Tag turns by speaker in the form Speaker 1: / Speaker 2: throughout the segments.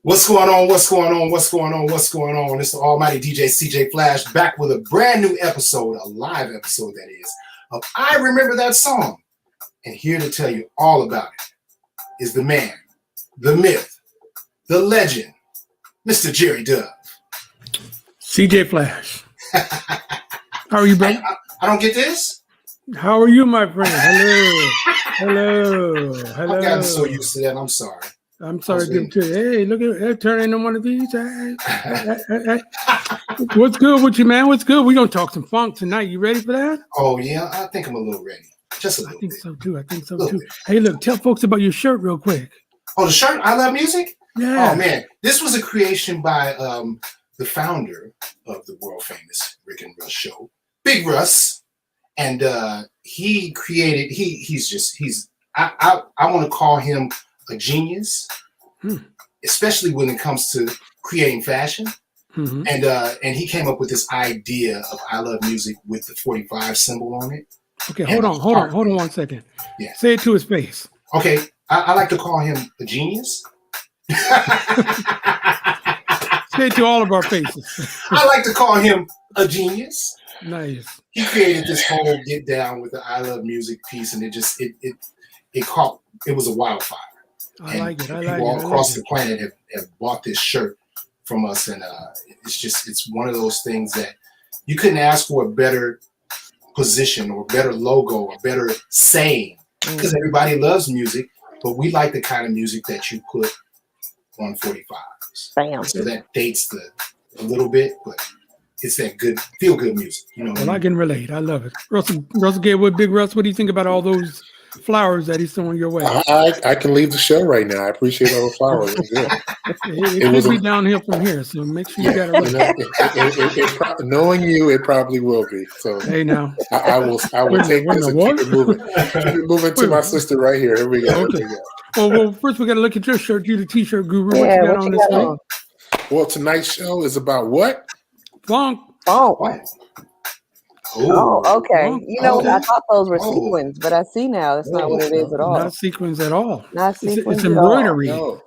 Speaker 1: What's going on? What's going on? What's going on? What's going on? It's the almighty DJ CJ Flash back with a brand new episode, a live episode that is, of I Remember That Song. And here to tell you all about it is the man, the myth, the legend, Mr. Jerry Dove.
Speaker 2: CJ Flash. How are you, bro?
Speaker 1: I don't get this.
Speaker 2: How are you, my friend? Hello. Hello.
Speaker 1: I've gotten so used to that. I'm sorry.
Speaker 2: I'm sorry to too. Hey, look at that. Turn into one of these. Hey. What's good with you, man? What's good? We're going to talk some funk tonight. You ready for that?
Speaker 1: Oh, yeah. I think I'm a little ready. Just a little bit.
Speaker 2: I think so, too. Hey, look, tell folks about your shirt real quick.
Speaker 1: Oh, the shirt? I Love Music?
Speaker 2: Yeah.
Speaker 1: Oh, man. This was a creation by the founder of the world famous Rick and Russ show, Big Russ. And he created, I want to call him a genius, especially when it comes to creating fashion. Mm-hmm. And he came up with this idea of I Love Music with the 45 symbol on it.
Speaker 2: Okay, hold on 1 second.
Speaker 1: Yeah.
Speaker 2: Say it to his face.
Speaker 1: Okay, I like to call him a genius.
Speaker 2: Say it to all of our faces.
Speaker 1: I like to call him a genius.
Speaker 2: Nice.
Speaker 1: He created this whole get down with the I Love Music piece, and it was a wildfire.
Speaker 2: I like it.
Speaker 1: People all across the planet have bought this shirt from us, and it's one of those things that you couldn't ask for a better position or better logo or better saying, because everybody loves music, but we like the kind of music that you put on 45s.
Speaker 3: Bam.
Speaker 1: So that dates a little bit, but it's that good, feel good music. You know.
Speaker 2: Well, I can relate. I love it. Russell Gatewood, Big Russ, what do you think about all those flowers that he's throwing your way?
Speaker 4: I can leave the show right now. I appreciate all the flowers.
Speaker 2: It could be downhill from here, so make sure you got it.
Speaker 4: Knowing you, it probably will be. So
Speaker 2: hey, now
Speaker 4: I will take this and keep it moving. Keep it moving to my sister right here. Here we go.
Speaker 2: Okay.
Speaker 4: Here we go.
Speaker 2: Well, first we got to look at your shirt. You the t-shirt guru. What you got on this week?
Speaker 4: Well, tonight's show is about what?
Speaker 2: Funk.
Speaker 3: Oh.
Speaker 1: What?
Speaker 3: Oh, okay. You know, I thought those were sequins, but I see now that's not what it is at all.
Speaker 2: Not sequins at all.
Speaker 3: Not sequins.
Speaker 2: It's embroidery.
Speaker 4: No.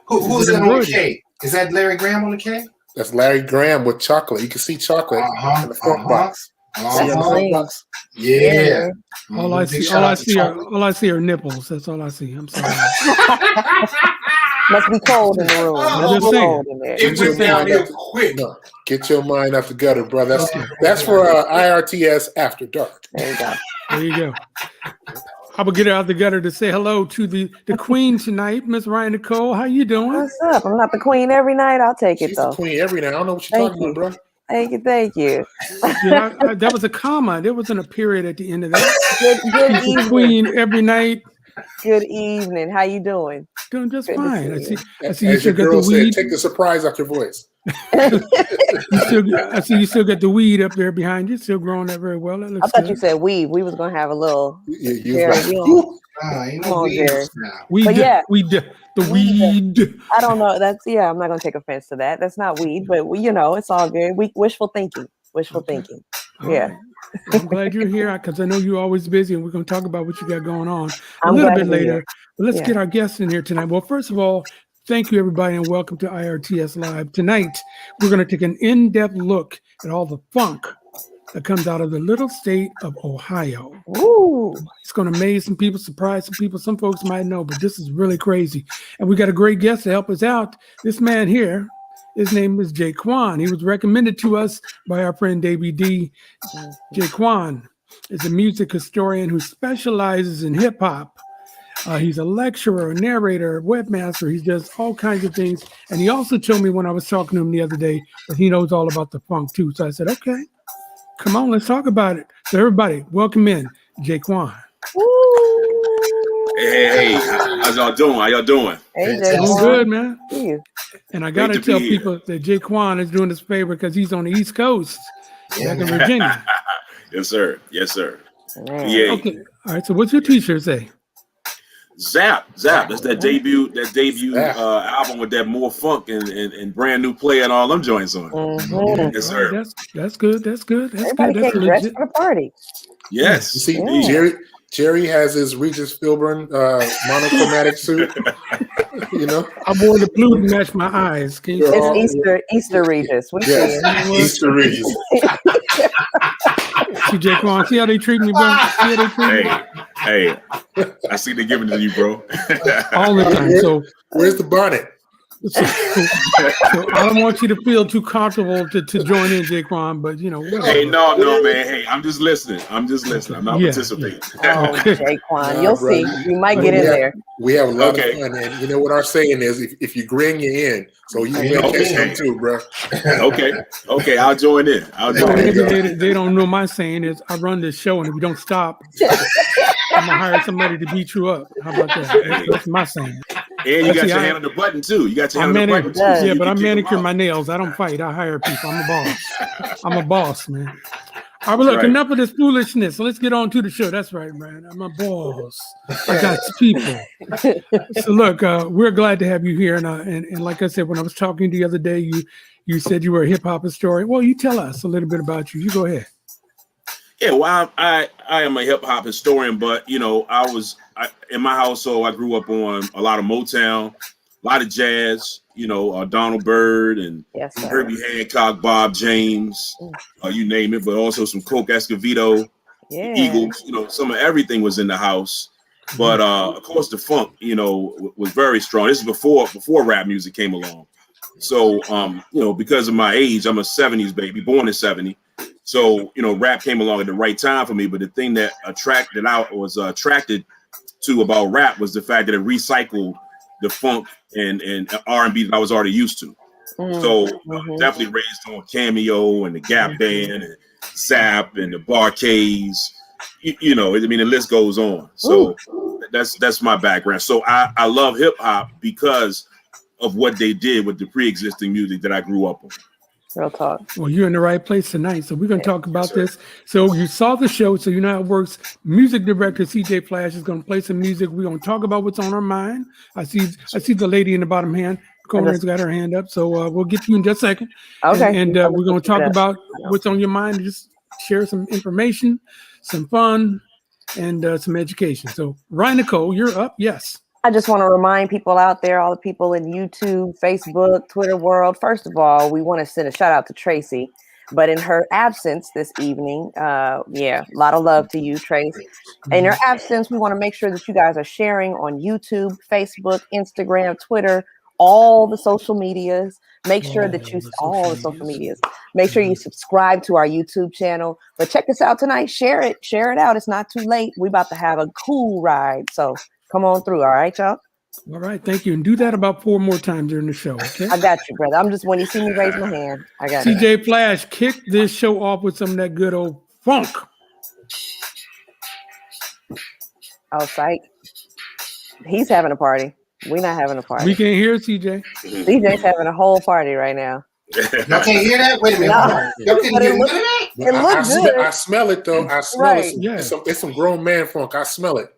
Speaker 1: Who's that on the K? Is that Larry Graham on the K?
Speaker 4: That's Larry Graham with chocolate. You can see chocolate in the front box.
Speaker 1: Yeah.
Speaker 2: All I see are nipples. That's all I see. I'm sorry.
Speaker 3: Must be cold in the room.
Speaker 1: It went down here quick.
Speaker 4: No, get your mind off the gutter, brother. That's for IRTS After Dark.
Speaker 3: There you go.
Speaker 2: There you go. I will get her out the gutter to say hello to the queen tonight, Miss Ryan Nicole. How you doing?
Speaker 3: What's up? I'm not the queen every night. I'll take it, though.
Speaker 4: She's the queen every night. I don't know what you're talking about, bro.
Speaker 3: Thank you.
Speaker 2: That was a comma. There wasn't a period at the end of that.
Speaker 3: Good evening.
Speaker 2: Queen every night.
Speaker 3: Good evening. How you doing?
Speaker 2: Doing just fine. I see
Speaker 4: you
Speaker 2: still got the
Speaker 4: said,
Speaker 2: weed.
Speaker 4: take the surprise out your voice.
Speaker 2: I see you still got the weed up there behind you. Still growing that very well. That looks
Speaker 3: I thought
Speaker 2: good.
Speaker 3: you said weed. We was gonna have a little.
Speaker 2: Weed.
Speaker 3: I don't know. I'm not gonna take offense to that. That's not weed, but it's all good. Wishful thinking. Yeah.
Speaker 2: I'm glad you're here because I know you're always busy, and we're going to talk about what you got going on a little bit later. But let's get our guests in here tonight. Well, first of all, thank you, everybody, and welcome to IRTS Live. Tonight, we're going to take an in-depth look at all the funk that comes out of the little state of Ohio.
Speaker 3: Ooh.
Speaker 2: It's going to amaze some people, surprise some people. Some folks might know, but this is really crazy. And we got a great guest to help us out. This man here, his name is JayQuan. He was recommended to us by our friend Davey D. JayQuan is a music historian who specializes in hip hop. He's a lecturer, a narrator, a webmaster. He does all kinds of things. And he also told me when I was talking to him the other day that he knows all about the funk too. So I said, okay, come on, let's talk about it. So everybody, welcome in JayQuan.
Speaker 5: Hey, how's y'all doing? How y'all doing?
Speaker 3: Hey,
Speaker 2: Doing good, man.
Speaker 3: Hey.
Speaker 2: And I got to tell people that JayQuan is doing us a favor because he's on the East Coast, back in Virginia.
Speaker 5: Yes, sir. Yeah.
Speaker 2: Okay. All right. So what's your T-shirt say?
Speaker 5: Zap. That's that debut album with that more funk and brand new play and all them joints on it.
Speaker 3: Mm-hmm.
Speaker 5: Yes, sir.
Speaker 2: That's good.
Speaker 3: Everybody
Speaker 2: That's
Speaker 3: came dressed for the party.
Speaker 5: Yes.
Speaker 4: You see, Jerry has his Regis Philbin monochromatic suit. You know,
Speaker 2: I wore the blue to match my eyes. Can you see that?
Speaker 3: It's Easter Regis. We see
Speaker 4: yes,
Speaker 3: it.
Speaker 4: Easter Regis.
Speaker 2: See, JayQuan, see how they treat me, bro? See how they treat me?
Speaker 5: Hey, I see they giving it to you, bro.
Speaker 2: All the time. So
Speaker 4: Where's the bonnet?
Speaker 2: So I don't want you to feel too comfortable to join in, JayQuan, but you know. Whatever.
Speaker 5: Hey, no, man. Hey, I'm just listening. I'm not participating.
Speaker 3: Oh, JayQuan, you'll
Speaker 4: bro,
Speaker 3: see. You might get in there.
Speaker 4: We have a lot of fun, and you know what our saying is: if you grin, you're in. So you may catch them too, bro.
Speaker 5: Okay, I'll join in.
Speaker 2: They don't know my saying is I run this show, and if you don't stop, I'm gonna hire somebody to beat you up. How about that? That's my saying.
Speaker 5: And you got your hand on the button too. You got your hand on the button too.
Speaker 2: Yeah, but I manicure my nails. I don't fight. I hire people. I'm a boss. I'm a boss, man. All right, but look, enough of this foolishness. Let's get on to the show. That's right, man. I'm a boss. I got people. So look, we're glad to have you here. And like I said, when I was talking to you the other day, you said you were a hip hop historian. Well, you tell us a little bit about you. You go ahead.
Speaker 5: Yeah, well, I am a hip hop historian, but you know, in my household, I grew up on a lot of Motown, a lot of jazz. You know, Donald Byrd and Herbie Hancock, Bob James, you name it, but also some Coke Escovedo, Eagles. You know, some of everything was in the house. But of course, the funk, you know, was very strong. This is before rap music came along. So, you know, because of my age, I'm a 70s baby, born in 70. So, you know, rap came along at the right time for me. But the thing that was attracted to about rap was the fact that it recycled the funk and R&B that I was already used to. So definitely raised on Cameo and the Gap Band and Zap and the Barcades. You know, I mean, the list goes on. So that's my background. So I love hip hop because of what they did with the pre-existing music that I grew up on.
Speaker 3: Real talk.
Speaker 2: Well, you're in the right place tonight. So we're going to talk about this. So you saw the show, so you know how it works. Music director CJ Flash is going to play some music. We're going to talk about what's on our mind. I see the lady in the bottom hand corner has got her hand up. So we'll get to you in just a second.
Speaker 3: Okay.
Speaker 2: And we're going to talk about what's on your mind. Just share some information, some fun, and some education. So Ryan Nicole, you're up. Yes.
Speaker 3: I just want to remind people out there, all the people in YouTube, Facebook, Twitter world. First of all, we want to send a shout out to Tracy, but in her absence this evening, a lot of love to you, Tracy. In her absence, we want to make sure that you guys are sharing on YouTube, Facebook, Instagram, Twitter, all the social medias. Make sure that you all the social medias. Make sure you subscribe to our YouTube channel. But check us out tonight. Share it out. It's not too late. We're about to have a cool ride. So come on through. All right, y'all.
Speaker 2: All right. Thank you. And do that about 4 more times during the show. Okay.
Speaker 3: I got you, brother. I'm just, when you see me raise my hand, I got you.
Speaker 2: CJ Flash, kick this show off with some of that good old funk.
Speaker 3: Oh, psych. He's having a party. We're not having a party.
Speaker 2: We can't hear CJ.
Speaker 3: CJ's having a whole party right now.
Speaker 1: Y'all can't hear that? Wait a minute.
Speaker 3: No.
Speaker 1: Y'all can hear that?
Speaker 3: It looks good.
Speaker 4: I smell it though. I smell it. It's some grown man funk. I smell it.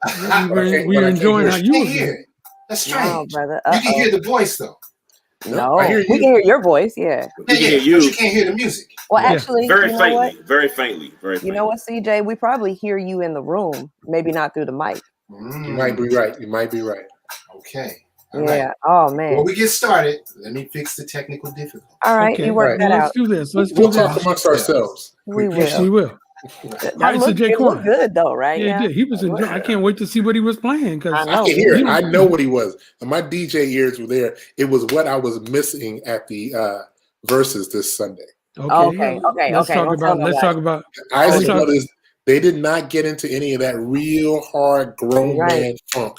Speaker 2: We're enjoying how you
Speaker 1: hear it. That's strange.
Speaker 3: No, brother.
Speaker 1: You can hear the voice though.
Speaker 3: No, we can hear your voice. Yeah.
Speaker 1: But you can't hear the music.
Speaker 3: Well, actually,
Speaker 5: very faintly.
Speaker 3: You know what, CJ? We probably hear you in the room, maybe not through the mic.
Speaker 4: You might be right.
Speaker 1: Okay.
Speaker 3: All right. Oh man.
Speaker 1: Before we get started, let me fix the technical difficulty.
Speaker 3: All right, you work that out.
Speaker 2: Let's do this.
Speaker 4: We'll talk amongst ourselves.
Speaker 3: We will.
Speaker 2: Yes, we will.
Speaker 3: That looked good though, right?
Speaker 2: Yeah, he was enjoying. I can't wait to see what he was playing because
Speaker 4: I can hear it. I know what he was. And my DJ ears were there. It was what I was missing at the verses this Sunday.
Speaker 3: Okay.
Speaker 2: Let's talk about
Speaker 4: Isaac Brothers. They did not get into any of that real hard grown man funk.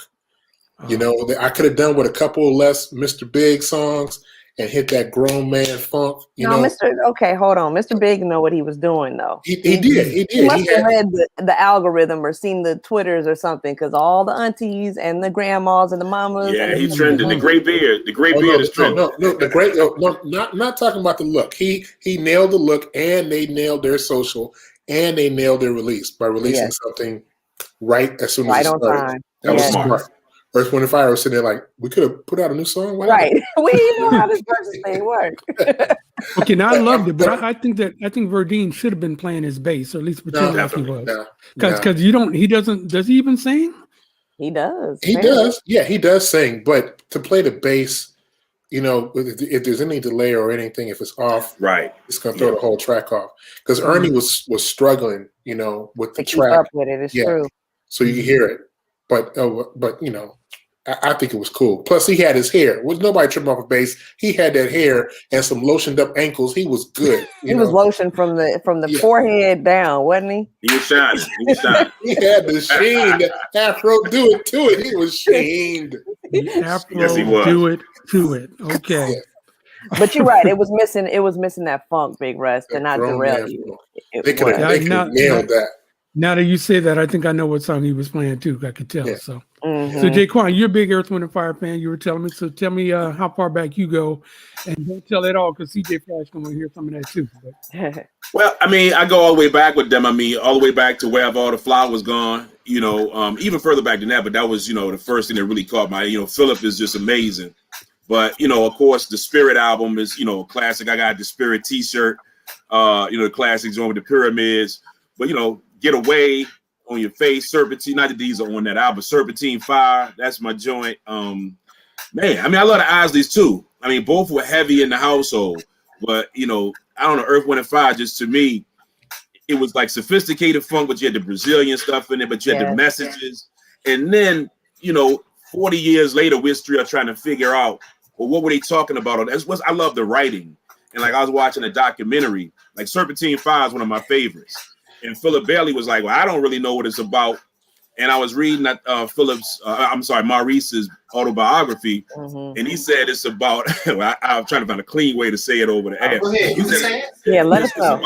Speaker 4: You know, I could have done with a couple less Mr. Big songs and hit that grown man funk.
Speaker 3: Hold on. Mr. Big know what he was doing though.
Speaker 4: He did.
Speaker 3: He must have read the algorithm or seen the Twitters or something, because all the aunties and the grandmas and the mamas.
Speaker 5: Yeah, he's trending. The gray beard. The gray beard is trending.
Speaker 4: Not talking about the look. He nailed the look, and they nailed their social, and they nailed their release by releasing something right as soon as it started.
Speaker 3: Time.
Speaker 4: That was smart. Earth, Wind, and Fire was sitting there like, we could have put out a new song.
Speaker 3: Right. We know how this versus thing works.
Speaker 2: Okay, now I loved it, but I think Verdine should have been playing his bass, or at least pretend like he was. Because does he even sing?
Speaker 3: He does.
Speaker 4: He does. Yeah, he does sing. But to play the bass, you know, if there's any delay or anything, if it's off,
Speaker 5: Right,
Speaker 4: it's gonna throw the whole track off. Because Ernie was struggling, you know, with the
Speaker 3: to keep
Speaker 4: track.
Speaker 3: up with it. It's true.
Speaker 4: So you hear it, but you know, I think it was cool. Plus, he had his hair. Was nobody tripping off a bass? He had that hair and some lotioned up ankles. He was good.
Speaker 3: He was lotion from the forehead down, wasn't he?
Speaker 5: he was shining. He was shining.
Speaker 4: He had the sheen. The Afro do it to it. He was sheened.
Speaker 2: Afro,
Speaker 5: Yes, he was.
Speaker 2: do it to it. Okay.
Speaker 3: But you're right. It was missing. It was missing that funk, Big Russ, to not derail you.
Speaker 4: They could have nailed that.
Speaker 2: Now that you say that, I think I know what song he was playing too. I could tell.
Speaker 4: Yeah.
Speaker 2: So JayQuan, you're a big Earth, Wind, and Fire fan. You were telling me. So tell me how far back you go, and don't tell it all because CJ Flash going to hear some of that too.
Speaker 5: Well, I mean, I go all the way back with them. I mean, all the way back to Where Have All the Flowers Gone. You know, even further back than that. But that was, you know, the first thing that really caught my. You know, Philip is just amazing. But you know, of course, the Spirit album is, you know, a classic. I got the Spirit T-shirt. You know, the classics on with the pyramids. But you know, Get Away, On Your Face, Serpentine. Not that these are on that album. Serpentine Fire. That's my joint. Man, I mean, I love the Isleys too. I mean, both were heavy in the household. But you know, I don't know, Earth, Wind, and Fire. Just to me, it was like sophisticated funk, but you had the Brazilian stuff in it. But you had the messages. And then, you know, 40 years later, we're still trying to figure out, well, what were they talking about? That's what I love, the writing. And like I was watching a documentary, like Serpentine Fire is one of my favorites. And Philip Bailey was like, well, I don't really know what it's about. And I was reading Maurice's autobiography, and he said it's about, well, I'm trying to find a clean way to say it over the air.
Speaker 1: Go ahead, you can say it.
Speaker 3: Yeah, let us know.
Speaker 5: It's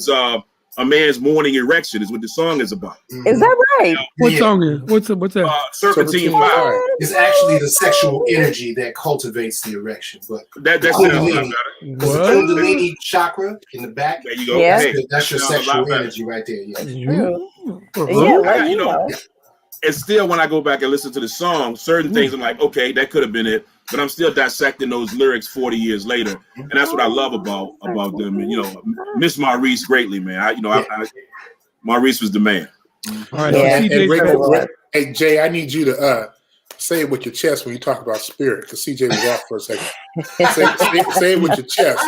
Speaker 5: about a man's morning erection is what the song is about.
Speaker 3: Is that right?
Speaker 2: What song is? What's that?
Speaker 5: Serpentine Fire.
Speaker 1: It's actually the sexual energy that cultivates the erection. But
Speaker 5: That sounds a lot better.
Speaker 1: the Kundalini chakra in the back.
Speaker 5: There you go.
Speaker 3: Yeah.
Speaker 1: That's your
Speaker 5: Sounds a lot
Speaker 1: sexual
Speaker 5: better.
Speaker 1: energy right there. Yeah.
Speaker 3: Yeah,
Speaker 5: You know, and still when I go back and listen to the song, certain things I'm like, okay, that could have been it, but I'm still dissecting those lyrics 40 years later, and that's what I love about them. And you know, miss Maurice greatly, man. Maurice was the man.
Speaker 2: All right.
Speaker 3: Yeah.
Speaker 2: CJ,
Speaker 4: Hey Jay, I need you to say it with your chest when you talk about spirit, because CJ was off for a second. Say it with your chest.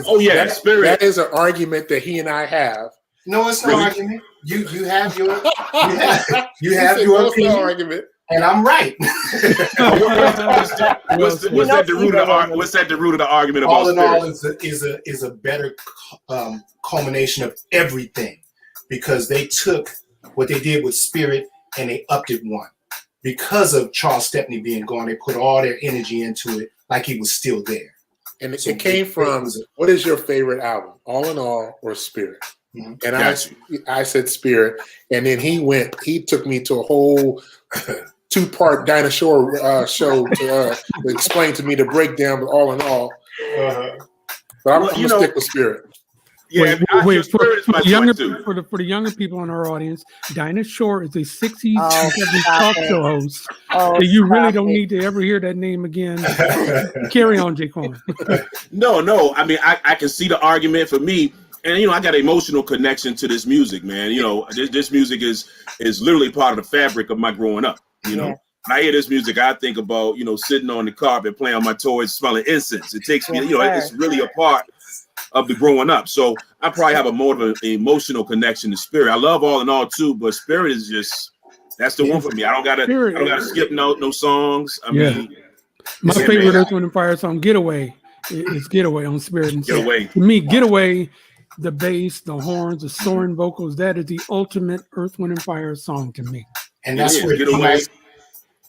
Speaker 5: Oh yeah, spirit.
Speaker 4: That is an argument that he and I have.
Speaker 1: No, it's no argument. You have your opinion,
Speaker 4: argument,
Speaker 1: and I'm right.
Speaker 5: What's at the root of the argument about
Speaker 1: All in all,
Speaker 5: spirit?
Speaker 1: is a better culmination of everything, because they took what they did with spirit and they upped it one. Because of Charles Stepney being gone, they put all their energy into it like he was still there.
Speaker 4: And it came from, what is your favorite album, All in All or Spirit?
Speaker 1: Mm-hmm.
Speaker 4: And I said Spirit, and then he took me to a whole 2-part dinosaur show to explain to me the breakdown of All in All. But I'm gonna stick with Spirit.
Speaker 5: Yeah,
Speaker 2: wait for the younger people in our audience, Dinah Shore is a 60s and 70s talk show host. So you really don't need to ever hear that name again. Carry on, JayQuan.
Speaker 5: No. I mean, I can see the argument for me. And, you know, I got an emotional connection to this music, man. You know, this music is literally part of the fabric of my growing up, you know. When I hear this music, I think about, you know, sitting on the carpet, playing on my toys, smelling incense. It takes me, you know, it's really a part of the growing up. So I probably have a more of an emotional connection to Spirit. I love All in All too, but Spirit is just, that's the one for me. I don't gotta skip no songs. I mean,
Speaker 2: my favorite Earth, Wind, and Fire song, Getaway, is Getaway on Spirit. And
Speaker 5: Getaway.
Speaker 2: To me, Getaway, the bass, the horns, the soaring vocals, that is the ultimate Earth, Wind, and Fire song to me.
Speaker 1: And that's where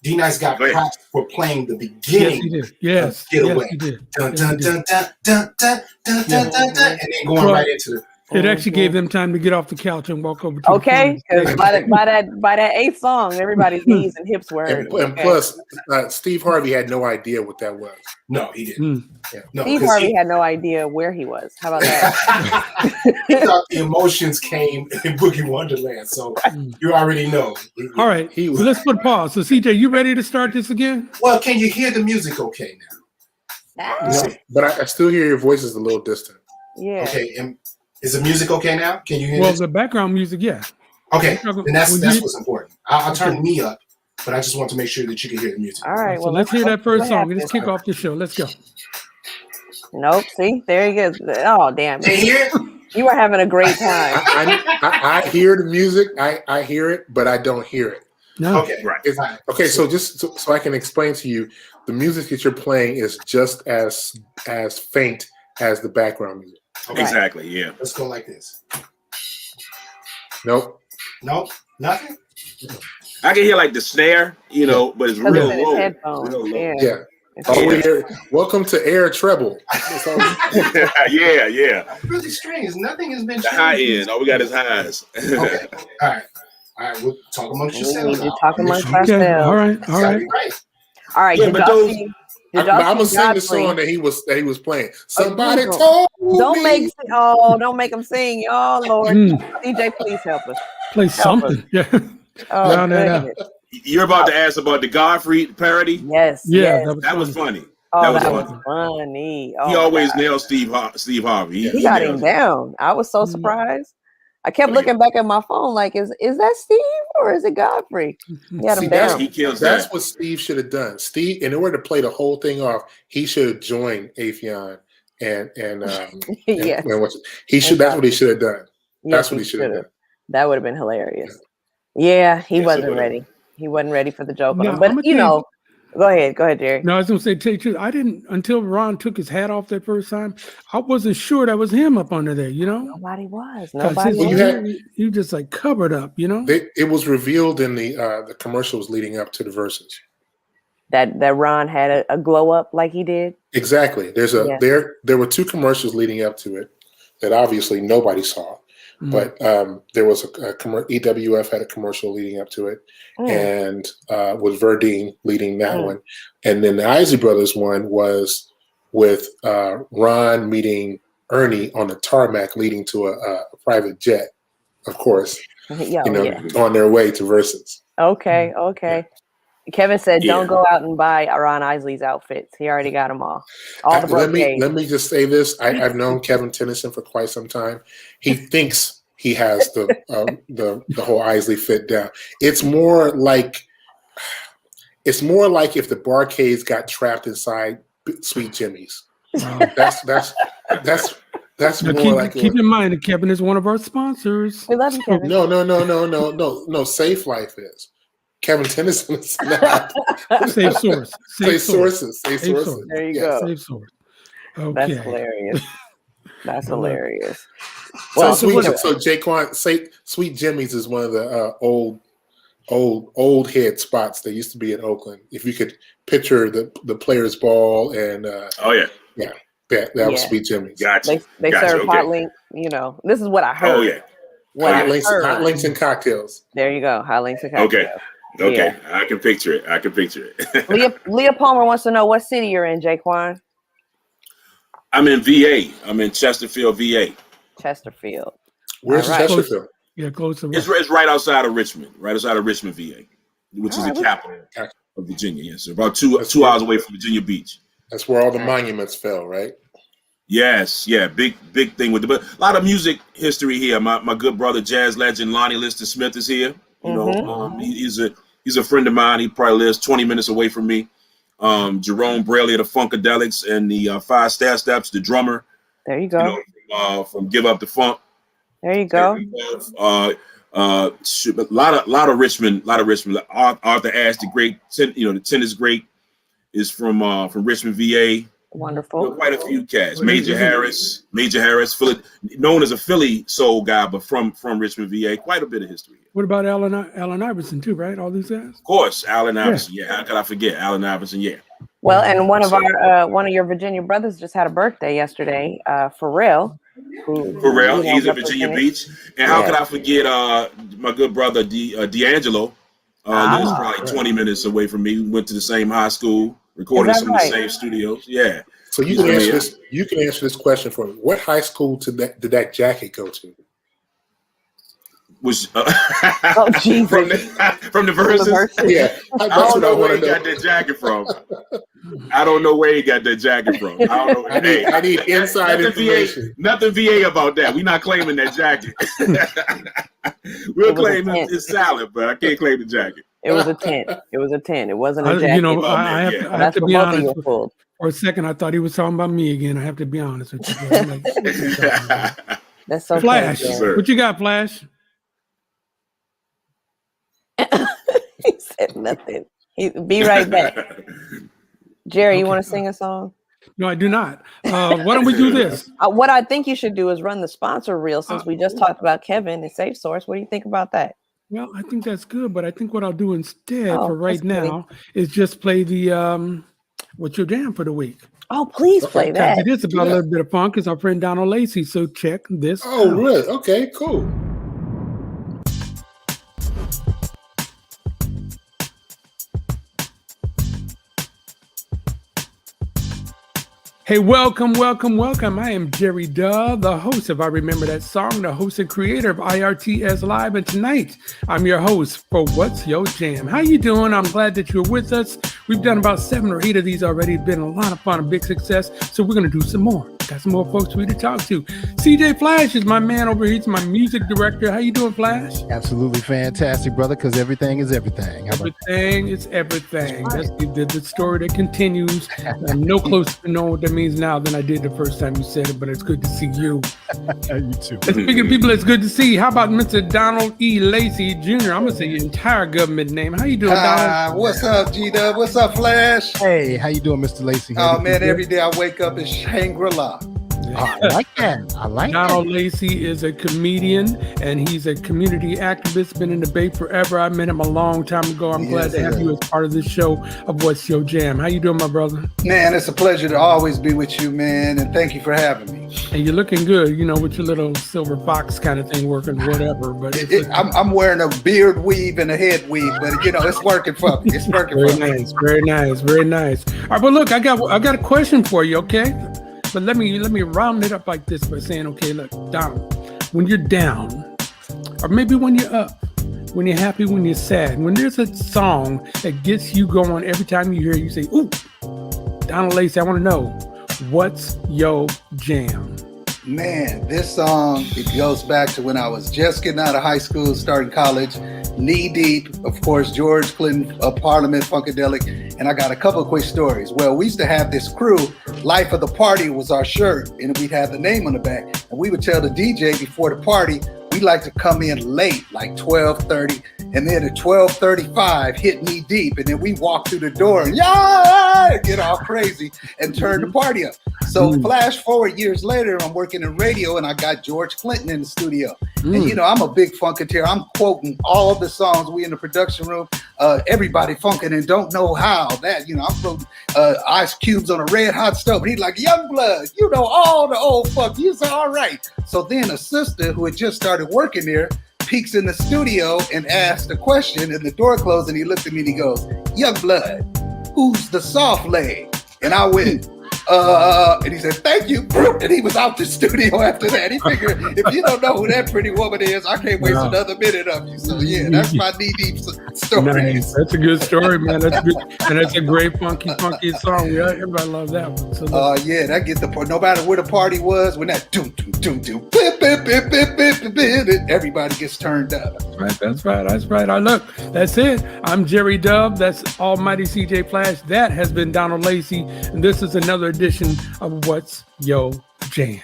Speaker 1: D-Nice got props for playing the beginning.
Speaker 2: Yes, he did. Yes,
Speaker 1: Getaway.
Speaker 2: he did.
Speaker 1: Dun, dun, dun, dun, dun, dun, dun, dun, dun, dun, and then going right into the.
Speaker 2: It actually gave them time to get off the couch and walk over to
Speaker 3: because by that 8th song, everybody's knees and hips were hurting.
Speaker 4: And plus, Steve Harvey had no idea what that was.
Speaker 1: No, he didn't. No,
Speaker 3: Steve Harvey had no idea where he was. How about that?
Speaker 1: He thought the emotions came in Boogie Wonderland, so you already know.
Speaker 2: All right, so let's put a pause. So CJ, you ready to start this again?
Speaker 1: Well, can you hear the music okay now?
Speaker 4: No, but I still hear your voice is a little distant.
Speaker 3: Yeah.
Speaker 1: Okay, and is the music okay now? Can you hear
Speaker 2: Well,
Speaker 1: this?
Speaker 2: the background music, yeah.
Speaker 1: Okay, and that's what's important. I'll turn me up but I just want to make sure that you can hear the music.
Speaker 3: All right.
Speaker 2: So
Speaker 3: Well,
Speaker 2: let's hear that first song.
Speaker 3: happens.
Speaker 2: Let's kick off the show. Let's go.
Speaker 3: Nope. See, there he goes. Oh, damn.
Speaker 1: You hear it?
Speaker 3: You were having a great time.
Speaker 4: I hear the music. I hear it, but I don't hear it.
Speaker 2: No.
Speaker 1: Okay,
Speaker 5: Right.
Speaker 4: Okay, so just so I can explain to you, the music that you're playing is just as faint as the background music.
Speaker 1: Okay.
Speaker 5: Exactly. Yeah.
Speaker 1: Let's go like this.
Speaker 4: Nope.
Speaker 1: Nope, nothing.
Speaker 5: I can hear like the snare, you know, but it's
Speaker 3: Because
Speaker 5: real
Speaker 3: it's in his
Speaker 5: low.
Speaker 3: headphones.
Speaker 5: Real low.
Speaker 3: Yeah.
Speaker 4: Yeah. Oh, we hear, welcome to Air Treble. That's all.
Speaker 5: yeah.
Speaker 1: Really strange. Nothing has been
Speaker 5: The high end. All we got is highs.
Speaker 1: Okay. All right. We'll talk amongst yourselves.
Speaker 3: You're talking amongst
Speaker 2: Okay.
Speaker 3: ourselves.
Speaker 2: All right. All right.
Speaker 3: All right.
Speaker 5: Yeah,
Speaker 3: Did
Speaker 5: but
Speaker 3: y'all
Speaker 5: those-
Speaker 3: see?
Speaker 4: I'm
Speaker 3: Did y'all
Speaker 4: gonna
Speaker 3: see
Speaker 4: sing the
Speaker 3: Godfrey?
Speaker 4: song that he was playing. Somebody
Speaker 3: don't-
Speaker 4: told
Speaker 3: Don't
Speaker 4: me.
Speaker 3: don't make them sing. Oh Lord,
Speaker 2: Mm.
Speaker 3: DJ, please help us.
Speaker 2: Play something. Yeah.
Speaker 3: Oh,
Speaker 2: No.
Speaker 3: goodness.
Speaker 5: You're about to ask about the Godfrey parody.
Speaker 3: Yes.
Speaker 2: Yeah.
Speaker 3: Yes.
Speaker 5: That was funny.
Speaker 3: Oh,
Speaker 5: that was
Speaker 3: that was
Speaker 5: funny.
Speaker 3: funny. Oh,
Speaker 5: He
Speaker 3: my
Speaker 5: always
Speaker 3: God.
Speaker 5: nails Steve Harvey.
Speaker 3: He got him
Speaker 5: nails it.
Speaker 3: down. I was so
Speaker 2: Mm.
Speaker 3: surprised. I kept
Speaker 5: Oh,
Speaker 3: looking back at my phone, like, is that Steve or is it Godfrey? He had
Speaker 4: See,
Speaker 3: him
Speaker 4: that's-
Speaker 3: down.
Speaker 5: He kills
Speaker 4: That's
Speaker 5: that.
Speaker 4: what Steve should have done. Steve, in order to play the whole thing off, he should have joined Afion and
Speaker 3: Yes.
Speaker 4: and he should. That's what he should have done.
Speaker 3: Yes,
Speaker 4: That's what he should have done.
Speaker 3: That would have been hilarious. Yeah, he
Speaker 5: Yes, it
Speaker 3: wasn't
Speaker 5: would've.
Speaker 3: ready. He wasn't ready for the joke on
Speaker 2: No,
Speaker 3: him. But
Speaker 2: I'ma
Speaker 3: you
Speaker 2: tell
Speaker 3: know, go ahead, Jerry.
Speaker 2: No, I was gonna say, tell you the truth, I didn't until Ron took his hat off that first time. I wasn't sure that was him up under there. You know,
Speaker 3: Nobody was.
Speaker 2: 'cause
Speaker 3: Nobody
Speaker 2: his
Speaker 4: Well, you
Speaker 3: was.
Speaker 4: had-
Speaker 2: hair, you just like covered up. You know.
Speaker 4: It was revealed in the commercials leading up to the verses.
Speaker 3: that Ron had a glow up like he did.
Speaker 4: Exactly.
Speaker 3: Yeah.
Speaker 4: There were two commercials leading up to it that obviously nobody saw,
Speaker 2: Mm.
Speaker 4: but there was EWF had a commercial leading up to it, and with Verdine leading that one, and then the Isley Brothers one was with Ron meeting Ernie on the tarmac, leading to a private jet, of course.
Speaker 3: Yeah,
Speaker 4: On their way to verses.
Speaker 3: Okay. Kevin said,
Speaker 5: Yeah.
Speaker 3: "Don't go out and buy Ron Isley's outfits. He already got them all. All the
Speaker 4: Let
Speaker 3: brocades."
Speaker 4: me just say this. I've known Kevin Tennyson for quite some time. He thinks he has the whole Isley fit down. It's more like if the Barcades got trapped inside Sweet Jimmy's. That's
Speaker 2: Now
Speaker 4: more like
Speaker 2: keep in mind that Kevin is one of our sponsors.
Speaker 3: We love you, Kevin.
Speaker 4: no. Safe Life is. Kevin Tennyson is not.
Speaker 2: Safe source.
Speaker 4: Safe sources.
Speaker 3: There you go.
Speaker 2: Safe source.
Speaker 3: That's
Speaker 2: Okay.
Speaker 3: hilarious. That's
Speaker 2: I love it.
Speaker 3: hilarious.
Speaker 4: So
Speaker 3: Well,
Speaker 4: JayQuan, Sweet Jimmy's is one of the old head spots that used to be in Oakland. If you could picture the Players Ball and
Speaker 5: Oh yeah.
Speaker 4: that was
Speaker 3: Yeah.
Speaker 4: Sweet Jimmy's.
Speaker 5: Gotcha.
Speaker 3: they
Speaker 5: Gotcha,
Speaker 3: serve
Speaker 5: okay.
Speaker 3: hot links. You know, this is what I heard.
Speaker 5: Oh yeah.
Speaker 3: What I heard.
Speaker 4: Hot links and cocktails.
Speaker 3: There you go. Hot links and
Speaker 5: Okay.
Speaker 3: cocktails.
Speaker 5: Okay. I can picture it.
Speaker 3: Leah Palmer wants to know what city you're in, JayQuan.
Speaker 5: I'm in VA. I'm in Chesterfield, VA.
Speaker 3: Chesterfield.
Speaker 4: Where's
Speaker 3: All right.
Speaker 4: Chesterfield?
Speaker 2: Yeah, close to
Speaker 5: It's right outside of Richmond, VA, which is
Speaker 3: All
Speaker 5: the
Speaker 3: right.
Speaker 5: capital of Virginia. Yes, about two
Speaker 4: That's
Speaker 5: hours away from Virginia Beach.
Speaker 4: That's where all the monuments fell, right?
Speaker 5: Yes, yeah, big thing with but a lot of music history here. My good brother, jazz legend Lonnie Liston Smith is here. You know, he's a friend of mine. He probably lives 20 minutes away from me. Jerome Braley of the Funkadelics and the Five Stair Steps, the drummer.
Speaker 3: There you go.
Speaker 5: You know, from Give Up the Funk.
Speaker 3: There you go.
Speaker 5: A lot of Richmond. Arthur Ashe, the great, the tennis great, is from Richmond, VA.
Speaker 3: Wonderful.
Speaker 5: Quite a few cats. Major Harris, known as a Philly soul guy, but from Richmond, VA. Quite a bit of history.
Speaker 2: What about Allen Iverson too, right? All these guys.
Speaker 5: Of course, Allen Iverson. Yeah, how could I forget Allen Iverson? Yeah.
Speaker 3: Well, and one of your Virginia brothers just had a birthday yesterday. Pharrell.
Speaker 5: Pharrell, he's in Virginia Beach. And how could I forget my good brother D'Angelo? Lives probably 20 minutes away from me. We went to the same high school, recorded some of the same studios. Yeah.
Speaker 4: So you can answer this. You can answer this question for me. What high school did that jacket go to?
Speaker 5: Was
Speaker 3: Oh, Jesus.
Speaker 5: from the verses?
Speaker 4: Yeah,
Speaker 5: I don't know where he got that jacket from. I don't know where he got that jacket from. I don't know.
Speaker 4: I need inside information.
Speaker 5: Nothing VA about that. We're not claiming that jacket. We'll claim his salad, but I can't claim the jacket.
Speaker 3: It was a tent. It was a tent. It wasn't a jacket.
Speaker 2: You know, I have to be honest. For a second, I thought he was talking about me again. I have to be honest with you. Like,
Speaker 3: that's so
Speaker 2: Flash.
Speaker 3: Yes,
Speaker 2: what you got, Flash?
Speaker 3: He said nothing. Be right back. Jerry, you want to sing a song?
Speaker 2: No, I do not. Why don't we do this?
Speaker 3: What I think you should do is run the sponsor reel, since we just talked about Kevin and Safe Source. What do you think about that?
Speaker 2: Well, I think that's good, but I think what I'll do instead for right now is just play the What's Your Jam for the week.
Speaker 3: Oh, please play that.
Speaker 2: It is about a little bit of funk. It's our friend Donald Lacey, so check this out.
Speaker 4: Oh, really? Okay, cool.
Speaker 2: Hey, welcome. I am Jerry Dove, the host of I Remember That Song, the host and creator of IRTS Live, and tonight I'm your host for What's Your Jam. How you doing? I'm glad that you're with us. We've done about 7 or 8 of these already. It's been a lot of fun, a big success, so we're going to do some more. Got some more folks for you to talk to. CJ Flash is my man over here. He's my music director. How you doing, Flash?
Speaker 6: Absolutely fantastic, brother, because everything is everything.
Speaker 2: Everything is everything. That's the story that continues. I'm no closer to knowing what that means now than I did the first time you said it, but it's good to see you.
Speaker 6: You too.
Speaker 2: And speaking of people, it's good to see. How about Mr. Donald E. Lacey Jr.? I'm going to say your entire government name. How you doing, Donald?
Speaker 7: What's up, G-Dub? What's up, Flash?
Speaker 6: Hey, how you doing, Mr. Lacey?
Speaker 7: Oh, man, every day I wake up in Shangri-La.
Speaker 6: I like that.
Speaker 2: Donald Lacey is a comedian, and he's a community activist, been in the Bay forever. I met him a long time ago. I'm glad to have you as part of this show of What's Your Jam. How you doing, my brother?
Speaker 7: Man, it's a pleasure to always be with you, man, and thank you for having me.
Speaker 2: And you're looking good, you know, with your little silver fox kind of thing working, whatever. But
Speaker 7: I'm wearing a beard weave and a head weave, but, you know, it's working for me. It's working for me.
Speaker 2: Very nice. All right, but look, I got a question for you, okay? But let me round it up like this by saying, okay, look, Donald, when you're down, or maybe when you're up, when you're happy, when you're sad, when there's a song that gets you going, every time you hear it, you say, ooh, Donald Lacey, I want to know, what's your jam?
Speaker 7: Man, this song, it goes back to when I was just getting out of high school, starting college, knee deep, of course, George Clinton, Parliament, Funkadelic, and I got a couple of quick stories. Well, we used to have this crew, Life of the Party was our shirt, and we'd have the name on the back, and we would tell the DJ before the party, we'd like to come in late, like 12:30, and then at 12:35, hit knee deep, and then we walk through the door and get all crazy and turn the party up. So flash forward years later, I'm working in radio, and I got George Clinton in the studio. And, you know, I'm a big funketeer. I'm quoting all the songs. We in the production room, everybody funking and don't know how. That, you know, I'm quoting Ice Cubes on a red hot stove. And he's like, Youngblood, you know, all the old funk. You say, all right. So then a sister who had just started working there peeks in the studio and asks a question, and the door closed, and he looked at me and he goes, Youngblood, who's the soft leg? And I went, and he said, thank you. And he was out the studio after that. He figured, if you don't know who that pretty woman is, I can't waste another minute of you. So yeah, that's my knee-deep story.
Speaker 2: Nice. That's a good story, man. That's good. And that's a great funky song. Yeah, everybody loves that one. So
Speaker 7: yeah, that get the point. No matter where the party was, when that doom, everybody gets turned up.
Speaker 2: That's right. All right, look, that's it. I'm Jerry Dove. That's Almighty CJ Flash. That has been Donald Lacey. And this is another edition of What's Your Jam.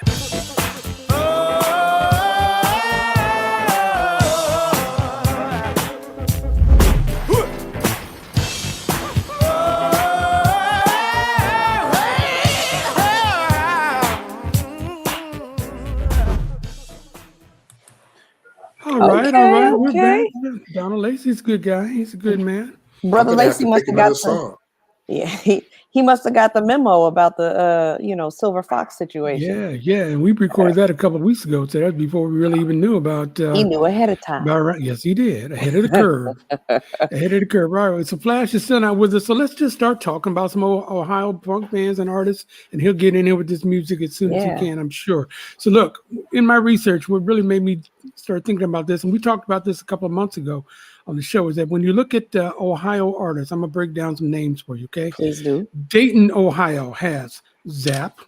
Speaker 2: All right. We're back. Donald Lacey's a good guy. He's a good man.
Speaker 3: Brother Lacey must have got some. Yeah, he must have got the memo about the Silver Fox situation.
Speaker 2: Yeah, and we recorded that a couple of weeks ago. So that's before we really even knew about.
Speaker 3: He knew ahead of time.
Speaker 2: Right? Yes, he did. Ahead of the curve. All right. So Flash is still not with us. So let's just start talking about some Ohio punk bands and artists, and he'll get in here with this music as soon as he can, I'm sure. So look, in my research, what really made me start thinking about this, and we talked about this a couple of months ago on the show, is that when you look at Ohio artists, I'm gonna break down some names for you, okay?
Speaker 3: Please do.
Speaker 2: Dayton, Ohio has Zapp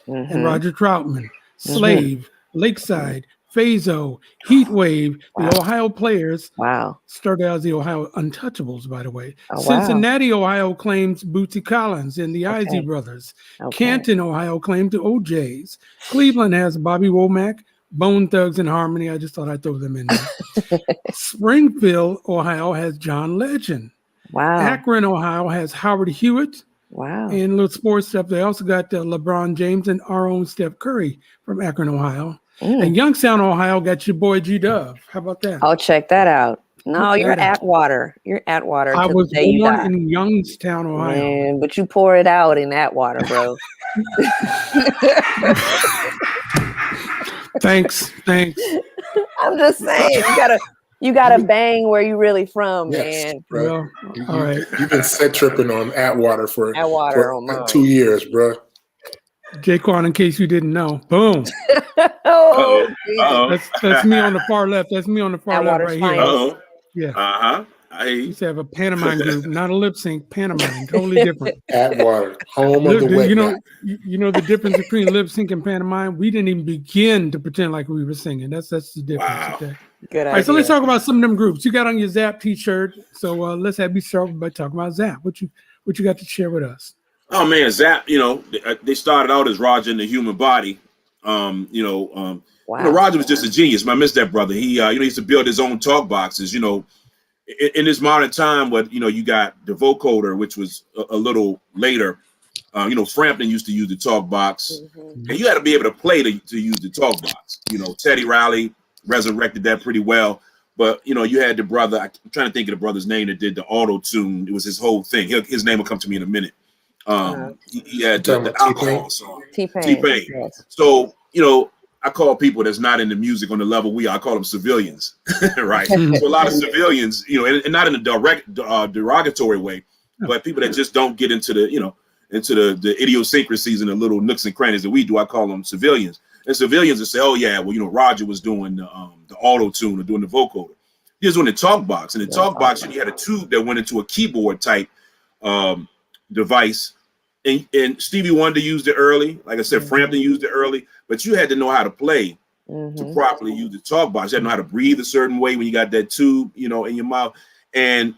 Speaker 2: and Roger Troutman, Slave, Lakeside, Phaso, Heatwave, the Ohio Players.
Speaker 3: Wow.
Speaker 2: Started out as the Ohio Untouchables, by the way.
Speaker 3: Oh, wow.
Speaker 2: Cincinnati, Ohio claims Bootsy Collins and the
Speaker 3: Okay.
Speaker 2: Isley Brothers.
Speaker 3: Okay.
Speaker 2: Canton, Ohio claimed the OJs. Cleveland has Bobby Womack, Bone Thugs and Harmony. I just thought I'd throw them in there. Springfield, Ohio has John Legend.
Speaker 3: Wow.
Speaker 2: Akron, Ohio has Howard Hewitt.
Speaker 3: Wow.
Speaker 2: And a little sports stuff. They also got LeBron James and our own Steph Curry from Akron, Ohio. And Youngstown, Ohio got your boy G Dub. How about that?
Speaker 3: I'll check that out. No, you're Atwater. You're Atwater.
Speaker 2: I
Speaker 3: till
Speaker 2: was
Speaker 3: the day you
Speaker 2: born
Speaker 3: die.
Speaker 2: in Youngstown, Ohio.
Speaker 3: Man, but you pour it out in Atwater, bro.
Speaker 2: Thanks.
Speaker 3: I'm just saying, you gotta bang where you really from,
Speaker 4: Yes,
Speaker 3: man.
Speaker 4: bro.
Speaker 2: Well, all right.
Speaker 4: You've been set tripping on Atwater for
Speaker 3: Oh my.
Speaker 4: 2 years, bro.
Speaker 2: JayQuan, in case you didn't know. Boom.
Speaker 3: Oh,
Speaker 2: That's me on the far left. That's me on the far left
Speaker 3: Atwater's
Speaker 2: right here.
Speaker 3: finest.
Speaker 2: Yeah.
Speaker 5: I
Speaker 2: You used to have a pantomime group, not a lip sync, pantomime, totally different.
Speaker 4: Atwater, home of the wet
Speaker 2: You know,
Speaker 4: guy.
Speaker 2: you know the difference between lip sync and pantomime. We didn't even begin to pretend like we were singing. That's the difference.
Speaker 5: Wow.
Speaker 2: Okay.
Speaker 3: Good
Speaker 2: All right, so
Speaker 3: idea.
Speaker 2: let's talk about some of them groups. You got on your Zap T-shirt, so let's have you start by talking about Zap. What you got to share with us?
Speaker 5: Oh man, Zap, they started out as Roger in the Human Body.
Speaker 3: Wow.
Speaker 5: Roger was just a genius. I miss that brother. He used to build his own talk boxes. In this modern time, but you got the vocoder, which was a little later. Frampton used to use the talk box, and you had to be able to play to use the talk box. Teddy Riley resurrected that pretty well. But you had the brother. I'm trying to think of the brother's name that did the auto tune. It was his whole thing. His name will come to me in a minute. He had the alcohol song. T-Pain.
Speaker 3: Yes.
Speaker 5: So I call people that's not into music on the level we are. I call them civilians, right? So a lot of civilians, and not in a direct derogatory way, but people that just don't get into the idiosyncrasies and the little nooks and crannies that we do. I call them civilians. And civilians that say, "Oh yeah, well Roger was doing the auto tune or doing the vocoder. He was doing the talk box, and the talk box you had a tube that went into a keyboard type device." And Stevie Wonder used it early. Like I said, Frampton used it early, but you had to know how to play to properly use the talk box. You had to know how to breathe a certain way when you got that tube, in your mouth. And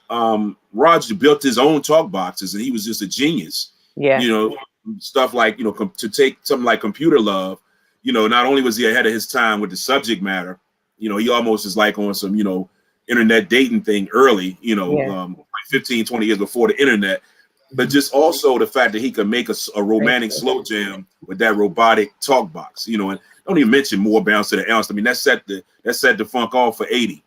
Speaker 5: Roger built his own talk boxes, and he was just a genius.
Speaker 3: Yeah.
Speaker 5: Stuff like, to take something like Computer Love, not only was he ahead of his time with the subject matter, he almost is like on some, internet dating thing early, like 15, 20 years before the internet. But just also the fact that he could make a romantic slow jam with that robotic talk box, and don't even mention More Bounce to the Ounce. I mean, that set the funk off for 80,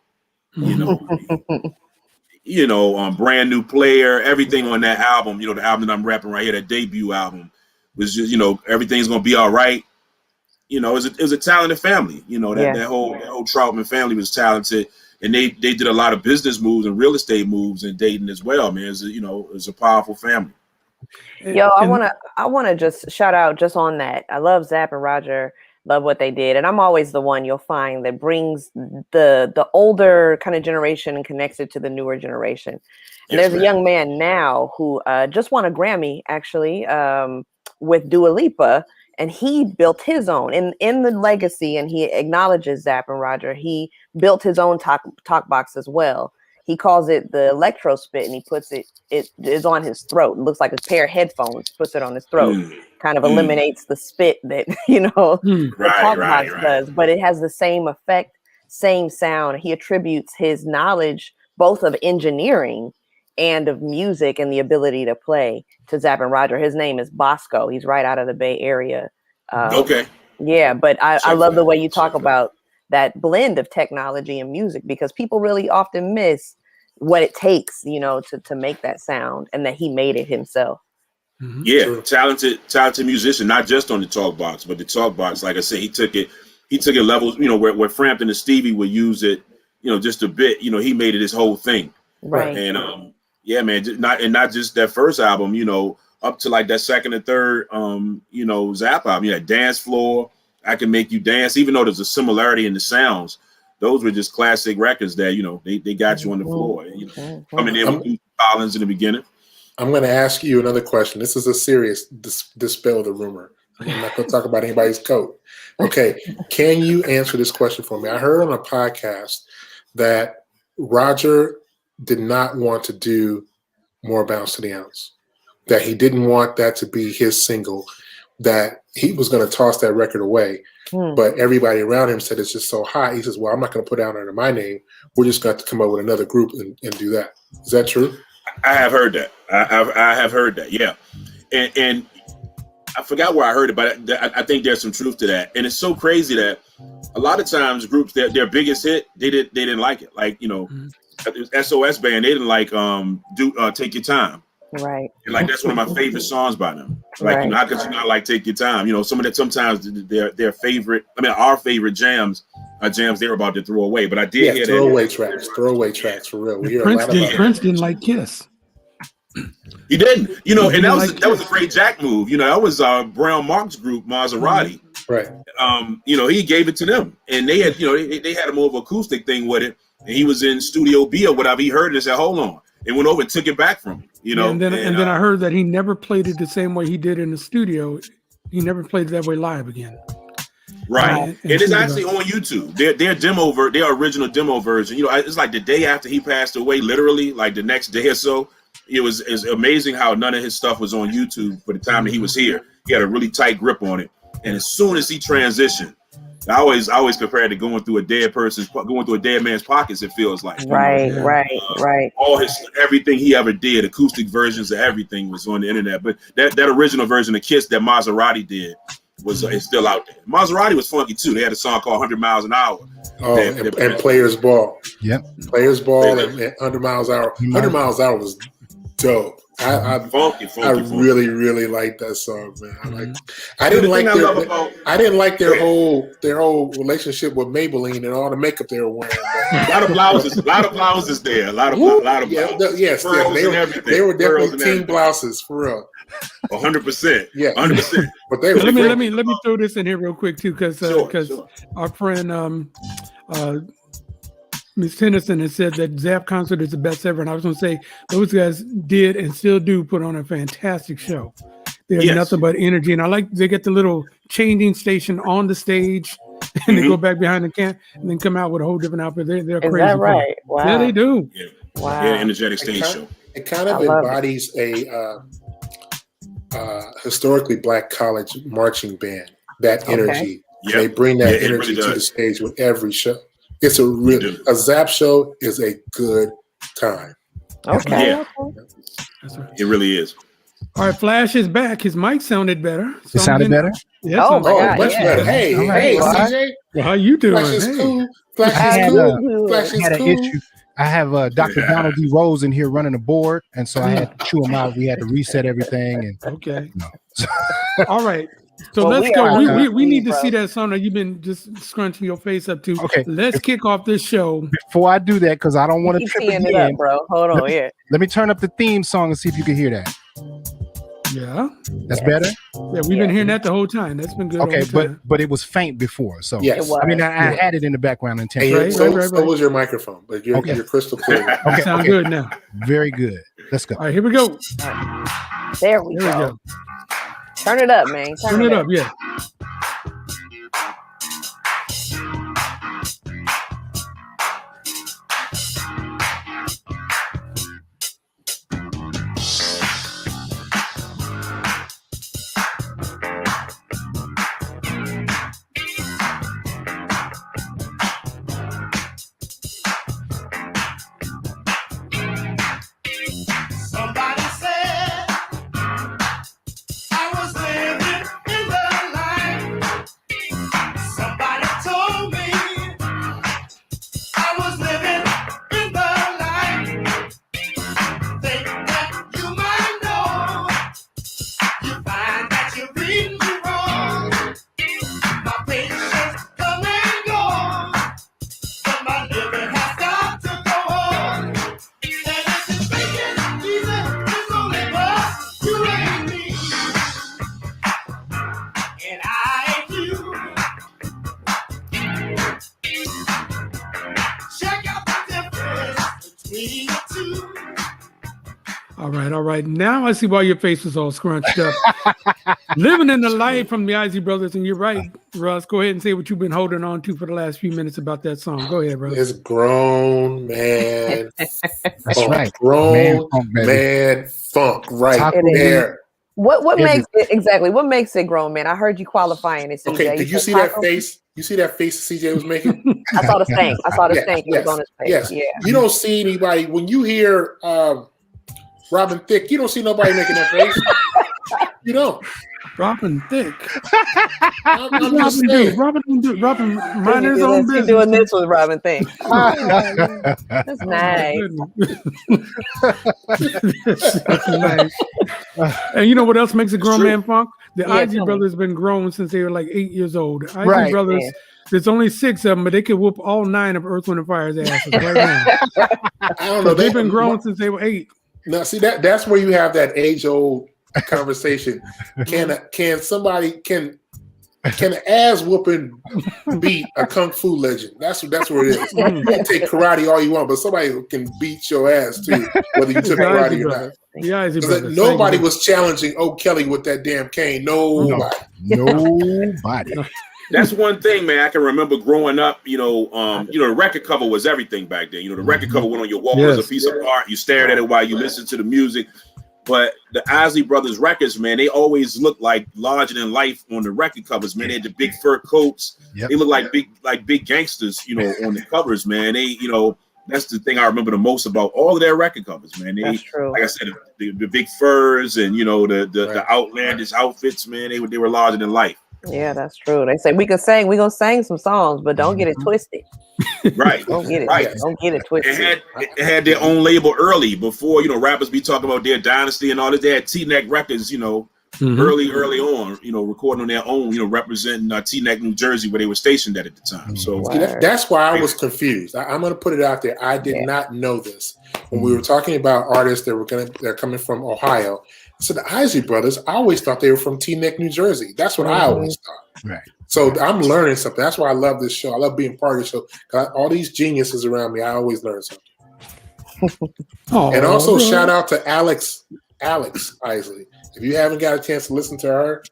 Speaker 5: Brand New Player, everything on that album, the album that I'm rapping right here, that debut album was just, everything's gonna be all right. It was a talented family, that whole Troutman family was talented. And they did a lot of business moves and real estate moves in Dayton as well, man. It's a powerful family.
Speaker 3: Yo, I wanna just shout out just on that. I love Zap and Roger, love what they did, and I'm always the one you'll find that brings the older kind of generation and connects it to the newer generation. And there's a young man now who just won a Grammy actually with Dua Lipa. And he built his own in the legacy, and he acknowledges Zap and Roger. He built his own talk box as well. He calls it the electro spit, and he puts it is on his throat. It looks like a pair of headphones, puts it on his throat, kind of eliminates the spit that the talk box does, but it has the same effect, same sound. He attributes his knowledge both of engineering and of music and the ability to play to Zap and Roger. His name is Bosco. He's right out of the Bay Area.
Speaker 5: Okay.
Speaker 3: Yeah, but I love the way you talk about that blend of technology and music, because people really often miss what it takes, to make that sound, and that he made it himself.
Speaker 5: Yeah, talented musician, not just on the talk box, but the talk box. Like I said, he took it levels, where Frampton and Stevie would use it, just a bit. He made it his whole thing.
Speaker 3: Right.
Speaker 5: And yeah, man, not just that first album, up to like that second and third, Zap album. Dance Floor, I Can Make You Dance. Even though there's a similarity in the sounds, those were just classic records that they got you on the floor. Coming in with Collins in the beginning.
Speaker 4: I'm going to ask you another question. This is a serious dispel the rumor. I'm not going to talk about anybody's coat. Okay, can you answer this question for me? I heard on a podcast that Roger did not want to do More Bounce to the Ounce, that he didn't want that to be his single, that he was going to toss that record away. But everybody around him said it's just so hot. He says, well, I'm not going to put it out under my name. We're just going to have to come up with another group and do that. Is that true?
Speaker 5: I have heard that. I have heard that, yeah. And I forgot where I heard it, but I think there's some truth to that. And it's so crazy that a lot of times groups, their biggest hit, they didn't like it. Like, you know, SOS Band, they didn't like Take Your Time.
Speaker 3: Right.
Speaker 5: And like that's one of my favorite songs by them. Like, you know, how could you not like Take Your Time? You know, some of that sometimes their favorite, I mean, our favorite jams are jams they're about to throw away. But I did hear
Speaker 4: throwaway tracks for real. We hear
Speaker 2: Prince,
Speaker 4: a lot about
Speaker 2: Prince didn't like Kiss.
Speaker 5: He didn't, you know, and that was a great Jack move. You know, that was Brown Mark's group, Maserati.
Speaker 4: Right.
Speaker 5: You know, he gave it to them, and they had, you know, they had a more of an acoustic thing with it. And he was in Studio B or whatever. He heard it and said, "Hold on," and went over and took it back from him. You know,
Speaker 2: and then I heard that he never played it the same way he did in the studio. He never played it that way live again.
Speaker 5: Right. It is actually on YouTube. Their original demo version. You know, it's like the day after he passed away, literally, like the next day or so. It's amazing how none of his stuff was on YouTube for the time that he was here. He had a really tight grip on it. And as soon as he transitioned, I always compare it to going through a dead man's pockets, it feels like.
Speaker 3: Right.
Speaker 5: All everything he ever did, acoustic versions of everything was on the internet. But that original version of Kiss that Maserati did is still out there. Maserati was funky too. They had a song called 100 Miles an Hour.
Speaker 4: Oh, and Players Ball.
Speaker 6: Yep.
Speaker 4: Players Ball and 100 Miles an Hour. 100 Miles an Hour was dope. I really, really like that song, man. I didn't like their whole relationship with Maybelline and all the makeup they were wearing.
Speaker 5: A lot of blouses there. A lot of blouses.
Speaker 4: Yes, they were definitely team blouses for real.
Speaker 5: 100%.
Speaker 4: Yeah,
Speaker 5: 100%.
Speaker 4: But they
Speaker 2: let me throw this in here real quick too, because our friend Ms. Tennyson has said that Zapp concert is the best ever, and I was going to say those guys did and still do put on a fantastic show. They have nothing but energy, and I like they get the little changing station on the stage, and they go back behind the camp and then come out with a whole different outfit. They're
Speaker 3: Is
Speaker 2: crazy.
Speaker 3: that right? Wow.
Speaker 2: Yeah, they do.
Speaker 5: Yeah.
Speaker 3: Wow.
Speaker 5: Yeah, energetic stage show.
Speaker 4: It kind of embodies a historically black college marching band. That energy, they bring that energy to the stage with every show. It's a Zapp show is a good time.
Speaker 3: Okay.
Speaker 5: Yeah. It really is.
Speaker 2: All right, Flash is back. His mic sounded better.
Speaker 6: It sounded better?
Speaker 2: Yeah,
Speaker 4: much better. Hey, CJ.
Speaker 2: Well, how you doing?
Speaker 4: Flash is cool. Flash is cool.
Speaker 6: Issue. I have Dr. Donald D. Rose in here running the board, and so I had to chew him out. We had to reset everything. And
Speaker 2: okay. All right. So let's go. We need to see that song that you've been just scrunching your face up to.
Speaker 6: Okay.
Speaker 2: Let's kick off this show.
Speaker 6: Before I do that, because I don't want to trip again.
Speaker 3: It up, bro. Hold on,
Speaker 6: Let me turn up the theme song and see if you can hear that.
Speaker 2: Yeah.
Speaker 6: That's better?
Speaker 2: Yeah, we've been hearing that the whole time. That's been good.
Speaker 6: Okay, but it was faint before. So
Speaker 4: yes.
Speaker 6: I mean, I had it in the background intentionally.
Speaker 4: So was your microphone, but you're crystal clear.
Speaker 2: Okay, sound good now.
Speaker 6: Very good. Let's go.
Speaker 2: All right, here we go.
Speaker 3: There we go. Turn it up, man.
Speaker 2: Turn it up, yeah. All right. Now I see why your face is all scrunched up. Living in the light from the Isley Brothers, and you're right, Russ. Go ahead and say what you've been holding on to for the last few minutes about that song. Go ahead, brother.
Speaker 4: It's grown man.
Speaker 6: That's right.
Speaker 4: Grown
Speaker 6: funk, baby.
Speaker 4: man funk right
Speaker 6: Taco
Speaker 4: there.
Speaker 3: What makes it exactly? What makes it grown, man? I heard you qualifying it. CJ.
Speaker 4: Okay, did you see that face? You see that face CJ was making?
Speaker 3: I saw the stank. I saw the stank. It was on his face.
Speaker 4: Yes.
Speaker 3: Yeah.
Speaker 4: You don't see anybody when you hear Robin Thicke. You don't see nobody making that face. You don't.
Speaker 2: Robin Thicke.
Speaker 4: I'm just saying.
Speaker 2: Robin mind his own business.
Speaker 3: He's doing this with Robin Thicke. That's nice.
Speaker 2: That's nice. And you know what else makes a grown man funk? The Isley
Speaker 3: tell me.
Speaker 2: Brothers been grown since they were like 8 years old. The Isley
Speaker 6: Right.
Speaker 2: Brothers, there's only 6 of them, but they could whoop all 9 of Earth, Wind, and Fire's asses right now.
Speaker 4: I don't know.
Speaker 2: They've been grown since they were 8.
Speaker 4: Now, see that's where you have that age-old conversation. Can an ass whooping beat a kung fu legend? That's where it is. You can take karate all you want, but somebody can beat your ass too, whether you took karate or not.
Speaker 2: The Isley Brothers.
Speaker 4: Nobody was challenging O. Kelly with that damn cane. Nobody.
Speaker 6: Nobody.
Speaker 5: That's one thing, man. I can remember growing up. The record cover was everything back then. The record cover went on your wall as a piece of art. You stared at it while you listened to the music. But the Isley Brothers records, man, they always looked like larger than life on the record covers, man. They had the big fur coats.
Speaker 6: Yep.
Speaker 5: They look like big gangsters, on the covers, man. They, that's the thing I remember the most about all of their record covers, man.
Speaker 3: That's true.
Speaker 5: Like I said, the big furs and the outlandish outfits, man. They were larger than life.
Speaker 3: Yeah, that's true. They say we gonna sing some songs, but don't get it twisted.
Speaker 5: Right.
Speaker 3: Don't get it.
Speaker 5: Right.
Speaker 3: Don't get it twisted.
Speaker 5: It had their own label early before, rappers be talking about their dynasty and all this. They had T-Neck Records, early on, recording on their own, representing T-Neck, New Jersey, where they were stationed at the time. So
Speaker 4: that's why I was confused. I'm going to put it out there. I did not know this when we were talking about artists they're coming from Ohio. So the Isley Brothers, I always thought they were from Teaneck, New Jersey. That's what I always thought.
Speaker 6: Right.
Speaker 4: So I'm learning something. That's why I love this show. I love being part of the show. Got all these geniuses around me. I always learn something. And also shout out to Alex Isley. If you haven't got a chance to listen to her.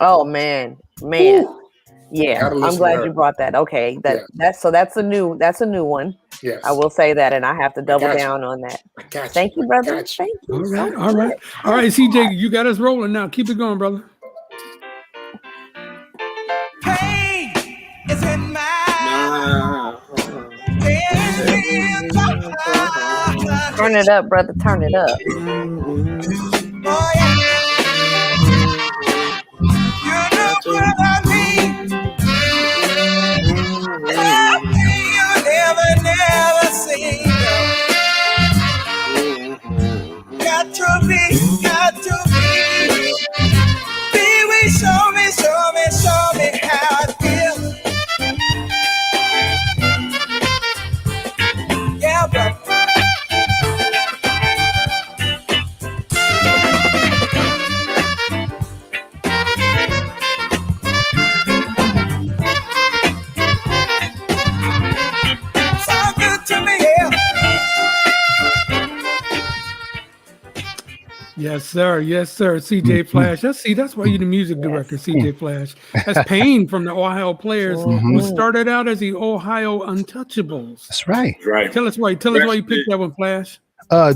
Speaker 3: Oh man. Yeah. I'm glad you brought that. Okay. That's a new one.
Speaker 4: Yes.
Speaker 3: I will say that, and I have to double down on that. Thank you, brother. Thank you.
Speaker 2: All right. CJ, you got us rolling now. Keep it going, brother.
Speaker 8: Pain is in my
Speaker 3: Turn it up, brother. Turn it up.
Speaker 8: oh yeah. You know what I mean. Something you never seen. Got to be. Be we show me how it feels. Yeah, brother. So good to me, yeah.
Speaker 2: Yes, sir. CJ Flash. That's why you're the music director, CJ Flash. That's Payne from the Ohio Players, who started out as the Ohio Untouchables.
Speaker 6: That's right.
Speaker 5: Right.
Speaker 2: Tell us why you picked that one, Flash.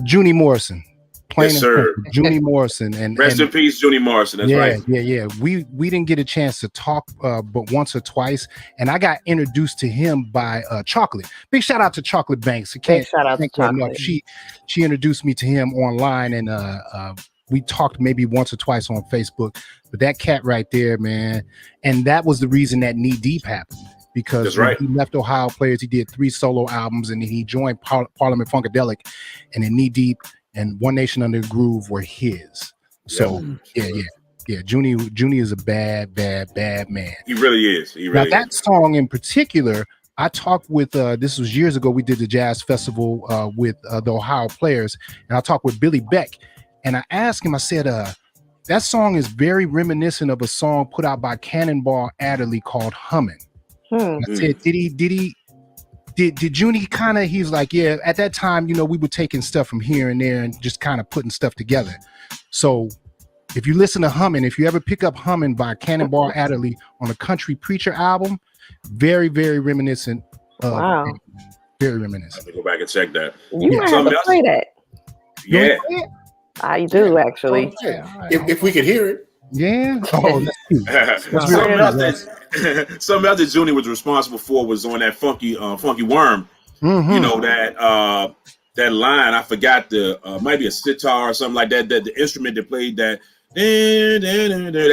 Speaker 6: Junie Morrison.
Speaker 5: Yes, sir.
Speaker 6: Junie Morrison. And
Speaker 5: rest in peace, Junie Morrison. That's right.
Speaker 6: Yeah. We didn't get a chance to talk but once or twice. And I got introduced to him by Chocolate. Big shout out to Chocolate Banks.
Speaker 3: Big shout out to Chocolate.
Speaker 6: She introduced me to him online, and we talked maybe once or twice on Facebook. But that cat right there, man. And that was the reason that Knee Deep happened. Because when he left Ohio Players, he did 3 solo albums, and then he joined Parliament Funkadelic, and then Knee Deep and One Nation Under the Groove were his. So yeah. Junie is a bad man.
Speaker 5: He really is.
Speaker 6: That song in particular, I talked with this was years ago. We did the jazz festival with the Ohio Players, and I talked with Billy Beck, and I asked him. I said, that song is very reminiscent of a song put out by Cannonball Adderley called "Hummin'." I said, did Junie kind of, he's like, yeah, at that time, we were taking stuff from here and there and just kind of putting stuff together. So If you listen to Humming, if you ever pick up Humming by Cannonball Adderley on a Country Preacher album, very, very reminiscent.
Speaker 3: Wow.
Speaker 6: Very reminiscent.
Speaker 5: I have to go back and check that.
Speaker 3: You might have to play that.
Speaker 5: Yeah.
Speaker 3: I do actually.
Speaker 4: If we could hear it.
Speaker 6: Yeah. Oh, that's cute.
Speaker 5: Something else that Junie was responsible for was on that funky worm.
Speaker 6: Mm-hmm.
Speaker 5: You know, that line, I forgot might be a sitar or something like that. That the instrument that played that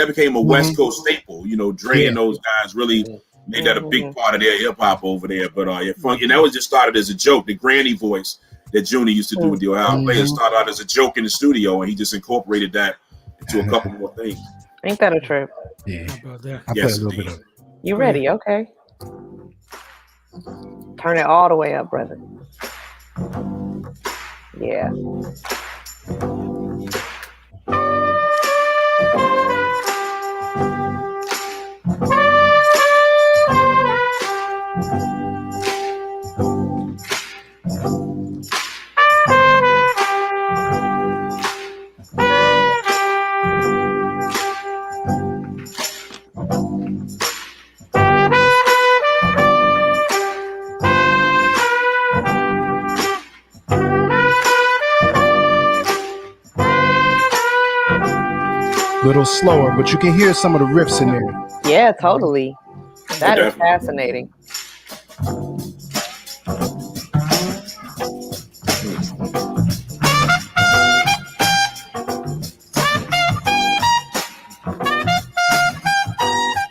Speaker 5: became a West Coast staple. You know, Dre and those guys really made that a big part of their hip hop over there. But funky, and that was just started as a joke. The granny voice that Junie used to do with the Ohio Players started out as a joke in the studio, and he just incorporated that into a couple more things.
Speaker 3: Ain't that a trip?
Speaker 6: Yeah.
Speaker 2: How about that?
Speaker 6: I
Speaker 5: Yes,
Speaker 6: played a little bit of it.
Speaker 3: You ready? Okay. Turn it all the way up, brother. Yeah.
Speaker 6: Little slower, but you can hear some of the riffs in there.
Speaker 3: Yeah, totally. That is fascinating.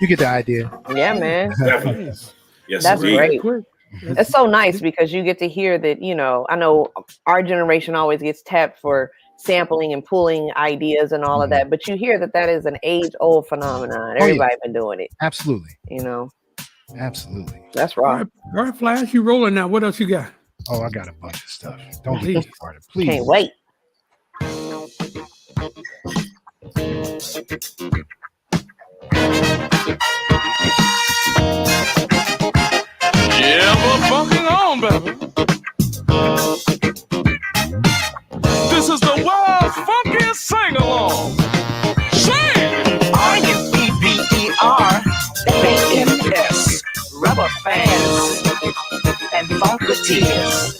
Speaker 6: You get the idea.
Speaker 3: Yeah, man.
Speaker 5: Definitely. Yes,
Speaker 3: That's
Speaker 5: indeed.
Speaker 3: great. It's so nice because you get to hear that, you know, I know our generation always gets tapped for sampling and pulling ideas and all of that, but you hear that is an age-old phenomenon. Everybody been doing it.
Speaker 6: Absolutely.
Speaker 3: You know.
Speaker 6: Absolutely.
Speaker 3: That's
Speaker 2: All
Speaker 3: right.
Speaker 2: right, Flash, you rolling now. What else you got?
Speaker 6: Oh, I got a bunch of stuff. Don't get me started, please.
Speaker 3: Can't wait.
Speaker 9: Yeah, we're fucking on, baby. This is the world's funkiest sing-along. Sing!
Speaker 8: R-U-B-B-E-R-F-A-N-S Rubber fans and funketeers.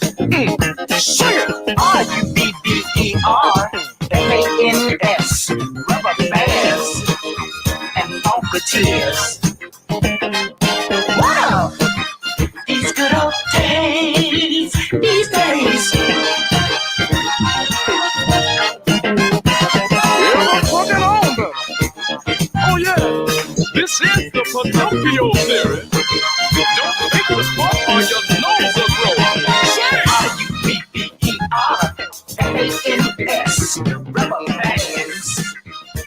Speaker 8: Sing it! R-U-B-B-E-R-F-A-N-S Rubber fans and funketeers. Wow! These good old days, these days.
Speaker 9: Yeah, we're fucking on, baby. Oh, yeah. This is the Pinocchio theory. Don't take the ball on your nose or throw. Sing!
Speaker 8: R-U-B-B-E-R-F-A-N-S Rubber fans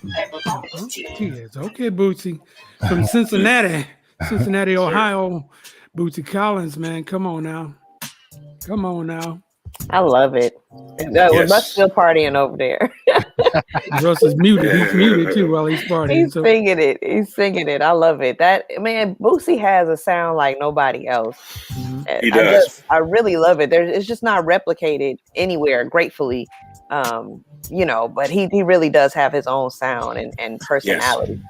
Speaker 8: and funketeers.
Speaker 2: Okay, Bootsy. From Cincinnati, Ohio. Bootsy Collins, man. Come on now.
Speaker 3: I love it. Russ still partying over there.
Speaker 2: Russ is muted. He's muted too while he's partying.
Speaker 3: He's singing it. He's singing it. I love it. That man, Bootsy has a sound like nobody else.
Speaker 5: He does.
Speaker 3: I really love it. It's just not replicated anywhere, gratefully. You know, but he really does have his own sound and personality.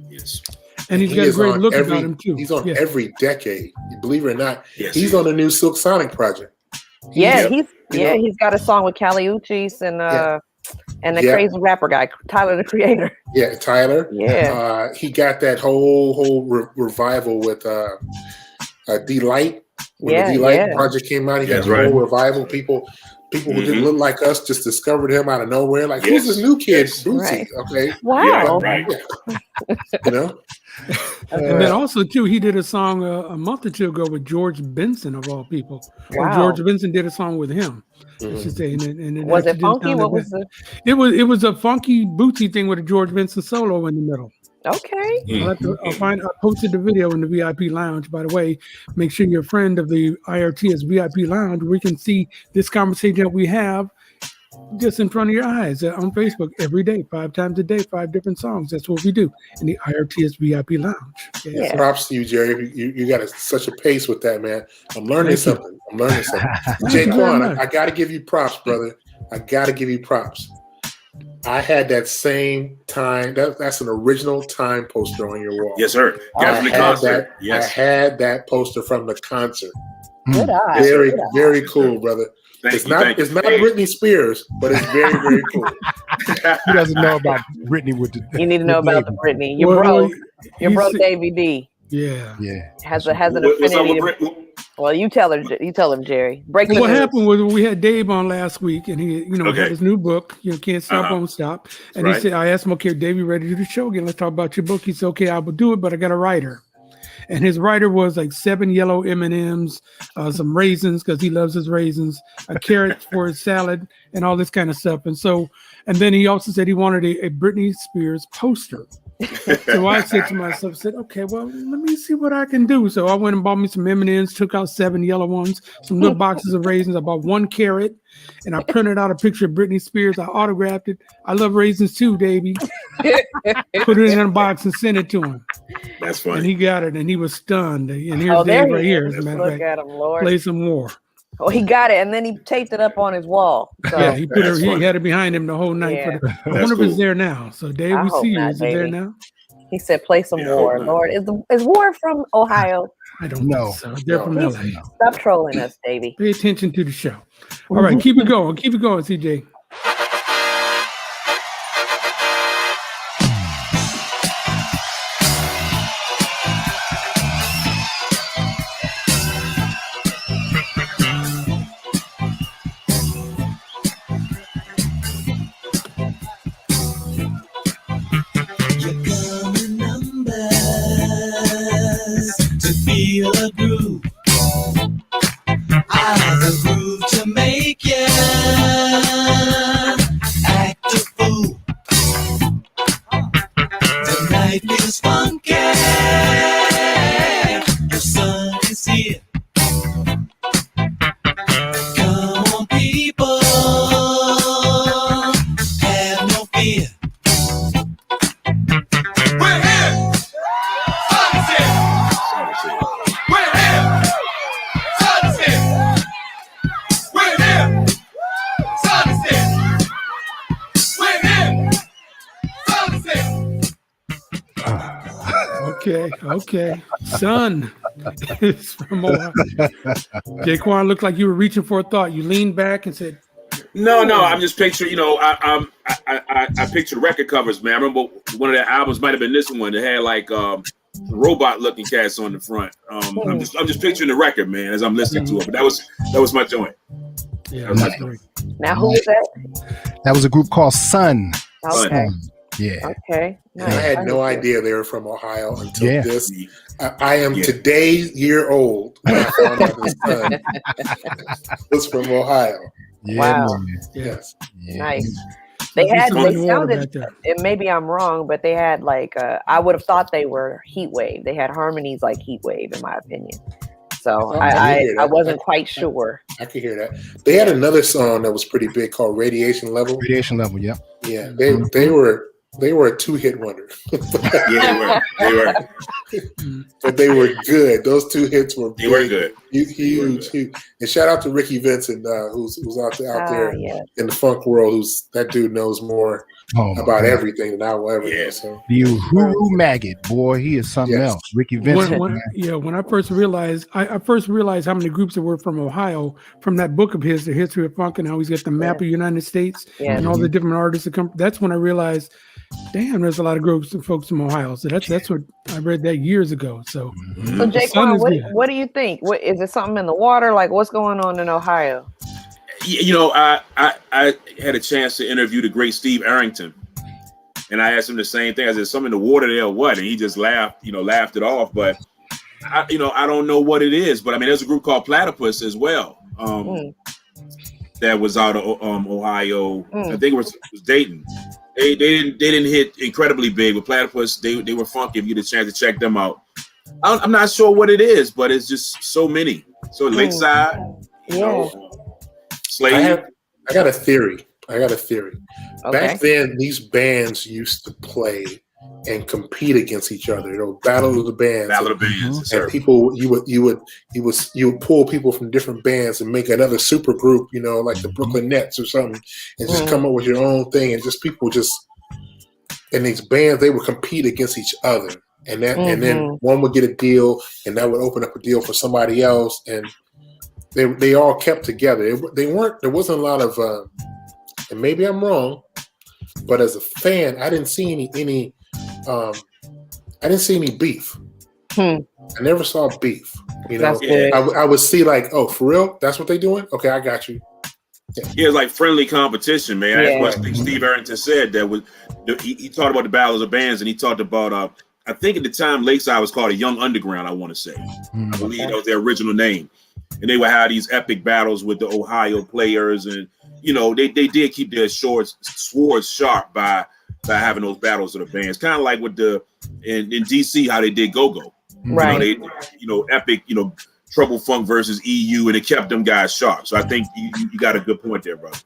Speaker 5: Yes.
Speaker 2: And he's got a great look about him too.
Speaker 4: He's on every decade. Believe it or not,
Speaker 5: Yes,
Speaker 4: he's on the new Silk Sonic project.
Speaker 3: He's got a song with Kali Uchis and the crazy rapper guy, Tyler the Creator.
Speaker 4: Yeah, Tyler.
Speaker 3: Yeah.
Speaker 4: He got that whole revival with D-Light. When the D-Light project came out, he had a whole revival. People who didn't look like us just discovered him out of nowhere. Like, who's this new kid? Bootsy.
Speaker 3: Right.
Speaker 4: Okay.
Speaker 3: Wow.
Speaker 5: Yeah, right.
Speaker 4: You know?
Speaker 2: And then also too, he did a song a month or two ago with George Benson of all people.
Speaker 3: Wow.
Speaker 2: George Benson did a song with him. I should say. And
Speaker 3: Was it funky? What was it?
Speaker 2: It was a funky Bootsy thing with a George Benson solo in the middle.
Speaker 3: Okay.
Speaker 2: I posted the video in the VIP lounge. By the way, make sure you're a friend of the IRTS VIP lounge. We can see this conversation that we have just in front of your eyes on Facebook every day, 5 times a day, 5 different songs. That's what we do in the IRTS VIP lounge.
Speaker 3: Yeah.
Speaker 4: Props to you, Jerry. You got such a pace with that, man. I'm learning something. JayQuan, I got to give you props, brother. I got to give you props. I had that same time. That's an original Time poster on your wall.
Speaker 5: Yes, sir. Yeah, from the concert. Yes.
Speaker 4: I had that poster from the concert.
Speaker 3: Good eye.
Speaker 4: Very,
Speaker 3: Good eye.
Speaker 4: very cool, brother. It's not Britney Spears, but it's very, very cool.
Speaker 6: He doesn't know about Britney with the.
Speaker 3: You need to know about the Britney. Your bro, Davey D.
Speaker 2: Yeah.
Speaker 3: Has an
Speaker 5: What's up
Speaker 3: affinity.
Speaker 5: with Britney?
Speaker 3: Well, you tell him, Jerry. Break the
Speaker 2: What
Speaker 3: news.
Speaker 2: happened was we had Dave on last week, and he, had his new book, Can't Stop, Won't Stop. And he said, I asked him, okay, Dave, you ready to do the show again? Let's talk about your book. He said, okay, I will do it, but I got a writer. And his writer was like 7 yellow M&Ms, some raisins, because he loves his raisins, a carrot for his salad, and all this kind of stuff. And then he also said he wanted a Britney Spears poster. So I said to myself, okay, well, let me see what I can do. So I went and bought me some M&Ms, took out 7 yellow ones, some little boxes of raisins. I bought 1 carrot, and I printed out a picture of Britney Spears. I autographed it. I love raisins too, Davey. Put it in a box and sent it to him.
Speaker 5: That's funny.
Speaker 2: And he got it, and he was stunned. And here's Dave right here. As a matter of fact,
Speaker 3: at him, Lord.
Speaker 2: Play some more.
Speaker 3: Oh, he got it, and then he taped it up on his wall. So.
Speaker 2: Yeah, he had it behind him the whole night.
Speaker 3: Yeah.
Speaker 2: I wonder if it's there now. So, Dave, we see you. Is it there now?
Speaker 3: He said, "Play some War." Lord, is War from Ohio?
Speaker 2: I don't know. So. They're from LA.
Speaker 3: Stop trolling us, Davey.
Speaker 2: Pay attention to the show. All right, keep it going. Keep it going, CJ.
Speaker 8: Feel a groove. I have a groove to make ya act a fool. The night feels funky. The sun is here. Come on, people, have no fear. We're here. Sun is here. We're here. Sun is here. We're here. Sun is here. We're here. Sun is here.
Speaker 2: Okay. Son is from Ohio. JayQuan, looked like you were reaching for a thought. You leaned back and said,
Speaker 5: No, I'm just picturing. I picture record covers, man. I remember one of the albums might have been this one that had like robot-looking cats on the front. I'm just picturing the record, man, as I'm listening to it. But that was my joint.
Speaker 2: Yeah,
Speaker 5: that was my
Speaker 3: Now, who is that?
Speaker 6: That was a group called Sun.
Speaker 3: Okay.
Speaker 6: Yeah.
Speaker 3: Okay.
Speaker 4: I had no idea they were from Ohio until this. I am today year old when I found out his son was from Ohio.
Speaker 6: Yeah,
Speaker 3: wow.
Speaker 6: man.
Speaker 4: Yes.
Speaker 6: Yeah.
Speaker 3: Nice. They sounded, and maybe I'm wrong, but they had like, I would have thought they were Heat Wave. They had harmonies like Heat Wave, in my opinion. So I wasn't quite sure.
Speaker 4: I could hear that. They had another song that was pretty big called Radiation Level.
Speaker 6: Radiation Level, yeah.
Speaker 4: Yeah, they were a 2-hit wonder.
Speaker 5: Yeah, they were.
Speaker 4: But they were good. Those 2 hits were
Speaker 5: good.
Speaker 4: Huge. And shout out to Ricky Vincent, who's out there in the funk world. That dude knows more about everything than I will ever know. So.
Speaker 6: The Uhuru Maggot, boy, he is something else. Ricky Vincent.
Speaker 2: When I first realized, I first realized how many groups there were from Ohio from that book of his, The History of Funk, and how he's got the map of the United States and all the different artists that come. That's when I realized, damn, there's a lot of groups and folks from Ohio. So that's what I read that years ago. So,
Speaker 3: so JayQuan, what do you think? What is it? Something in the water? Like, what's going on in Ohio?
Speaker 5: I had a chance to interview the great Steve Arrington, and I asked him the same thing. I said, "Something in the water there, or what?" And he just laughed it off. But I don't know what it is. But I mean, there's a group called Platypus as well. That was out of Ohio. I think it was Dayton. They didn't hit incredibly big, but Platypus, they were funky. If you get a chance to check them out, I'm not sure what it is, but it's just so many. So Lakeside, Slade.
Speaker 4: I got a theory.
Speaker 3: Okay.
Speaker 4: Back then, these bands used to play and compete against each other. You know, battle of the bands.
Speaker 5: Battle of the bands. Yes, sir.
Speaker 4: And people, you would pull people from different bands and make another super group. You know, like the Brooklyn Nets or something, and just come up with your own thing. And just people just in these bands, they would compete against each other. And that, and then one would get a deal, and that would open up a deal for somebody else, and they all kept together. There wasn't a lot of, and maybe I'm wrong, but as a fan, I didn't see any beef. I never saw beef. You know, I would see like, oh, for real, that's what they doing? Okay, I got you.
Speaker 5: Yeah, it's like friendly competition, man. That's what Steve Irts said. That was he talked about the battles of bands, and he talked about I think at the time Lakeside was called a Young Underground. I want to say, I believe that was their original name, and they would have these epic battles with the Ohio players, and you know they did keep their swords sharp by having those battles of the bands, kind of like with in DC how they did Go-Go,
Speaker 3: right?
Speaker 5: You know, epic, you know. Trouble Funk versus EU, and it kept them guys sharp. So I think you got a good point there, brother.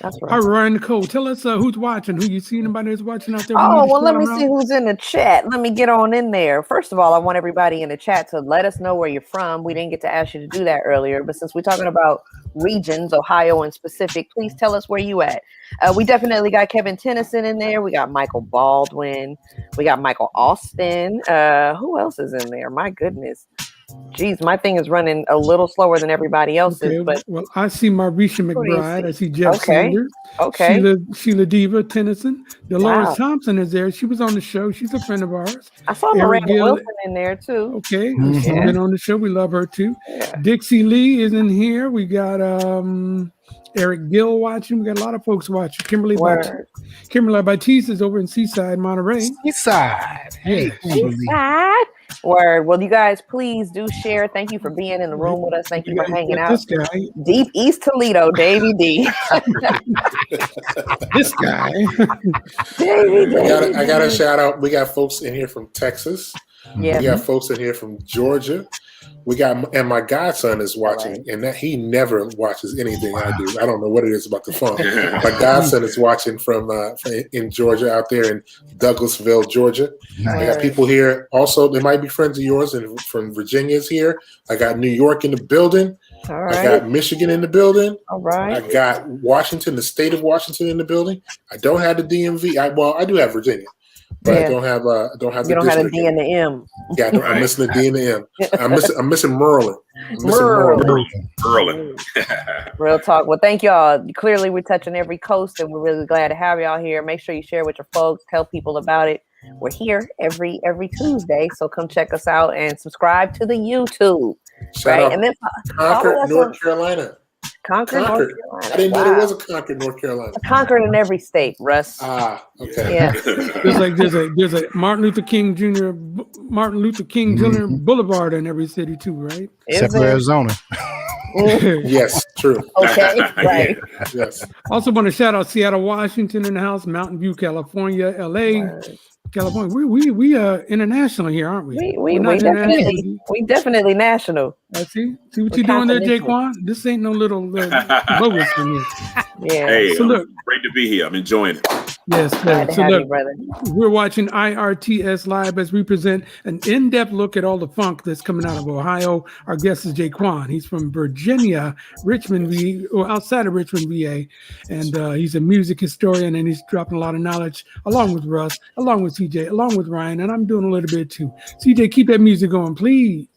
Speaker 3: That's right.
Speaker 2: All right, Ryan Nicole, tell us who's watching. Who you see? Anybody that's watching out there?
Speaker 3: Oh, well, let me see who's in the chat. Let me get on in there. First of all, I want everybody in the chat to let us know where you're from. We didn't get to ask you to do that earlier, but since we're talking about regions, Ohio in specific, please tell us where you at. We definitely got Kevin Tennyson in there. We got Michael Baldwin. We got Michael Austin. Who else is in there? My goodness. Geez, my thing is running a little slower than everybody else's. But
Speaker 2: well, I see Marisha McBride. I see Jeff Sanders.
Speaker 3: Okay.
Speaker 2: Sheila Diva Tennyson. Dolores Thompson is there. She was on the show. She's a friend of ours.
Speaker 3: I saw Miranda Wilson in there too.
Speaker 2: Okay, she's been on the show. We love her too. Yeah. Dixie Lee is in here. We got Eric Gill watching. We got a lot of folks watching. Kimberly Batiste is over in Seaside, Monterey.
Speaker 6: Seaside. Hey,
Speaker 3: Seaside. Word. Well, you guys, please do share. Thank you for being in the room with us. Thank you for hanging out.
Speaker 2: This guy.
Speaker 3: Deep East Toledo, Davey D.
Speaker 2: This guy.
Speaker 3: Davey D.
Speaker 4: I got a shout out. We got folks in here from Texas.
Speaker 3: Yeah.
Speaker 4: We got folks in here from Georgia. And my godson is watching, and that he never watches anything I do. I don't know what it is about the phone. My godson is watching from in Georgia, out there in Douglasville, Georgia. Nice. I got people here. Also, there might be friends of yours, and from Virginia's here. I got New York in the building.
Speaker 3: All right.
Speaker 4: I got Michigan in the building.
Speaker 3: All right.
Speaker 4: I got Washington, the state of Washington, in the building. I don't have the DMV. I do have Virginia. But I don't have the
Speaker 3: you don't have the D and the M.
Speaker 4: Yeah, I'm missing the D and the M. I'm missing Merlin.
Speaker 5: Merlin.
Speaker 3: Real talk. Well, thank y'all. Clearly, we're touching every coast, and we're really glad to have y'all here. Make sure you share with your folks. Tell people about it. We're here every Tuesday, so come check us out and subscribe to the YouTube.
Speaker 4: Shout out
Speaker 3: and then
Speaker 4: Concord, North Carolina.
Speaker 3: Concord, North Carolina.
Speaker 4: I didn't know there was a Concord, North Carolina.
Speaker 3: Concord in every state, Russ.
Speaker 4: Okay.
Speaker 3: Yeah.
Speaker 2: there's a Martin Luther King Jr. Boulevard in every city too, right?
Speaker 6: Except for Arizona.
Speaker 4: Yes, true.
Speaker 3: Okay, right.
Speaker 4: Yes.
Speaker 2: Also want to shout out Seattle, Washington in the house, Mountain View, California, LA. California, we international here, aren't we?
Speaker 3: We definitely national.
Speaker 2: I see what you're doing there, JayQuan. This ain't no little bogus for me.
Speaker 3: Yeah.
Speaker 5: Hey,
Speaker 2: so look,
Speaker 5: great to be here. I'm enjoying it.
Speaker 2: Yes. So look,
Speaker 3: brother.
Speaker 2: We're watching IRTS Live as we present an in-depth look at all the funk that's coming out of Ohio. Our guest is JayQuan. He's from Virginia, Richmond, outside of Richmond, VA, and he's a music historian, and he's dropping a lot of knowledge along with Russ, along with CJ, along with Ryan, and I'm doing a little bit too. CJ, keep that music going, please.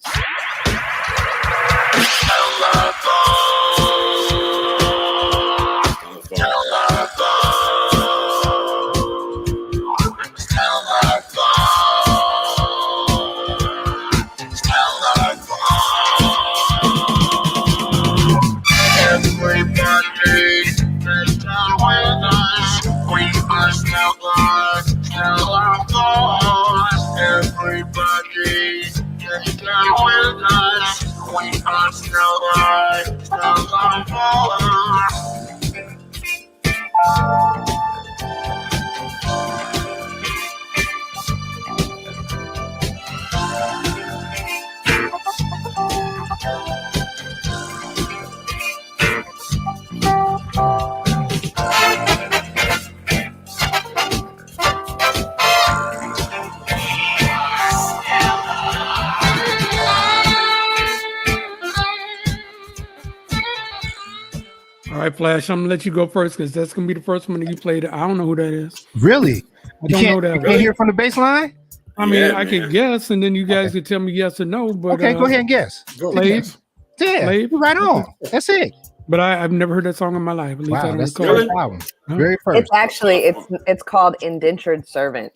Speaker 2: right, Flash, I'm gonna let you go first because that's gonna be the first one that you played. I don't know who that is.
Speaker 6: Really?
Speaker 2: I don't know that.
Speaker 6: You can't hear from the bass line?
Speaker 2: I mean,
Speaker 5: Yeah,
Speaker 2: I
Speaker 5: man.
Speaker 2: could guess, and then you guys could tell me yes or no. But
Speaker 6: Okay, go ahead and guess.
Speaker 2: Slave.
Speaker 6: Yeah,
Speaker 2: Slave.
Speaker 6: right on. That's it.
Speaker 2: But I've never heard that song in my life. At least I
Speaker 6: Wow,
Speaker 2: don't
Speaker 6: that's the
Speaker 2: recall.
Speaker 6: first album. Very first.
Speaker 3: It's actually it's called Indentured Servant.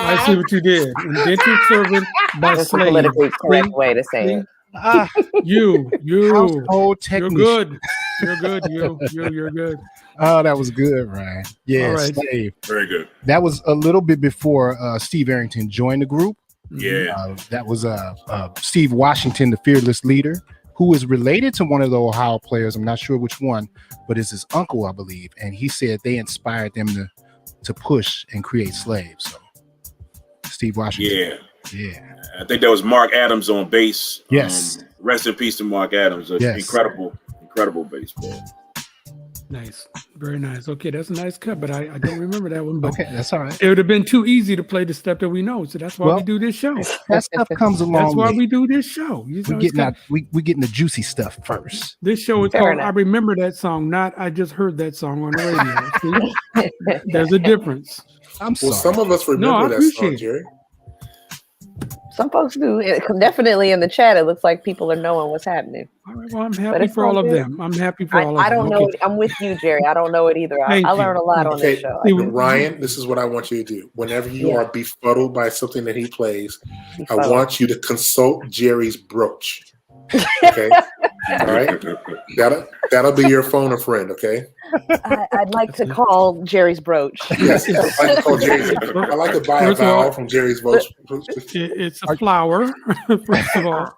Speaker 2: I see what you did. Indentured Servant by
Speaker 3: That's the
Speaker 2: Slave.
Speaker 3: politically correct
Speaker 2: See?
Speaker 3: way to say it.
Speaker 2: You.
Speaker 6: Household
Speaker 2: You're
Speaker 6: technician.
Speaker 2: good. You're good. You're good.
Speaker 6: Oh, that was good, Ryan. Yeah,
Speaker 2: All right.
Speaker 6: Slave.
Speaker 5: Very good.
Speaker 6: That was a little bit before Steve Arrington joined the group.
Speaker 5: Yeah.
Speaker 6: That was Steve Washington, the fearless leader, who is related to one of the Ohio players. I'm not sure which one, but it's his uncle, I believe. And he said they inspired them to push and create Slaves. So Steve Washington. Yeah.
Speaker 5: I think that was Mark Adams on bass.
Speaker 6: Yes.
Speaker 5: Rest in peace to Mark Adams.
Speaker 6: Yes.
Speaker 5: Incredible bass player.
Speaker 2: Nice. Very nice. Okay, that's a nice cut, but I don't remember that one. But
Speaker 6: Okay, that's all right.
Speaker 2: it would have been too easy to play the stuff that we know. So that's why
Speaker 6: Well,
Speaker 2: we do this show.
Speaker 6: That stuff comes along.
Speaker 2: That's why
Speaker 6: later.
Speaker 2: we do this show. You know,
Speaker 6: we getting the juicy stuff first.
Speaker 2: this show is
Speaker 3: Fair
Speaker 2: called
Speaker 3: enough.
Speaker 2: I Remember That Song, not I Just Heard That Song on the radio. See? There's a difference.
Speaker 6: I'm sorry.
Speaker 4: Well, some of us
Speaker 2: No, I
Speaker 4: remember that
Speaker 2: appreciate
Speaker 4: song,
Speaker 2: it.
Speaker 4: Jerry.
Speaker 3: Some folks do. Definitely in the chat, it looks like people are knowing what's happening.
Speaker 2: All right, well, I'm
Speaker 3: But
Speaker 2: happy
Speaker 3: it's
Speaker 2: for all
Speaker 3: all
Speaker 2: of
Speaker 3: good.
Speaker 2: them. I'm happy for all of them.
Speaker 3: I don't know. I'm with you, Jerry. I don't know it either. I
Speaker 2: Thank you.
Speaker 3: learn a lot on
Speaker 4: Okay,
Speaker 3: this show.
Speaker 2: See,
Speaker 4: Ryan, this is what I want you to do. Whenever you
Speaker 3: Yeah.
Speaker 4: are befuddled by something that he plays, I
Speaker 3: Befuddled.
Speaker 4: want you to consult Jerry's brooch. Okay, all right. That'll be your phone a friend. Okay.
Speaker 3: I'd like to call Jerry's brooch.
Speaker 4: Yes, I like to call Jerry's. I like to buy a
Speaker 2: First of all,
Speaker 4: vowel from Jerry's brooch.
Speaker 2: It's a flower, first of all.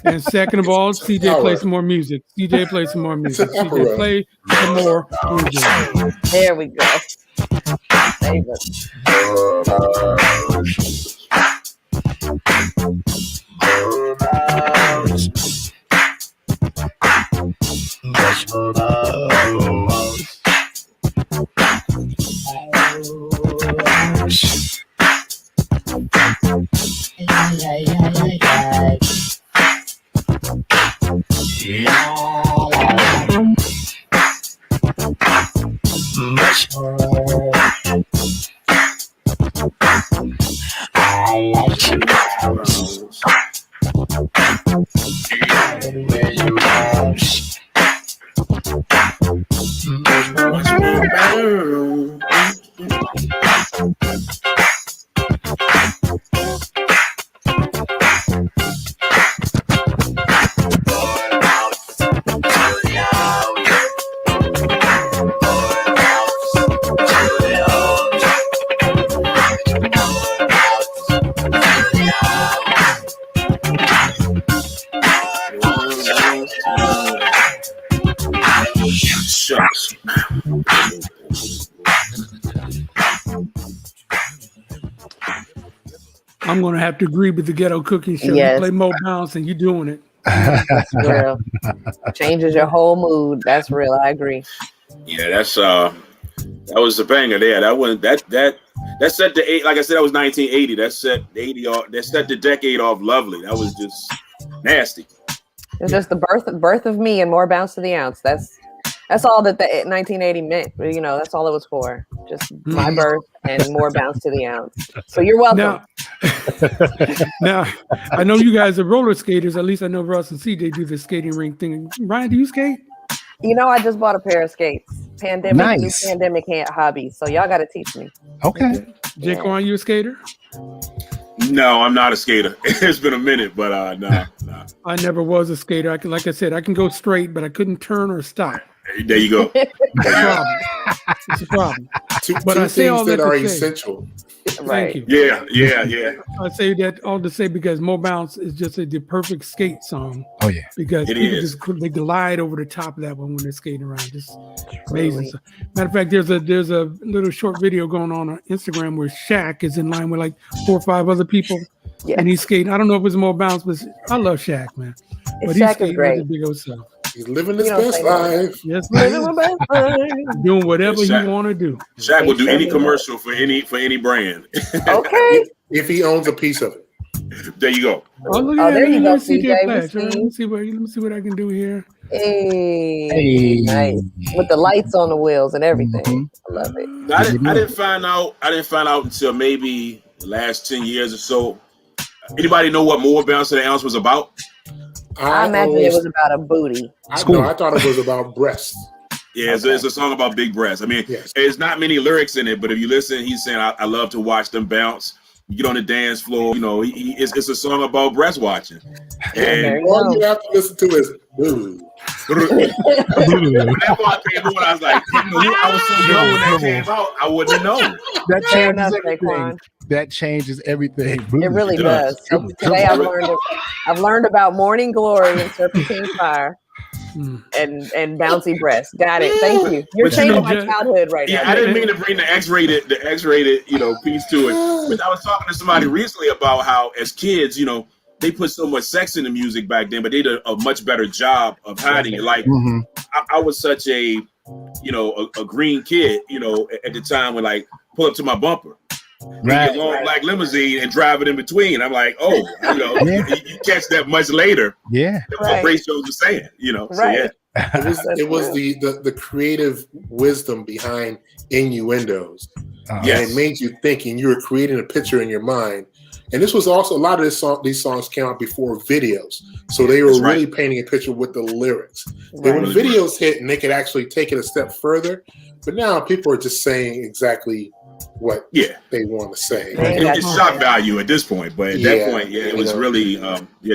Speaker 2: And second of all, CJ
Speaker 4: flower.
Speaker 2: play some more music. CJ play some more music.
Speaker 4: an
Speaker 2: CJ
Speaker 4: opera.
Speaker 2: play some more music.
Speaker 3: There we go. Save it.
Speaker 5: Shucks.
Speaker 2: I'm going to have to agree with the Ghetto Cooking Show.
Speaker 3: Yes.
Speaker 2: You play Mo Bounce and you're doing it.
Speaker 3: That's real. Changes your whole mood. That's real. I agree.
Speaker 5: Yeah, that was a banger there. That set the eight. Like I said, that was 1980. That set the 80 off. That set the decade off lovely. That was just nasty.
Speaker 3: It's just the birth of me and more bounce to the ounce. That's all that the 1980 meant. You know, that's all it was for. Just my birth and more bounce to the ounce. So you're welcome.
Speaker 2: Now, I know you guys are roller skaters. At least I know Russ and CJ do the skating rink thing. Ryan, do you skate?
Speaker 3: You know, I just bought a pair of skates. Pandemic,
Speaker 6: Nice.
Speaker 3: new pandemic hobby. So y'all got to teach me.
Speaker 6: Okay.
Speaker 2: JayQuan, you a skater?
Speaker 5: No, I'm not a skater. It's been a minute, but no.
Speaker 2: I never was a skater. Like I said, I can go straight, but I couldn't turn or stop.
Speaker 5: There you go.
Speaker 2: It's a problem. It's a problem.
Speaker 4: Two
Speaker 2: But I say all
Speaker 4: things
Speaker 2: that
Speaker 4: that
Speaker 2: to
Speaker 4: are
Speaker 2: say-
Speaker 4: essential.
Speaker 3: Right.
Speaker 2: Thank you.
Speaker 5: Yeah.
Speaker 2: I say that all to say because Mo Bounce is just the perfect skate song
Speaker 6: Oh yeah.
Speaker 2: because
Speaker 5: It
Speaker 2: people
Speaker 5: is.
Speaker 2: they glide over the top of that one when they're skating around. Just amazing. Matter of fact, there's a little short video going on Instagram where Shaq is in line with like 4 or 5 other people,
Speaker 3: Yeah.
Speaker 2: and he's skating. I don't know if it's Mo Bounce, but I love Shaq, man. But he's
Speaker 3: Shaq is
Speaker 2: skating
Speaker 3: great.
Speaker 2: with his big old self.
Speaker 4: He's living his
Speaker 3: You don't
Speaker 4: best
Speaker 3: say that.
Speaker 4: life.
Speaker 2: Yes,
Speaker 3: Living
Speaker 2: man.
Speaker 3: my best life.
Speaker 2: Doing whatever
Speaker 5: Shaq.
Speaker 2: you want to do.
Speaker 5: Shaq will do any
Speaker 3: Exactly.
Speaker 5: commercial for any brand.
Speaker 3: Okay.
Speaker 4: If he owns a piece of it.
Speaker 5: There you go.
Speaker 2: Oh, look
Speaker 3: Oh,
Speaker 2: at
Speaker 3: there
Speaker 2: that.
Speaker 3: you go,
Speaker 2: CJ
Speaker 3: CJ.
Speaker 2: Flash.
Speaker 3: We
Speaker 2: All right,
Speaker 3: see.
Speaker 2: let me see what I can do here.
Speaker 3: Hey, nice. With the lights on the wheels and everything.
Speaker 6: Mm-hmm.
Speaker 3: I love it.
Speaker 5: I didn't find out until maybe the last 10 years or so. Anybody know what More Bounce to the Ounce was about?
Speaker 3: I imagine it was about a booty.
Speaker 4: I thought it was about breasts.
Speaker 5: Yeah, it's a song about big breasts. I mean, there's not many lyrics in it, but if you listen, he's saying, I love to watch them bounce. You get on the dance floor, you know, it's a song about breast watching. And
Speaker 4: all you have to listen to is boo.
Speaker 5: When that part came on, I was like, I was so young when that came out, I wouldn't have known.
Speaker 6: That changes everything. That changes everything.
Speaker 3: It really does. So today I've learned about Morning Glory and Serpentine Fire. And bouncy breasts. Got it. Thank you. You're changing my childhood right now.
Speaker 5: I didn't mean to bring the X-rated, piece to it. But I was talking to somebody recently about how, as kids, they put so much sex in the music back then, but they did a much better job of hiding it. Like I was such a green kid, at the time when pull up to my bumper. Right, a long black limousine and drive it in between. I'm like, you catch that much later.
Speaker 6: Yeah,
Speaker 5: what ratios are saying, So, yeah.
Speaker 4: It was the creative wisdom behind innuendos. And it made you thinking. You were creating a picture in your mind. And this was also a lot of these songs came out before videos, so they were really painting a picture with the lyrics. And when videos hit, and they could actually take it a step further, but now people are just saying exactly what they want to say.
Speaker 5: It's shock value at this point, but at that point, it was really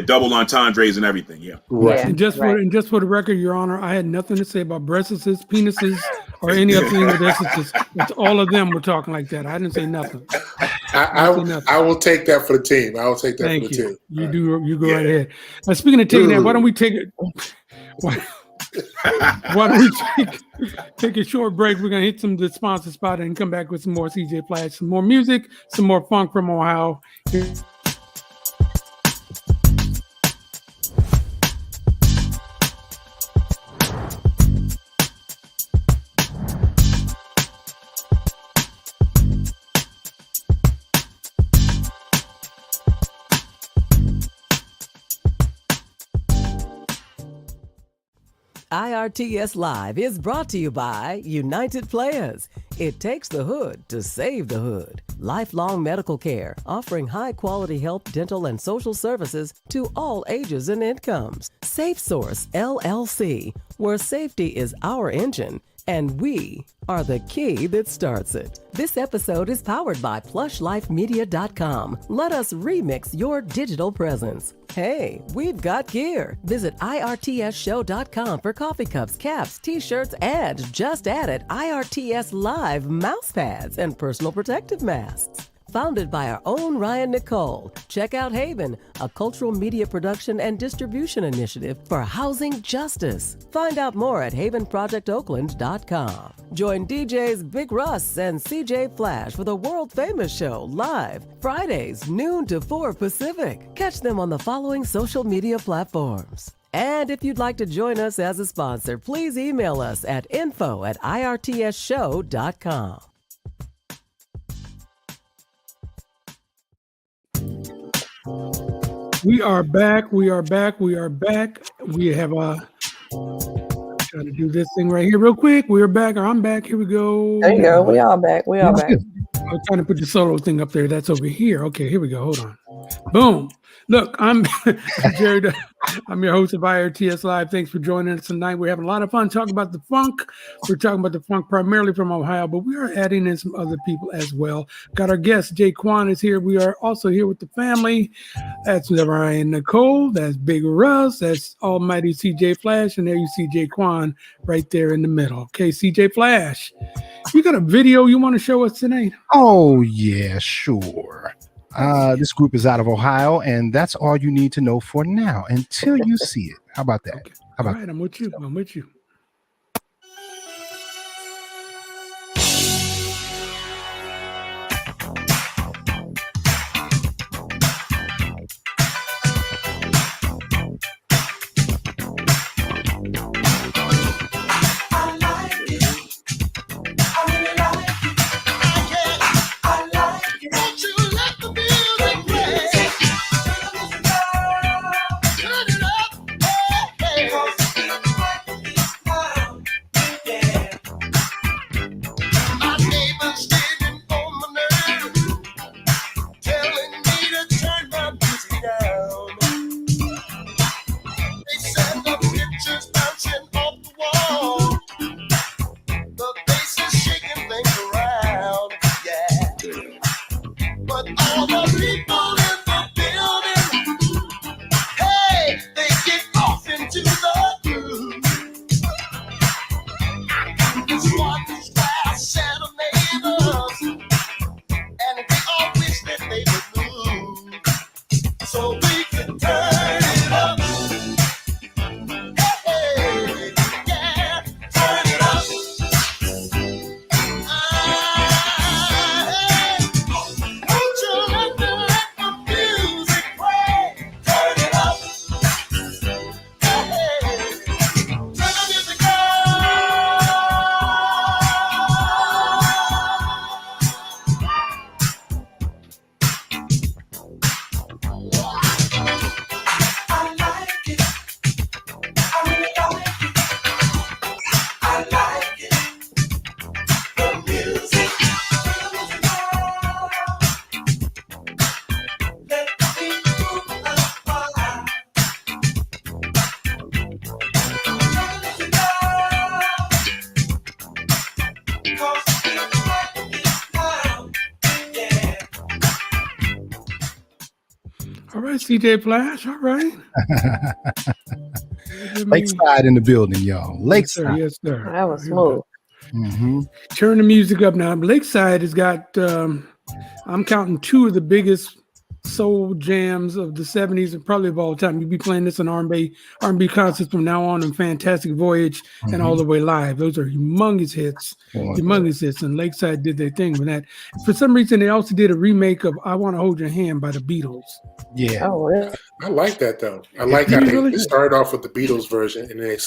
Speaker 5: double entendres and everything. Yeah,
Speaker 2: right. And just for the record, Your Honor, I had nothing to say about breasts, penises, or any other thing with essences. It's all of them were talking like that. I didn't say nothing.
Speaker 4: I will take that for the team. I will take that for the team.
Speaker 2: You do. You go right ahead. Now, speaking of taking that, why don't we take it? Why don't we take a short break? We're gonna hit the sponsor spot and come back with some more CJ Flash, some more music, some more funk from Ohio.
Speaker 10: IRTS Live is brought to you by United Players. It takes the hood to save the hood. Lifelong medical care, offering high-quality health, dental, and social services to all ages and incomes. Safe Source LLC, where safety is our engine, and we are the key that starts it. This episode is powered by PlushLifeMedia.com. Let us remix your digital presence. Hey, we've got gear. Visit IRTSShow.com for coffee cups, caps, t-shirts, and just added IRTS Live mouse pads and personal protective masks. Founded by our own Ryan Nicole, check out Haven, a cultural media production and distribution initiative for housing justice. Find out more at havenprojectoakland.com. Join DJs Big Russ and CJ Flash for the world-famous show live, Fridays, noon to 4 Pacific. Catch them on the following social media platforms. And if you'd like to join us as a sponsor, please email us at info@irtsshow.com.
Speaker 2: We are back. We have trying to do this thing right here real quick. We're back, or I'm back. Here we go.
Speaker 3: There you go. We all back.
Speaker 2: I'm trying to put the solo thing up there. That's over here. Okay, here we go. Hold on. Boom. Look, I'm Jared. I'm your host of IRTS Live. Thanks for joining us tonight. We're having a lot of fun talking about the funk. We're talking about the funk primarily from Ohio, but we are adding in some other people as well. Got our guest, JayQuan, is here. We are also here with the family. That's Ryan Nicole. That's Big Russ. That's Almighty CJ Flash. And there you see JayQuan right there in the middle. Okay, CJ Flash, you got a video you want to show us tonight?
Speaker 6: Oh, yeah, sure. This group is out of Ohio, and that's all you need to know for now until you see it. How about that?
Speaker 2: Okay. All right, I'm with you.
Speaker 8: but all the people in the building, hey, they get off into the groove. This one is fast set of neighbors, and they all wish that they would move, so we can turn it up. Hey, yeah, turn it up. Won't you let the music play? Turn it up. Hey, turn the music up. I like it. I really like it. I like it. The music. Let me move along. Cause it's like it's now. Yeah.
Speaker 2: All right, CJ Flash. All right. Give me-
Speaker 6: Lakeside in the building, y'all.
Speaker 2: Yes, sir.
Speaker 6: Lakeside.
Speaker 2: Yes, sir.
Speaker 3: That was smooth.
Speaker 6: Mhm.
Speaker 2: Turn the music up now. Lakeside has got, I'm counting two of the biggest soul jams of the 70s and probably of all time. You'll be playing this in R&B concerts from now on in Fantastic Voyage and All the Way Live. Those are humongous hits. Humongous hits. And Lakeside did their thing with that. For some reason, they also did a remake of I Want to Hold Your Hand by the Beatles.
Speaker 6: Yeah.
Speaker 3: Oh, really?
Speaker 4: I like that though. I like how they started off with the Beatles version and then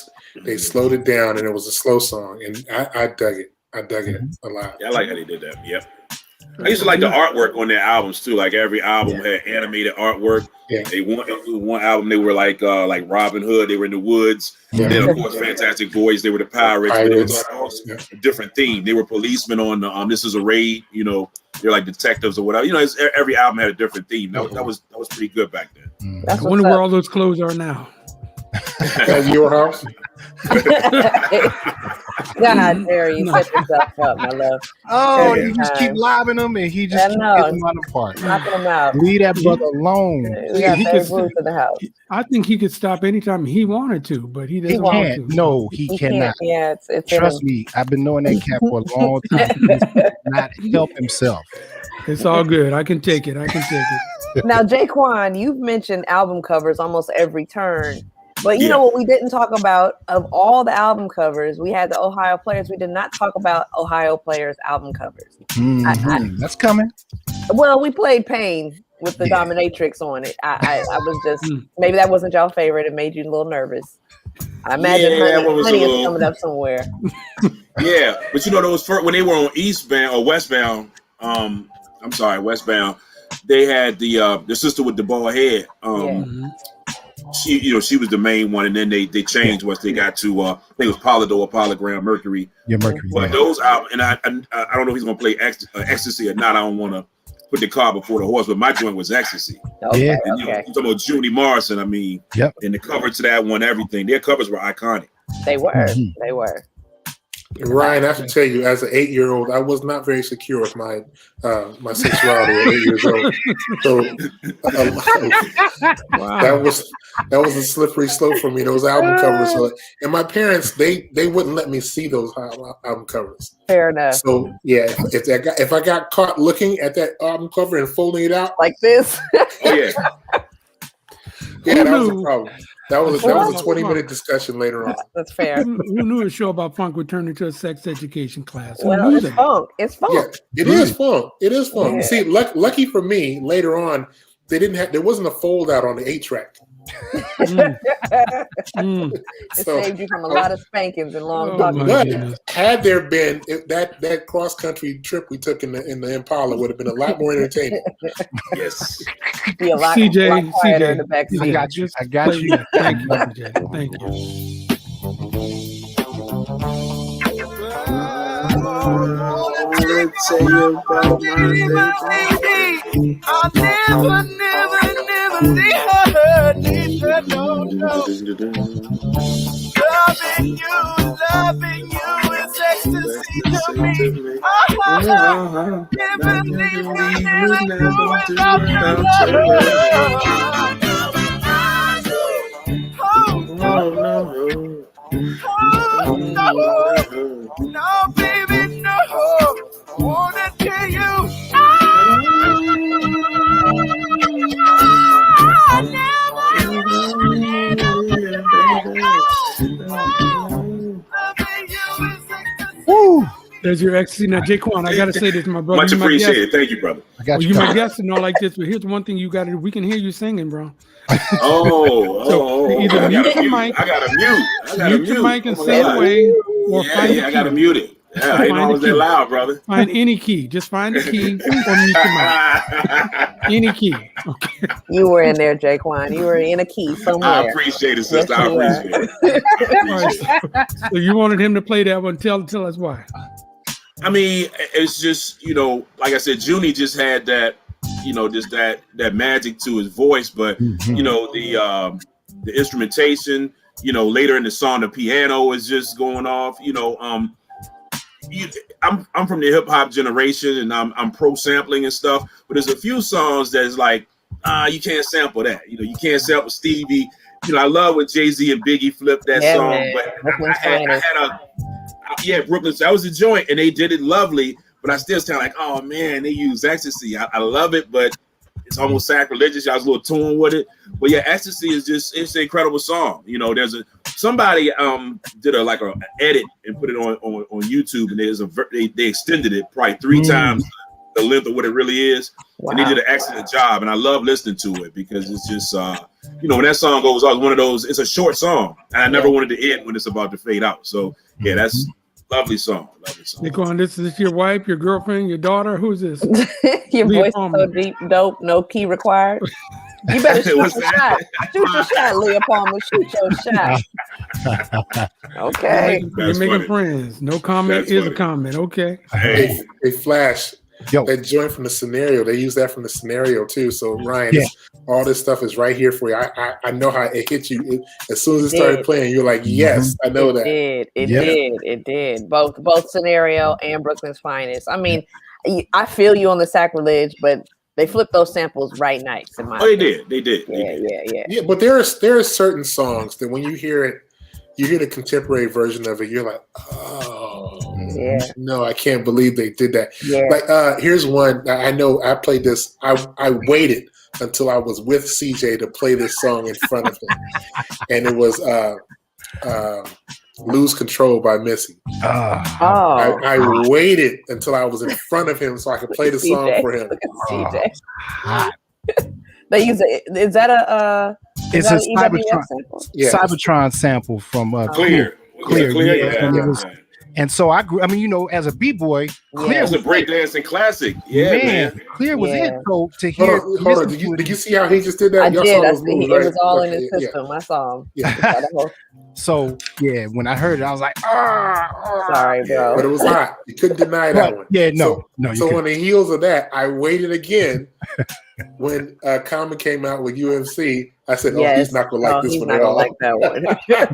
Speaker 4: they slowed it down and it was a slow song, and I dug it. I dug it a lot.
Speaker 5: Yeah, I like how they did that. Yep. I used to like the artwork on their albums too. Like every album had animated artwork.
Speaker 4: Yeah.
Speaker 5: They one album they were like Robin Hood. They were in the woods.
Speaker 4: Yeah.
Speaker 5: Then of course Fantastic Voyage. They were the pirates. But it was also a different theme. They were policemen on the This Is a Raid. You know, they're like detectives or whatever. You know, every album had a different theme. That was pretty good back then.
Speaker 2: I wonder where all those clothes are now.
Speaker 4: At your house?
Speaker 3: God, Terry, you set yourself up, my love.
Speaker 6: Oh,
Speaker 3: Every
Speaker 6: you just
Speaker 3: time.
Speaker 6: keep lobbing them and he just
Speaker 3: I
Speaker 6: keep
Speaker 3: know.
Speaker 6: getting them apart.
Speaker 3: Knocking them out.
Speaker 6: Leave that brother alone.
Speaker 3: We got
Speaker 2: He
Speaker 3: Babe
Speaker 2: could-
Speaker 3: Ruth in the house.
Speaker 2: I think he could stop anytime he wanted to, but he doesn't want
Speaker 6: Can't.
Speaker 2: to.
Speaker 6: No, he
Speaker 3: He
Speaker 6: cannot.
Speaker 3: can't. Yeah, it's in
Speaker 6: Trust
Speaker 3: him.
Speaker 6: me, I've been knowing that cat for a long time. He does not help himself.
Speaker 2: It's all good. I can take it. I can take it.
Speaker 3: Now, JayQuan, you've mentioned album covers almost every turn. But you know what we didn't talk about? Of all the album covers, we had the Ohio Players. We did not talk about Ohio Players album covers.
Speaker 6: That's coming.
Speaker 3: Well, we played Pain with the dominatrix on it. I was just, maybe that wasn't y'all favorite. It made you a little nervous. I imagine honey is coming up somewhere.
Speaker 5: Yeah, but you know those when they were on Eastbound or Westbound. Westbound. They had the sister with the bald head. She was the main one, and then they changed once they got to I think it was Polydor, Polygram, Mercury.
Speaker 6: Yeah, Mercury.
Speaker 5: But those albums, and I don't know if he's gonna play Ecstasy or not. I don't want to put the car before the horse, but my joint was Ecstasy.
Speaker 3: Okay,
Speaker 6: Yeah.
Speaker 5: And, you talking about Junie Morrison. I mean, and the cover to that one, everything. Their covers were iconic.
Speaker 3: They were. They were.
Speaker 4: Ryan, I have to tell you, as an 8-year-old, I was not very secure with my my sexuality at 8 years old. So that was a slippery slope for me. Those album covers, and my parents they wouldn't let me see those album covers.
Speaker 3: Fair enough.
Speaker 4: So yeah, if I got caught looking at that album cover and folding it out
Speaker 3: like this,
Speaker 5: yeah,
Speaker 4: that was a problem. That was a 20-minute discussion later on.
Speaker 3: That's fair.
Speaker 2: Who knew a show about funk would turn into a sex education class? Who
Speaker 3: Well,
Speaker 2: knew
Speaker 3: it's
Speaker 2: that?
Speaker 3: funk. It's funk.
Speaker 4: Yeah, it is fun. It is fun.
Speaker 3: Yeah.
Speaker 4: See, lucky for me, later on, there wasn't a fold out on the 8-track.
Speaker 3: It saved you from a lot of spankings and long talking.
Speaker 4: But had there been that cross country trip we took in the Impala would have been a lot more entertaining.
Speaker 5: Yes.
Speaker 3: Be a lot,
Speaker 2: CJ,
Speaker 3: quieter in the back seat.
Speaker 6: I got you.
Speaker 2: Thank you, CJ. Thank you.
Speaker 8: Loving you is ecstasy. to me. Can't believe you didn't do without your love. Oh, no. No, baby, no. I wanna tell you.
Speaker 2: Woo! There's your ecstasy. Now, JayQuan, I gotta say this, my brother.
Speaker 5: Much appreciated. Thank you, brother.
Speaker 6: I got
Speaker 2: Well,
Speaker 6: you.
Speaker 2: you my guest and all like this, but here's the one thing you gotta do. We can hear you singing, bro. Either mute the mic.
Speaker 5: I gotta mute.
Speaker 2: Mute the mic and sing away, or find the key.
Speaker 5: I gotta mute it. Yeah, I didn't know I was that loud, brother.
Speaker 2: Find any key. Just find the key or mute the mic. Any key. Okay.
Speaker 3: You were in there, JayQuan. You were in a key somewhere.
Speaker 5: I appreciate it, sister. I appreciate it.
Speaker 2: All right, so you wanted him to play that one. Tell us why.
Speaker 5: I mean, it's just, like I said, Junie just had that, just that magic to his voice, but the instrumentation, later in the song, the piano is just going off. I'm from the hip hop generation, and I'm pro sampling and stuff. But there's a few songs that's like, you can't sample that. You can't sample Stevie. I love when Jay-Z and Biggie flipped that song,
Speaker 3: man.
Speaker 5: but I had Brooklyn. That was a joint, and they did it lovely. But I still sound like, oh man, they use ecstasy. I love it, but it's almost sacrilegious. I was a little torn with it. But yeah, ecstasy is it's an incredible song. There's somebody did a edit and put it on YouTube, and they extended it probably 3 times the length of what it really is. Wow. And they did an excellent job, and I love listening to it because it's just when that song goes off, one of those, it's a short song, and I never wanted to end when it's about to fade out. So yeah, that's lovely song.
Speaker 2: JayQuan, this is your wife, your girlfriend, your daughter. Who's this?
Speaker 3: Your voice is so deep, dope, no key required. You better shoot your shot. Shoot your shot, Leah Palmer. Shoot your shot. Okay.
Speaker 2: You're making friends. No comment is a comment. Okay.
Speaker 4: Hey, Flash.
Speaker 6: Yo.
Speaker 4: That joint from the scenario, they use that from the scenario too. So Ryan, all this stuff is right here for you. I know how it hit you. As soon as it started playing, you're like, yes, I know that.
Speaker 3: It did. Both Scenario and Brooklyn's Finest. I mean, I feel you on the sacrilege, but they flipped those samples right nice. In my opinion.
Speaker 5: They did.
Speaker 3: Yeah.
Speaker 4: But there are certain songs that when you hear it, you hear the contemporary version of it, you're like, no, I can't believe they did that.
Speaker 3: Yeah.
Speaker 4: Like, here's one. I know I played this. I waited until I was with CJ to play this song in front of him. And it was Lose Control by Missy. I waited until I was in front of him so I could play the song for him.
Speaker 3: They use it. Is that a
Speaker 6: it's a Cybertron sample from Clear. And so I grew. I mean, as a b-boy, Clear
Speaker 5: was a breakdancing classic. Yeah, man.
Speaker 6: Clear was it. So to hear,
Speaker 4: hold on. Did you see how he just did that?
Speaker 3: I did. It was all in his system. I saw him.
Speaker 4: Yeah.
Speaker 6: So when I heard it, I was like,
Speaker 3: sorry, bro.
Speaker 4: But it was hot. You couldn't deny that one.
Speaker 6: Yeah, no.
Speaker 4: So on the heels of that, I waited again. When Common came out with UMC, I said, he's not going to like this one at all.
Speaker 3: Like that one.
Speaker 2: Yeah.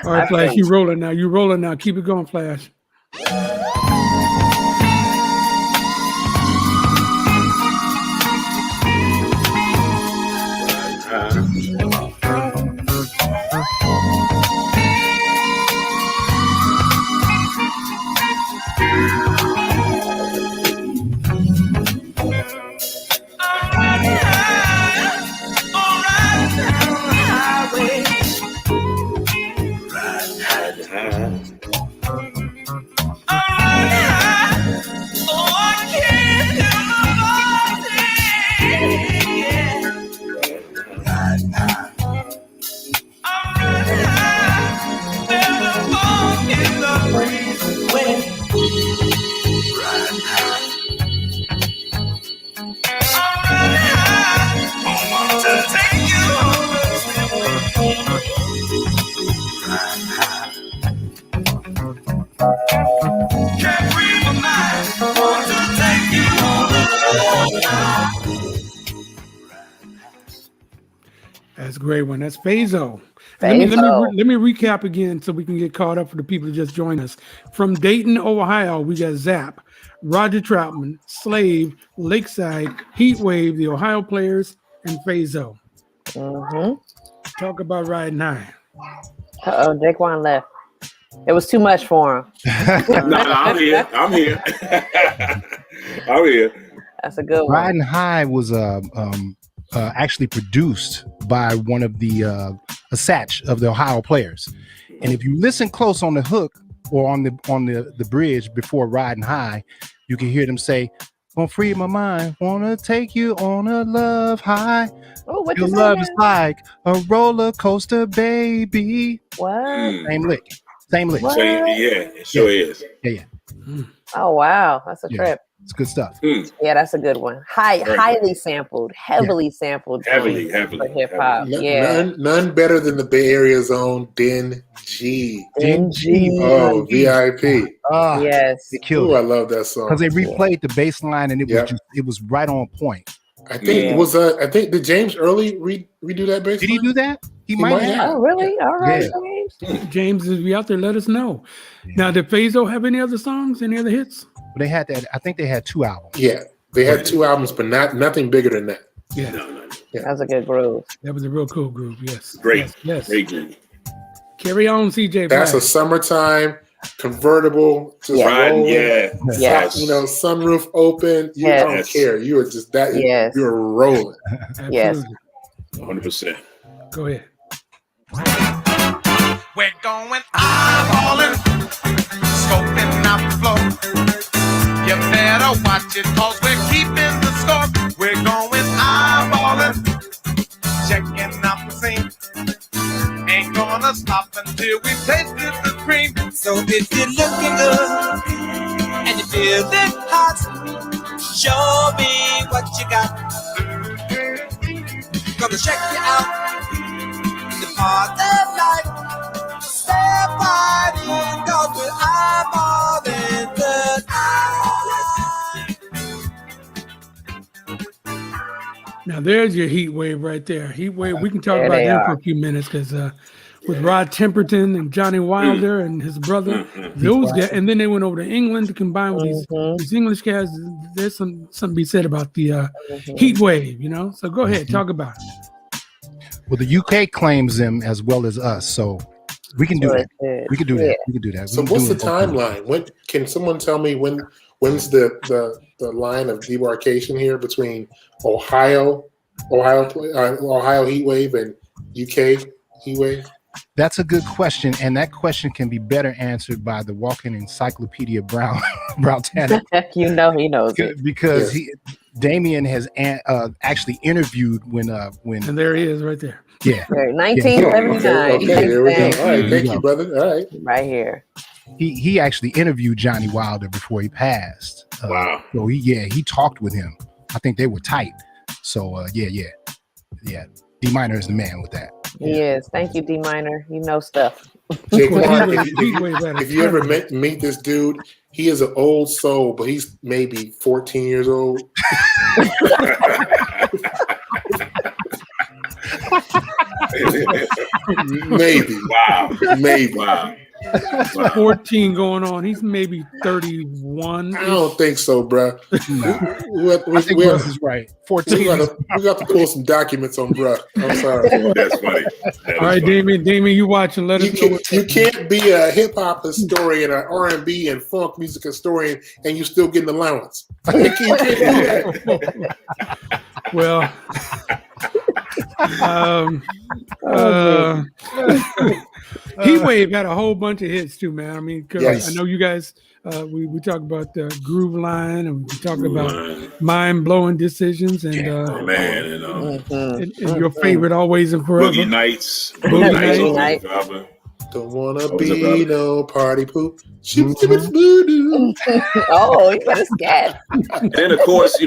Speaker 2: All right, Flash, you rolling now. Keep it going, Flash. great one. That's Phazo. Let me recap again so we can get caught up for the people who just joined us. From Dayton, Ohio, we got Zap, Roger Troutman, Slave, Lakeside, Heatwave, the Ohio Players, and Phazo. Talk about Riding High.
Speaker 3: JayQuan left. It was too much for him.
Speaker 5: No, I'm here. I'm here. I'm here.
Speaker 3: That's a good one.
Speaker 6: Riding High was actually produced by one of the a Satch of the Ohio Players, and if you listen close on the hook or on the bridge before Riding High, you can hear them say, "Gonna free my mind, wanna take you on a love high.
Speaker 3: What
Speaker 6: Your love is like a roller coaster, baby."
Speaker 3: What?
Speaker 6: Same lick.
Speaker 3: What?
Speaker 5: Yeah, it sure is.
Speaker 6: Yeah.
Speaker 3: Oh wow, that's a trip.
Speaker 6: It's good stuff.
Speaker 3: Yeah, that's a good one. Highly sampled, heavily sampled.
Speaker 5: Heavily.
Speaker 3: For hip hop.
Speaker 4: None better than the Bay Area's own Den G.
Speaker 3: Oh,
Speaker 4: VIP.
Speaker 3: Yes.
Speaker 6: They killed
Speaker 4: it. I love that song.
Speaker 6: Because they replayed the bass line and it was right on point.
Speaker 4: I think it was did James Early redo that bass line?
Speaker 6: Did he do that? He might have.
Speaker 3: Oh, really? All right,
Speaker 2: James, if you out there, let us know. Now, did Phazo have any other songs, any other hits?
Speaker 6: They had that. I think they had 2 albums.
Speaker 4: Yeah, they had 2 albums, but nothing bigger than that.
Speaker 2: Yeah.
Speaker 3: That was a good groove.
Speaker 2: That was a real cool groove. Yes.
Speaker 5: Great.
Speaker 2: Yes.
Speaker 5: Great groove.
Speaker 2: Carry on, CJ.
Speaker 4: That's
Speaker 2: Black.
Speaker 4: a summertime convertible. Just
Speaker 5: Riding,
Speaker 3: Yes.
Speaker 4: Sunroof open. You don't care. You are just that.
Speaker 3: Yes.
Speaker 4: You're rolling.
Speaker 3: Yes.
Speaker 5: 100%.
Speaker 2: Go ahead.
Speaker 8: We're going eyeballing, scoping out the floor. You better watch it, cause we're keeping the score. We're going eyeballing, checking out the scene. Ain't gonna stop until we tasted the cream. So if you're looking good and you feel it hot, show me what you got. Gonna check you out, the part of life. Step right in, cause we're eyeballing the night.
Speaker 2: Now, there's your Heat Wave right there. Heat Wave, we can talk about them for a few minutes because with Rod Temperton and Johnny Wilder and his brother, those guys, and then they went over to England to combine with these English guys. There's something to be said about the Heat Wave, So go ahead, talk about it.
Speaker 6: Well, the UK claims them as well as us, so we can do that. We can do that. We can do that.
Speaker 4: So what's the timeline? When can someone tell me when's the line of demarcation here between Ohio Heat Wave and UK Heat Wave?
Speaker 6: That's a good question, and that question can be better answered by the walking encyclopedia Brown Tanner.
Speaker 3: He knows it
Speaker 6: because Damien has actually interviewed when
Speaker 2: and there he is right there.
Speaker 6: Yeah,
Speaker 3: 1979.
Speaker 4: Okay, there we go. All right, thank you, brother. All right,
Speaker 3: right here.
Speaker 6: He actually interviewed Johnny Wilder before he passed.
Speaker 5: Wow.
Speaker 6: So he talked with him. I think they were tight. So D Minor is the man with that.
Speaker 3: He is. Thank you, D Minor. You know stuff.
Speaker 4: JayQuan, if you ever meet this dude, he is an old soul, but he's maybe 14 years old. Maybe.
Speaker 5: Wow.
Speaker 4: Maybe.
Speaker 5: Wow.
Speaker 2: 14 going on. He's maybe 31.
Speaker 4: I don't think so, bro.
Speaker 6: I think Russ is right. 14.
Speaker 4: We got to pull some documents on bro. I'm sorry.
Speaker 5: That's funny.
Speaker 2: All right, Damien, you watching? Let us know.
Speaker 4: You can't be a hip hop historian, an R&B and funk music historian, and you still get an allowance. You can't do that.
Speaker 2: Well, Heatwave had a whole bunch of hits too, man. I mean, I know you guys. We talk about Groove Line, and we talk about mind blowing decisions, and and your favorite Always and Forever.
Speaker 5: Boogie Nights.
Speaker 3: Boogie Nights.
Speaker 4: Don't wanna be no party poop.
Speaker 3: Oh, you better scat.
Speaker 5: And then of course,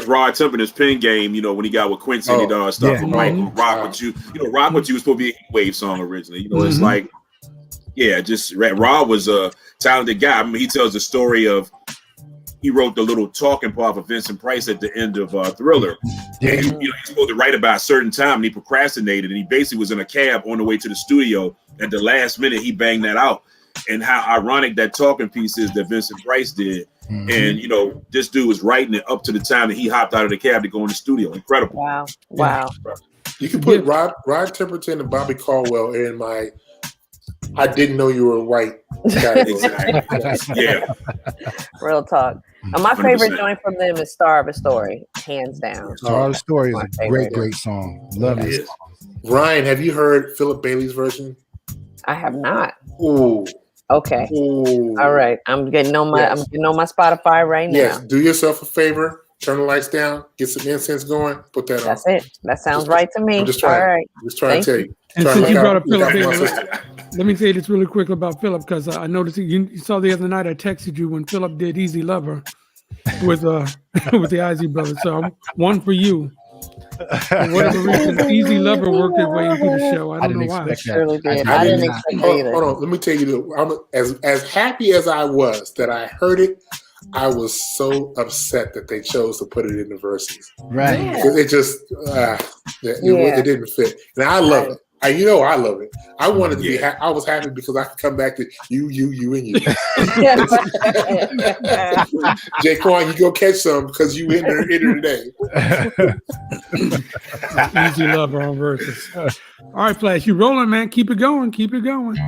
Speaker 5: Rod Temperton's pen game, when he got with Quincy and he done stuff with Michael, Rock With You. Rock With You was supposed to be a Heat Wave song originally. It's like, Rod was a talented guy. I mean, he tells the story of he wrote the little talking part for Vincent Price at the end of Thriller.
Speaker 6: Yeah.
Speaker 5: And he's supposed to write about a certain time, and he procrastinated, and he basically was in a cab on the way to the studio. At the last minute, he banged that out. And how ironic that talking piece is that Vincent Price did. And this dude was writing it up to the time that he hopped out of the cab to go in the studio. Incredible.
Speaker 3: Wow. Wow.
Speaker 4: You can put Rod Temperton and Bobby Caldwell in my I didn't know you were white category.
Speaker 5: Yeah.
Speaker 3: Real talk. My favorite joint from them is Star of a Story, hands down.
Speaker 6: Star of a Story is a great song. Love it.
Speaker 4: Ryan, have you heard Philip Bailey's version?
Speaker 3: I have not.
Speaker 4: Ooh.
Speaker 3: Okay.
Speaker 4: Ooh.
Speaker 3: All right. I'm getting on my Spotify right now.
Speaker 4: Yes. Do yourself a favor. Turn the lights down. Get some incense going. Put that on.
Speaker 3: That's it. That sounds right to me.
Speaker 4: I'm just trying.
Speaker 3: All right.
Speaker 4: Just trying to tell you.
Speaker 2: And since you brought up Philip Bailey, let me say this really quick about Philip, because I noticed you saw the other night I texted you when Philip did Easy Lover with with the Isley Brothers. So one for you. For whatever reason, Easy Lover worked its way into the show. I don't know why.
Speaker 3: I didn't expect it either.
Speaker 4: Hold on. Let me tell you, I'm as happy as I was that I heard it. I was so upset that they chose to put it in the verses.
Speaker 6: Right.
Speaker 4: Because it just it didn't fit. And I love it. I love it. I wanted to be. I was happy because I could come back to you, and you. JayQuan, you go catch some because you in there today.
Speaker 2: Easy Lover on verses. All right, Flash, you rolling, man? Keep it going. Keep it going.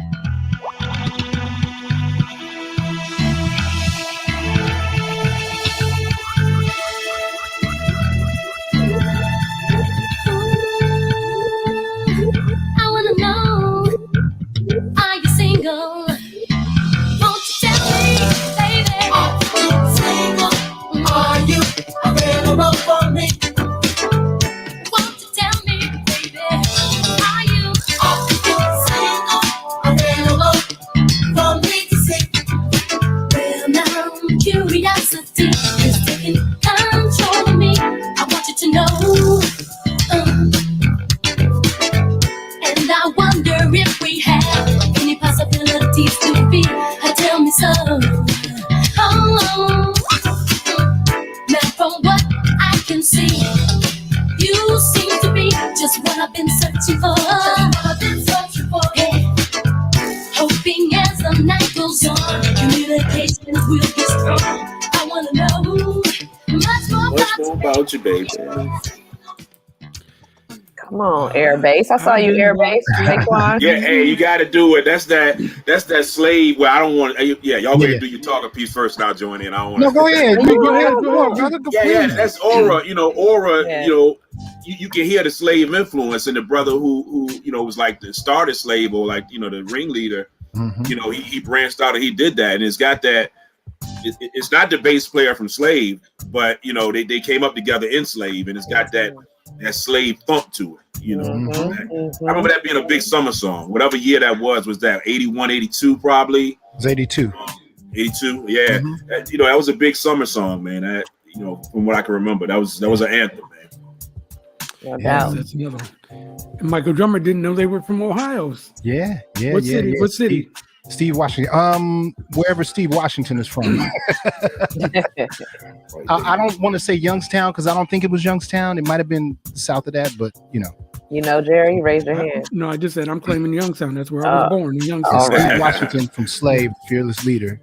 Speaker 11: Curiosity is taking control of me. I want you to know, and I wonder if we have any possibilities to be. Tell me so. Oh, now from what I can see, you seem to be just what I've been searching for. Yeah. Hoping as the night goes on, communications will get strong. I want to know much more
Speaker 5: about you, baby.
Speaker 3: Come on, Airbase. I saw you, Airbase. JayQuan.
Speaker 5: Yeah, hey, you got to do it. That's that slave. Well, I don't want. Yeah, y'all gonna do your talking piece first, and I'll join in. I don't want.
Speaker 6: No, go ahead. Go ahead, brother.
Speaker 5: Yeah, that's Aura. Aura. Yeah. You can hear the slave influence in the brother who was like the starter slave or like the ringleader. Mm-hmm. He branched out and he did that, and it's got that. It's not the bass player from Slave, but they came up together in Slave, and it's got that slave thump to it. I remember that being a big summer song. Whatever year that was that 81, 82 probably?
Speaker 6: It was 82.
Speaker 5: 82, yeah. Mm-hmm. That was a big summer song, man. That, from what I can remember, that was an anthem, man.
Speaker 3: No doubt.
Speaker 2: That's another one. And Michael Drummer didn't know they were from Ohio.
Speaker 6: Yeah.
Speaker 2: What city? What city?
Speaker 6: Steve Washington. Wherever Steve Washington is from. I don't want to say Youngstown because I don't think it was Youngstown. It might have been south of that, but
Speaker 3: Jerry, raise your hand.
Speaker 2: No, I just said I'm claiming Youngstown. That's where I was born, in Youngstown.
Speaker 6: Steve Washington from Slave, fearless leader,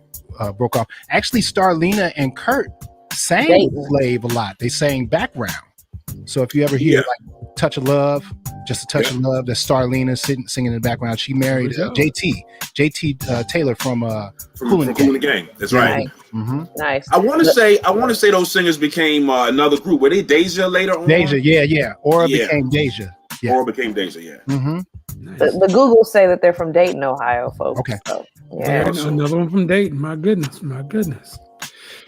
Speaker 6: broke off. Actually, Starlina and Kurt sang Slave a lot. They sang background. So if you ever hear like Touch of Love, Just a Touch of Love, that's Starlina singing in the background. She married JT Taylor from Kool and
Speaker 5: the Gang. That's right.
Speaker 3: Mm-hmm. Nice.
Speaker 5: I want to say those singers became another group. Were they Deja later on?
Speaker 6: Deja, yeah. Aura became Deja. Yeah.
Speaker 5: Aura became Deja, yeah.
Speaker 6: Mm-hmm.
Speaker 3: Nice. The Googles say that they're from Dayton, Ohio, folks.
Speaker 6: Okay.
Speaker 3: So, yeah.
Speaker 2: Another one from Dayton. My goodness.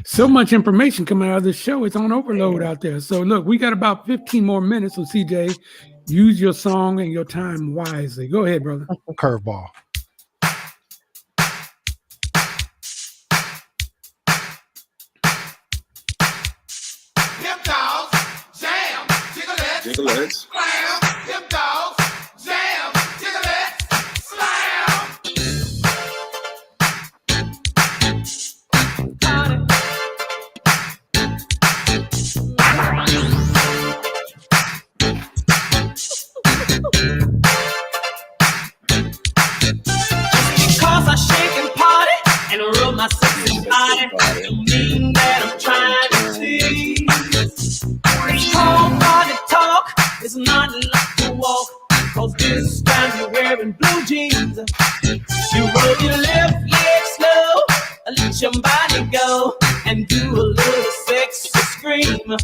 Speaker 2: So much information coming out of this show. It's on overload out there. So look, we got about 15 more minutes. So CJ, use your song and your time wisely. Go ahead, brother.
Speaker 6: Curveball.
Speaker 8: Hip dogs, jam,
Speaker 5: jigglettes.
Speaker 8: Slam. Hip dogs, jam, jigglettes, slam.
Speaker 11: don't mean that I'm trying to tease. Cold body talk is not like to walk, cause this time you're wearing blue jeans. You roll your left leg slow, let your body go, and do a little sexy scream.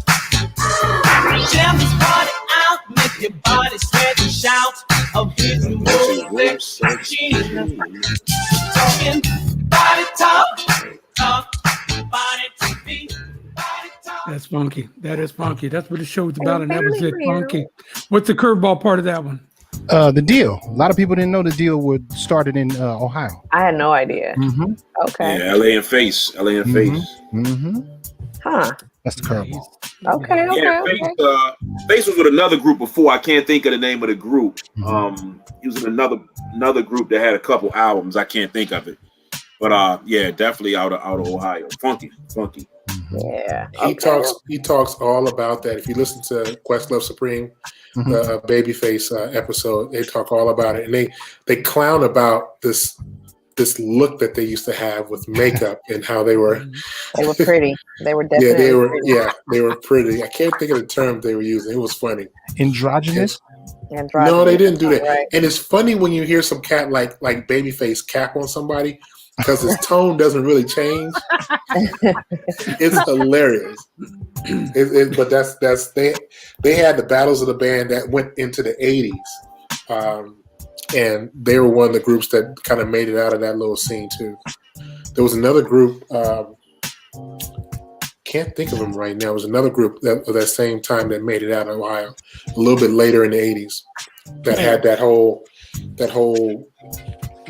Speaker 11: Jam this party out, make your body sweat and shout. A visual sex machine. Talking body talk, body TV, body talk.
Speaker 2: That's funky. That is funky. That's what the show was about, and that was it. Funky. What's the curveball part of that one?
Speaker 6: The Deal. A lot of people didn't know the Deal was started in Ohio.
Speaker 3: I had no idea.
Speaker 6: Mm-hmm.
Speaker 3: Okay.
Speaker 5: Yeah, LA and Face.
Speaker 6: Mm-hmm.
Speaker 3: Huh.
Speaker 6: That's the curveball.
Speaker 3: Okay.
Speaker 5: Yeah, Face was with another group before. I can't think of the name of the group. He was in another group that had a couple albums. I can't think of it. But yeah, definitely out of Ohio. Funky.
Speaker 3: Yeah.
Speaker 4: He talks all about that. If you listen to Questlove Supreme, Babyface episode, they talk all about it, and they clown about this look that they used to have with makeup and how they were
Speaker 3: pretty. They were definitely
Speaker 4: they were pretty. I can't think of the term they were using. It was funny.
Speaker 6: Androgynous?
Speaker 4: No, they didn't do that.
Speaker 3: Right.
Speaker 4: And it's funny when you hear some cat like Babyface cap on somebody, because his tone doesn't really change. It's hilarious. But that's they had the battles of the band that went into the 80s. And they were one of the groups that kind of made it out of that little scene too. There was another group, can't think of them right now. There was another group that at that same time that made it out of Ohio a little bit later in the 80s that had that whole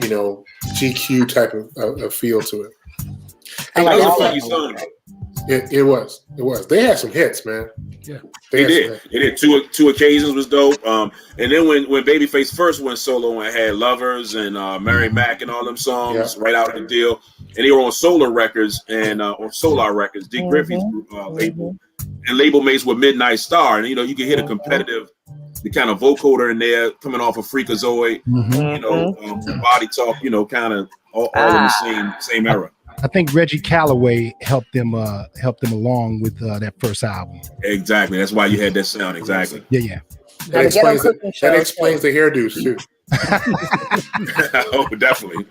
Speaker 4: GQ type of feel to it.
Speaker 5: Hey, that was a funny song.
Speaker 4: It was. They had some hits, man.
Speaker 2: Yeah,
Speaker 5: they did. They did. Two occasions was dope. And then when Babyface first went solo and had Lovers and Mary Mac and all them songs right out of the deal, and they were on Solar Records and on Solar Records, Dick Griffey's label, and label mates with Midnight Star, and you can hear the competitive, the kind of vocoder in there coming off of Freakazoid, Body Talk, kind of all in the same era.
Speaker 6: I think Reggie Calloway helped them along with that first album.
Speaker 5: Exactly. That's why you had that sound. Exactly.
Speaker 6: Yeah.
Speaker 4: That explains the hairdos too.
Speaker 5: Oh, definitely.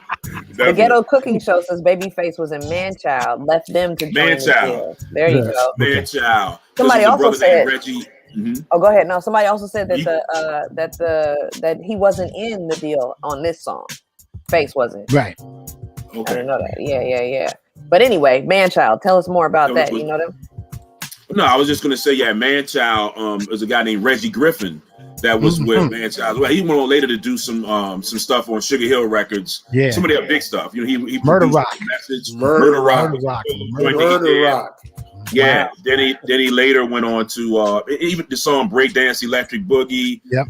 Speaker 3: The Ghetto Cooking Show says Babyface was in Manchild, left them to join the deal. There you go.
Speaker 5: Manchild.
Speaker 3: Somebody also said
Speaker 5: Reggie.
Speaker 3: Oh, go ahead. No, somebody also said that that he wasn't in the deal on this song. Face wasn't.
Speaker 6: Right.
Speaker 3: Okay. I didn't know that. Yeah. But anyway, Manchild, tell us more about that. You know them?
Speaker 5: No, I was just gonna say, Manchild was a guy named Reggie Griffin that was with Manchild. Well, he went on later to do some stuff on Sugar Hill Records. Yeah, some of their big stuff. He
Speaker 6: Murder Rock.
Speaker 5: Murder Rock. Yeah.
Speaker 3: Wow.
Speaker 5: Then he later went on to even the song Breakdance Electric Boogie.
Speaker 6: Yep.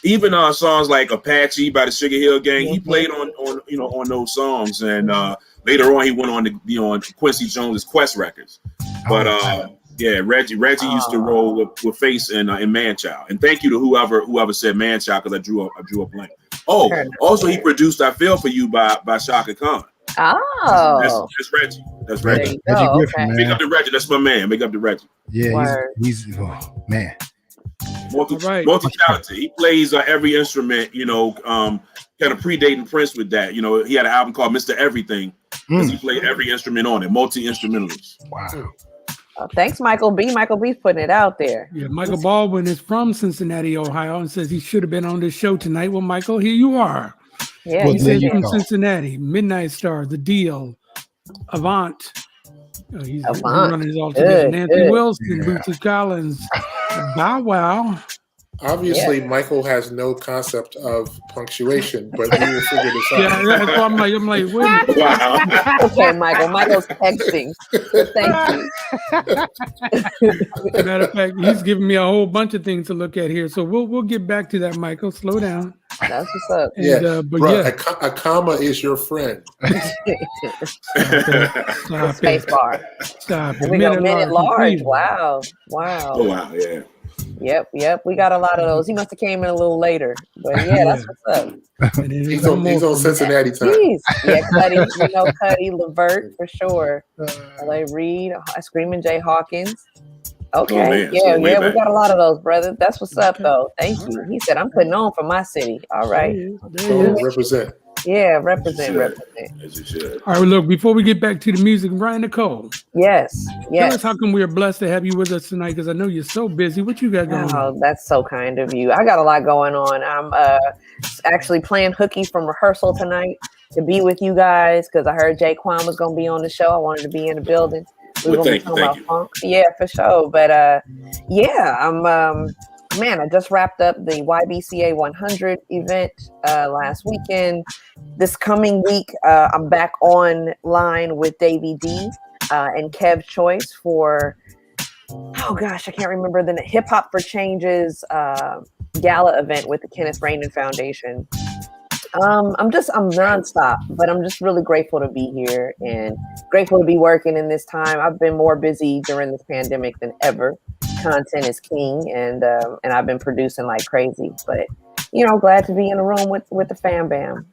Speaker 5: Even songs like Apache by the Sugar Hill Gang, he played on those songs, and later on he went on to be on Quincy Jones's Quest Records. But Reggie used to roll with Face and Manchild. And thank you to whoever said Manchild, because I drew a blank. Oh, also he produced "I Feel for You" by Shaka Khan.
Speaker 3: Oh,
Speaker 5: that's Reggie. That's Reggie.
Speaker 6: Reggie Griffin, man.
Speaker 5: Big up to Reggie. That's my man. Big up to Reggie.
Speaker 6: Yeah, he's man.
Speaker 5: Multi-talented. He plays every instrument, kind of predating Prince with that. He had an album called Mr. Everything, because he played every instrument on it, multi-instrumentalist.
Speaker 6: Wow.
Speaker 3: Thanks, Michael B. Michael B. putting it out there.
Speaker 2: Yeah, Michael Baldwin is from Cincinnati, Ohio, and says he should have been on this show tonight. Well, Michael, here you are.
Speaker 3: Yeah,
Speaker 2: he says from Cincinnati, Midnight Star, The Deal, Avant. He's running his alternate. Nancy Wilson, Bootsy Collins, Bow Wow.
Speaker 4: Obviously, Michael has no concept of punctuation, but we will figure this out.
Speaker 2: Yeah, that's why I'm like, wait.
Speaker 5: Wow.
Speaker 3: Okay, Michael's texting. Thank you.
Speaker 2: Matter of fact, he's giving me a whole bunch of things to look at here. So we'll get back to that, Michael. Slow down.
Speaker 3: That's what's up.
Speaker 4: A comma is your friend.
Speaker 3: Space bar.
Speaker 2: Stop.
Speaker 3: We go minute large. Wow.
Speaker 5: Oh, wow, yeah.
Speaker 3: Yep. We got a lot of those. He must have came in a little later, but yeah, that's what's up.
Speaker 2: And it is
Speaker 4: He's
Speaker 2: no
Speaker 4: on
Speaker 2: more from
Speaker 4: Cincinnati time.
Speaker 3: Jeez. Yeah, Cuddy, Cuddy, Levert for sure. L.A. Reid, Screaming Jay Hawkins. Okay,
Speaker 5: man.
Speaker 3: yeah,
Speaker 5: So way
Speaker 3: we
Speaker 5: back.
Speaker 3: got a lot of those, brother. That's what's up, though. Thank you. He said, "I'm putting on for my city." All right.
Speaker 2: There he is.
Speaker 4: Represent.
Speaker 3: Yeah, represent.
Speaker 5: As you should.
Speaker 2: All right, look, before we get back to the music, Ryan Nicole,
Speaker 3: Yes.
Speaker 2: tell us how come we are blessed to have you with us tonight, because I know you're so busy. What you got going on?
Speaker 3: Oh, that's so kind of you. I got a lot going on. I'm actually playing hooky from rehearsal tonight to be with you guys because I heard JayQuan was going to be on the show. I wanted to be in the building. We were going to be talking about funk. Yeah, for sure. But yeah, I'm man, I just wrapped up the YBCA 100 event last weekend. This coming week, I'm back online with Davey D and Kev Choice for, oh gosh, I can't remember the Hip Hop for Change's gala event with the Kenneth Rainin Foundation. I'm nonstop, but I'm just really grateful to be here and grateful to be working in this time. I've been more busy during this pandemic than ever. Content is king, and I've been producing like crazy. But glad to be in a room with the fam bam.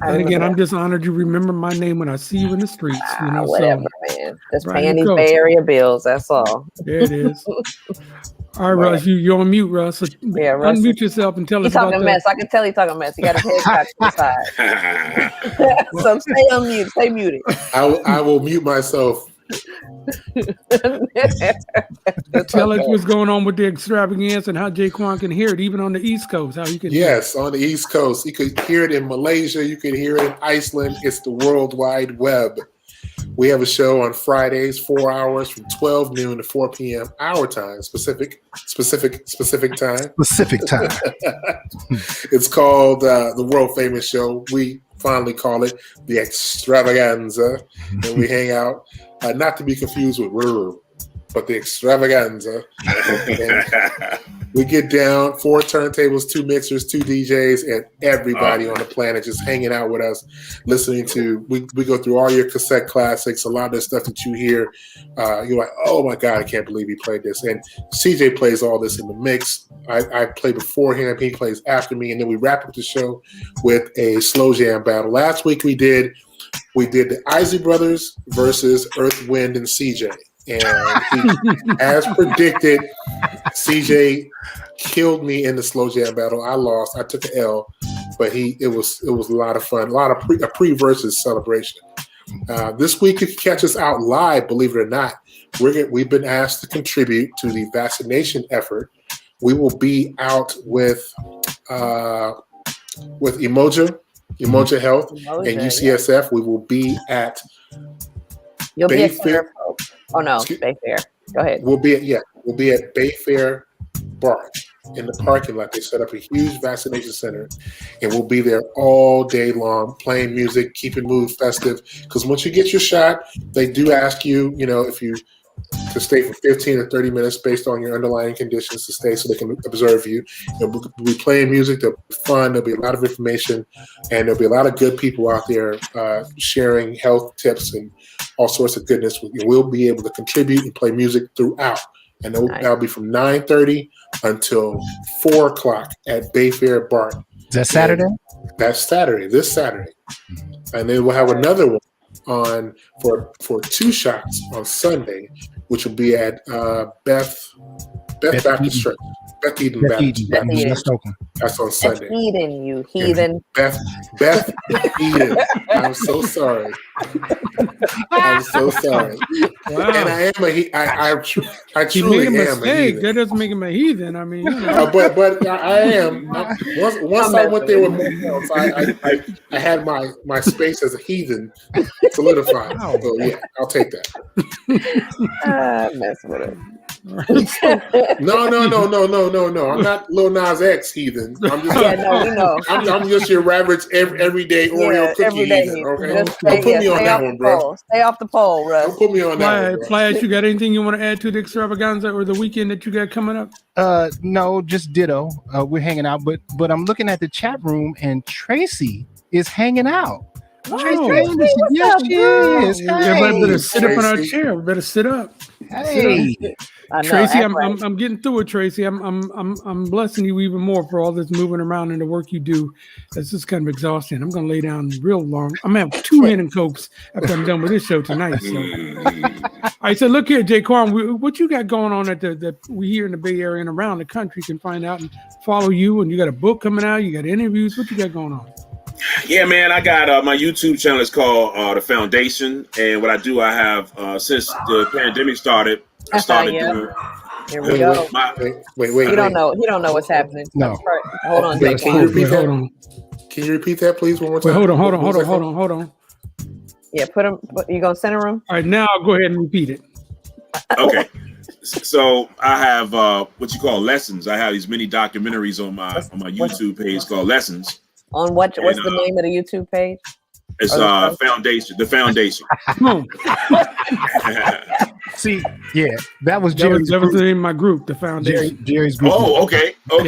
Speaker 2: And again, I'm just honored you remember my name when I see you in the streets.
Speaker 3: Whatever, man. Just
Speaker 2: Ryan
Speaker 3: paying these
Speaker 2: Nicole.
Speaker 3: Bay Area bills. That's all.
Speaker 2: There it is. All right, Russ, you're on mute, Russ. So
Speaker 3: Yeah, Russ.
Speaker 2: unmute yourself and tell
Speaker 3: He's
Speaker 2: us about
Speaker 3: talking mess. I can tell he's talking mess. He got his head cocked to the side. So stay unmuted. Stay muted.
Speaker 4: I will mute myself.
Speaker 2: Tell us what's going on with the extravaganza and how JayQuan can hear it, even on the East Coast. How you can
Speaker 4: Yes, on the East Coast. You could hear it in Malaysia. You could hear it in Iceland. It's the World Wide Web. We have a show on Fridays, 4 hours from 12 noon to 4 p.m. our time, specific time.
Speaker 6: Specific time.
Speaker 4: It's called the world famous show. We fondly call it the Extravaganza, and we hang out. Not to be confused with RRR, but the Extravaganza. We get down, 4 turntables, 2 mixers, 2 DJs, and everybody on the planet just hanging out with us, listening to. We go through all your cassette classics, a lot of the stuff that you hear. You're like, oh my God, I can't believe he played this. And CJ plays all this in the mix. I play before him, he plays after me, and then we wrap up the show with a slow jam battle. Last week we did the Isley Brothers versus Earth, Wind, and CJ. And as predicted, CJ killed me in the slow jam battle. I lost. I took an L, but it was a lot of fun. A lot of pre-versus celebration. This week, if you catch us out live, believe it or not, we've been asked to contribute to the vaccination effort. We will be out with Emoja Health, and UCSF. Yeah. We will be at.
Speaker 3: You'll be at Fair. Oh no, Bayfair. Go ahead.
Speaker 4: We'll be at Bayfair Bar in the parking lot. They set up a huge vaccination center, and we'll be there all day long, playing music, keeping mood festive. Because once you get your shot, they do ask you, if you to stay for 15 or 30 minutes based on your underlying conditions to stay so they can observe you. We'll be playing music. There'll be fun. There'll be a lot of information, and there'll be a lot of good people out there sharing health tips and all sorts of goodness. We'll be able to contribute and play music throughout. And that'll be from 9:30 until 4 o'clock at Bayfair Bar.
Speaker 6: Is that Saturday?
Speaker 4: And that's Saturday, this Saturday. And then we'll have another one on for 2 shots on Sunday, which will be at Beth Baptist Church. Beth Eden Baptist. That's on Sunday.
Speaker 3: Beth Eden, you heathen.
Speaker 4: Beth Eden. I'm so sorry. I'm so sorry.
Speaker 2: Wow.
Speaker 4: And I am I truly am a heathen.
Speaker 2: That doesn't make him a heathen. I mean,
Speaker 4: but I am. Once I went there with myself, I had my space as a heathen solidified.
Speaker 2: Wow.
Speaker 4: So yeah, I'll take that.
Speaker 3: Mess with it.
Speaker 4: No. I'm not Lil Nas X heathen. I'm just
Speaker 3: we know.
Speaker 4: I'm just your average everyday Oreo cookie heathen. Okay, don't put me on that one, bro.
Speaker 3: Stay off the pole, Russ.
Speaker 4: Don't put me on that one, bro.
Speaker 2: Flash, you got anything you want to add to the extravaganza or the weekend that you got coming up?
Speaker 6: No, just ditto. We're hanging out, but I'm looking at the chat room and Tracy is hanging out.
Speaker 3: Oh, Tracy, yes, she is.
Speaker 2: Everybody better sit up in our chair. We better sit up.
Speaker 6: Hey,
Speaker 3: I know,
Speaker 2: Tracy,
Speaker 3: act right.
Speaker 2: I'm getting through it, Tracy. I'm blessing you even more for all this moving around and the work you do. It's just kind of exhausting. I'm gonna lay down real long. I'm gonna have 2 Hen and Cokes after I'm done with this show tonight. So, all right. So look here, JayQuan, what you got going on at the we here in the Bay Area and around the country? You can find out and follow you. And you got a book coming out. You got interviews. What you got going on?
Speaker 5: Yeah, man, I got my YouTube channel is called The Foundation, and what I do, I have since the pandemic started, I started doing.
Speaker 3: Here we go.
Speaker 4: Wait.
Speaker 3: He don't know what's happening.
Speaker 6: No.
Speaker 3: Hold on,
Speaker 4: Can you repeat that?
Speaker 2: Hold on.
Speaker 4: Can you repeat that, please, one more time?
Speaker 2: Wait, hold on.
Speaker 3: Yeah, you gonna center him?
Speaker 2: All right, now I'll go ahead and repeat it.
Speaker 5: Okay. So I have what you call lessons. I have these mini documentaries on my YouTube page called Lessons.
Speaker 3: On what's the name of the YouTube page?
Speaker 5: It's Foundation. The Foundation.
Speaker 6: see, yeah, that was
Speaker 2: That
Speaker 6: Jerry's.
Speaker 2: was the name of my group, the Foundation.
Speaker 6: Jerry's group.
Speaker 5: Oh, okay. And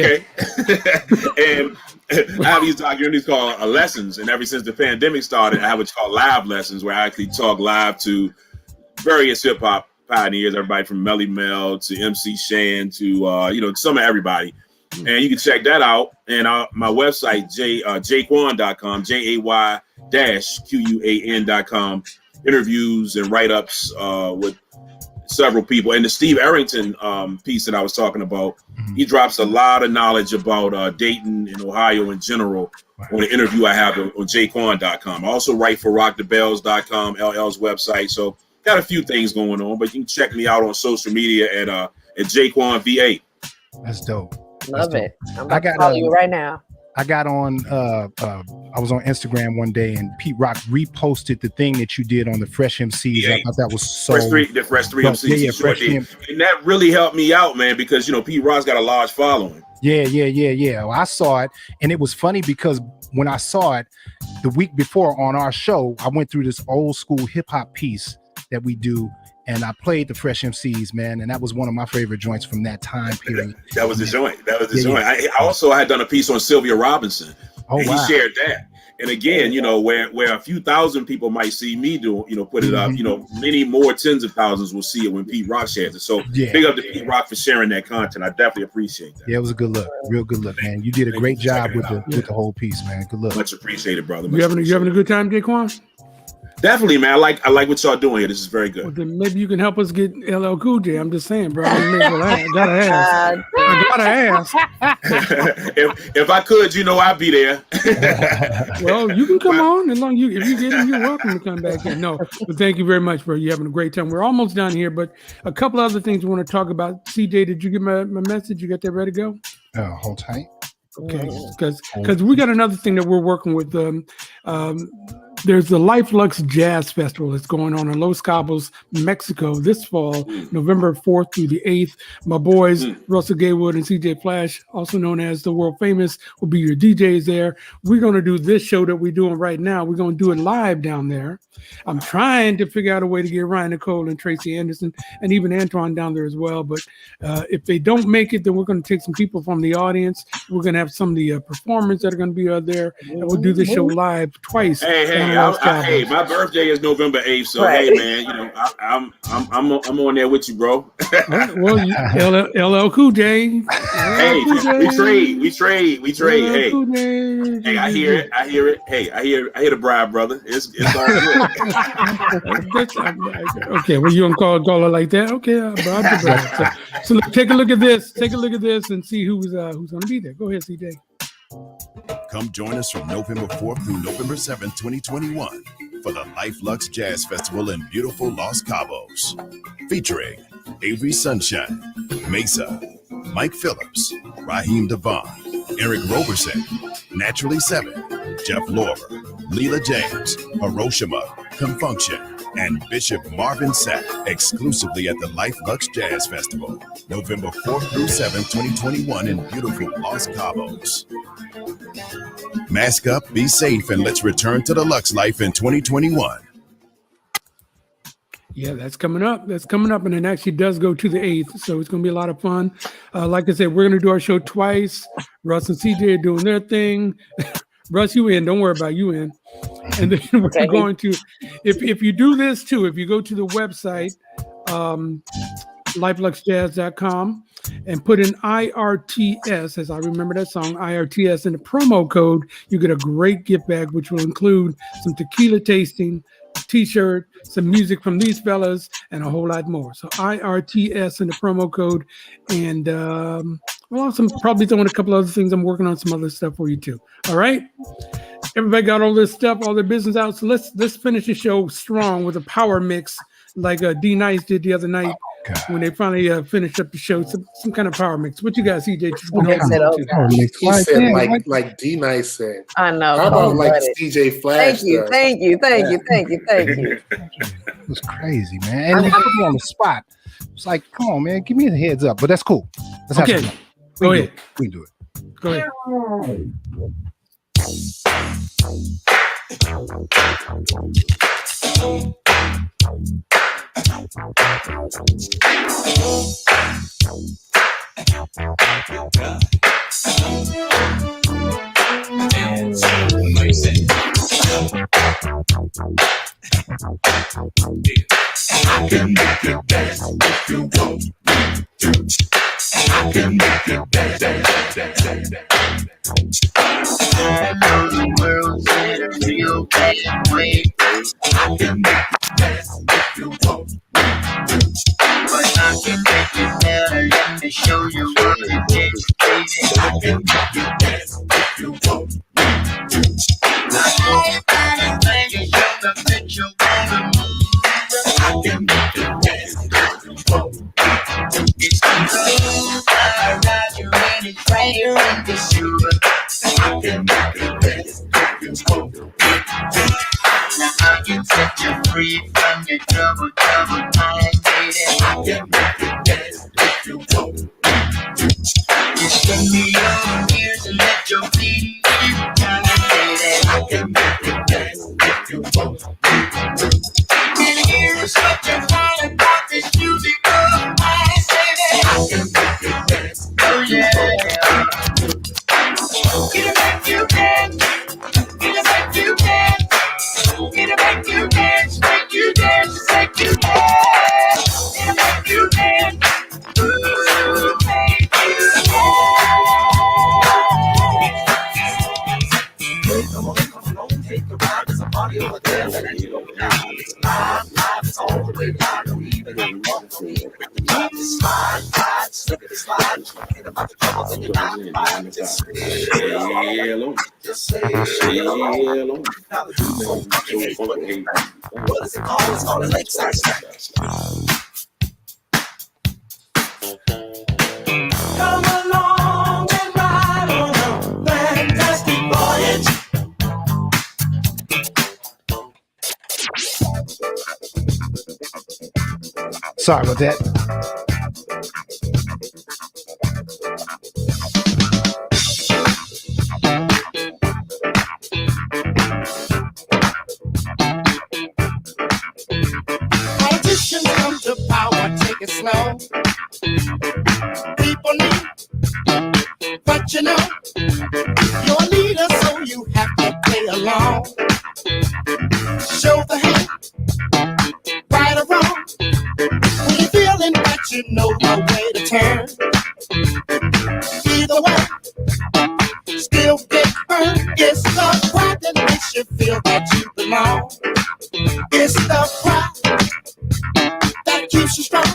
Speaker 5: I have these documentaries called Lessons, and ever since the pandemic started, I have what's called live lessons, where I actually talk live to various hip hop pioneers, everybody from Melly Mel to MC Shan to some of everybody. And you can check that out. And my website, JayQuan.com, JAY-QUAN.com, interviews and write-ups with several people. And the Steve Arrington piece that I was talking about, he drops a lot of knowledge about Dayton and Ohio in general on the interview I have on JayQuan.com. I also write for RockTheBells.com, LL's website. So got a few things going on, but you can check me out on social media at JayQuan VA.
Speaker 6: That's dope.
Speaker 3: Love it. I'm about to follow you right now.
Speaker 6: I got on I was on Instagram one day and Pete Rock reposted the thing that you did on the Fresh MCs.
Speaker 5: Yeah.
Speaker 6: I thought that was so
Speaker 5: the Fresh 3 MCs.
Speaker 6: Yeah, Fresh 3
Speaker 5: and that really helped me out, man, because Pete Rock's got a large following.
Speaker 6: Yeah. Well, I saw it, and it was funny because when I saw it the week before on our show, I went through this old school hip hop piece that we do. And I played the Fresh MCs, man, and that was one of my favorite joints from that time period.
Speaker 5: That was the joint. That was the joint. I also had done a piece on Sylvia Robinson.
Speaker 6: Oh,
Speaker 5: and
Speaker 6: wow.
Speaker 5: He shared that. And again, where a few thousand people might see me do, put it up, many more tens of thousands will see it when Pete Rock shares it. So big up to Pete Rock for sharing that content. I definitely appreciate that.
Speaker 6: Yeah, it was a good look. Real good look, man. You did a great job with the whole piece, man. Good look.
Speaker 5: Much appreciated, brother.
Speaker 2: You having a good time, JayQuan?
Speaker 5: Definitely, man. I like what y'all doing here. This is very good.
Speaker 2: Well, then maybe you can help us get LL Cool J. I'm just saying, bro. I gotta ask.
Speaker 5: If I could, I'd be there.
Speaker 2: Well, you can come on as long if you get him, you're welcome to come back in. No, but thank you very much, bro. You're having a great time. We're almost done here, but a couple other things we want to talk about. CJ, did you get my message? You got that ready to go?
Speaker 6: Hold tight.
Speaker 2: Okay, because we got another thing that we're working with. There's the Life Lux Jazz Festival that's going on in Los Cabos, Mexico this fall, November 4th through the 8th. My boys, Russell Gaywood and CJ Flash, also known as the World Famous, will be your DJs there. We're going to do this show that we're doing right now. We're going to do it live down there. I'm trying to figure out a way to get Ryan Nicole and Tracy Anderson and even Antoine down there as well. But if they don't make it, then we're going to take some people from the audience. We're going to have some of the performers that are going to be out there, and we'll do this show live twice.
Speaker 5: Hey, my birthday is November 8th, so hey, man, I'm on there with you, bro.
Speaker 2: Right, well, LL Cool J.
Speaker 5: Hey, we trade. Hey, I hear it. Hey, I hear the bride, brother. It's all good.
Speaker 2: Okay, well, you don't call it like that. Okay, bride. So look, take a look at this. Take a look at this and see who's going to be there. Go ahead, CJ.
Speaker 12: Come join us from November 4th through November 7th, 2021 for the Life Lux Jazz Festival in beautiful Los Cabos. Featuring Avery Sunshine, Mesa, Mike Phillips, Raheem Devon, Eric Roberson, Naturally 7, Jeff Lorber, Leela James, Hiroshima, Confunction, and Bishop Marvin Sapp exclusively at the Life Lux Jazz Festival, November 4th through 7th, 2021 in beautiful Los Cabos. Mask up, be safe, and let's return to the Lux life in 2021.
Speaker 2: Yeah, that's coming up. And it actually does go to the 8th, so it's going to be a lot of fun. Like I said, we're going to do our show twice. Russ and CJ are doing their thing. Russ, you in. Don't worry about you in. And then we're going to, if you do this too, if you go to the website, lifeluxjazz.com and put in IRTS, as I remember that song, IRTS, in the promo code. You get a great gift bag, which will include some tequila tasting, a t-shirt, some music from these fellas, and a whole lot more. So IRTS in the promo code. And well, probably throwing a couple other things. I'm working on some other stuff for you too. All right. Everybody got all this stuff, all their business out. So let's finish the show strong with a power mix like D Nice did the other night when they finally finished up the show. Some kind of power mix. What you guys, CJ?
Speaker 4: He said like D Nice said.
Speaker 3: I know.
Speaker 4: How about like CJ Flash?
Speaker 3: Thank you.
Speaker 6: It was crazy, man. And he put me on the spot. It's like, come on, man, give me a heads up. But that's cool. Let's have some fun.
Speaker 2: Go ahead.
Speaker 6: We can do it.
Speaker 2: Go ahead.
Speaker 8: I can make you dance if you want me to. I can make you dance. Hello, the world's in a real bad way. I can make you dance if you want me to. But I can make you better. Let me show you what it takes, baby. I can make you dance if you want me to. Now everybody ready, show the picture, wanna move. I can make you dance if you want me to. It's the I ride you in it, right here in the shoe. I can make you dance if you want me to. Now I can set you free from your trouble mind, baby. I can make you dance if you want me to. Just give me your ears and let your feet turn, baby. I can make you dance if you want me to. And here's what you find about this music of mine, baby. I can make you dance, oh yeah. It'll make you dance, it'll make you dance, it'll make you dance, make you dance, make you dance, it'll make you dance, ooh, make you dance. Come on, take a ride, there's a party over there, let you go down. It's live, it's all the way down, even ain't walking for me. Slide, slip it, slide, think about the troubles in your life, just say hello. Now the dude's so fucking hate. What is it called? It's called a lakeside snack. Come along and ride on a fantastic voyage.
Speaker 6: Sorry about that.
Speaker 8: Politicians come to power, take it slow. People need, but you know, you're a leader, so you have to play along. Show the hand, right or wrong. When you're feeling that you know the way to turn. Either way, still get burned. It's the pride that makes you feel that you belong. It's the pride that keeps you strong.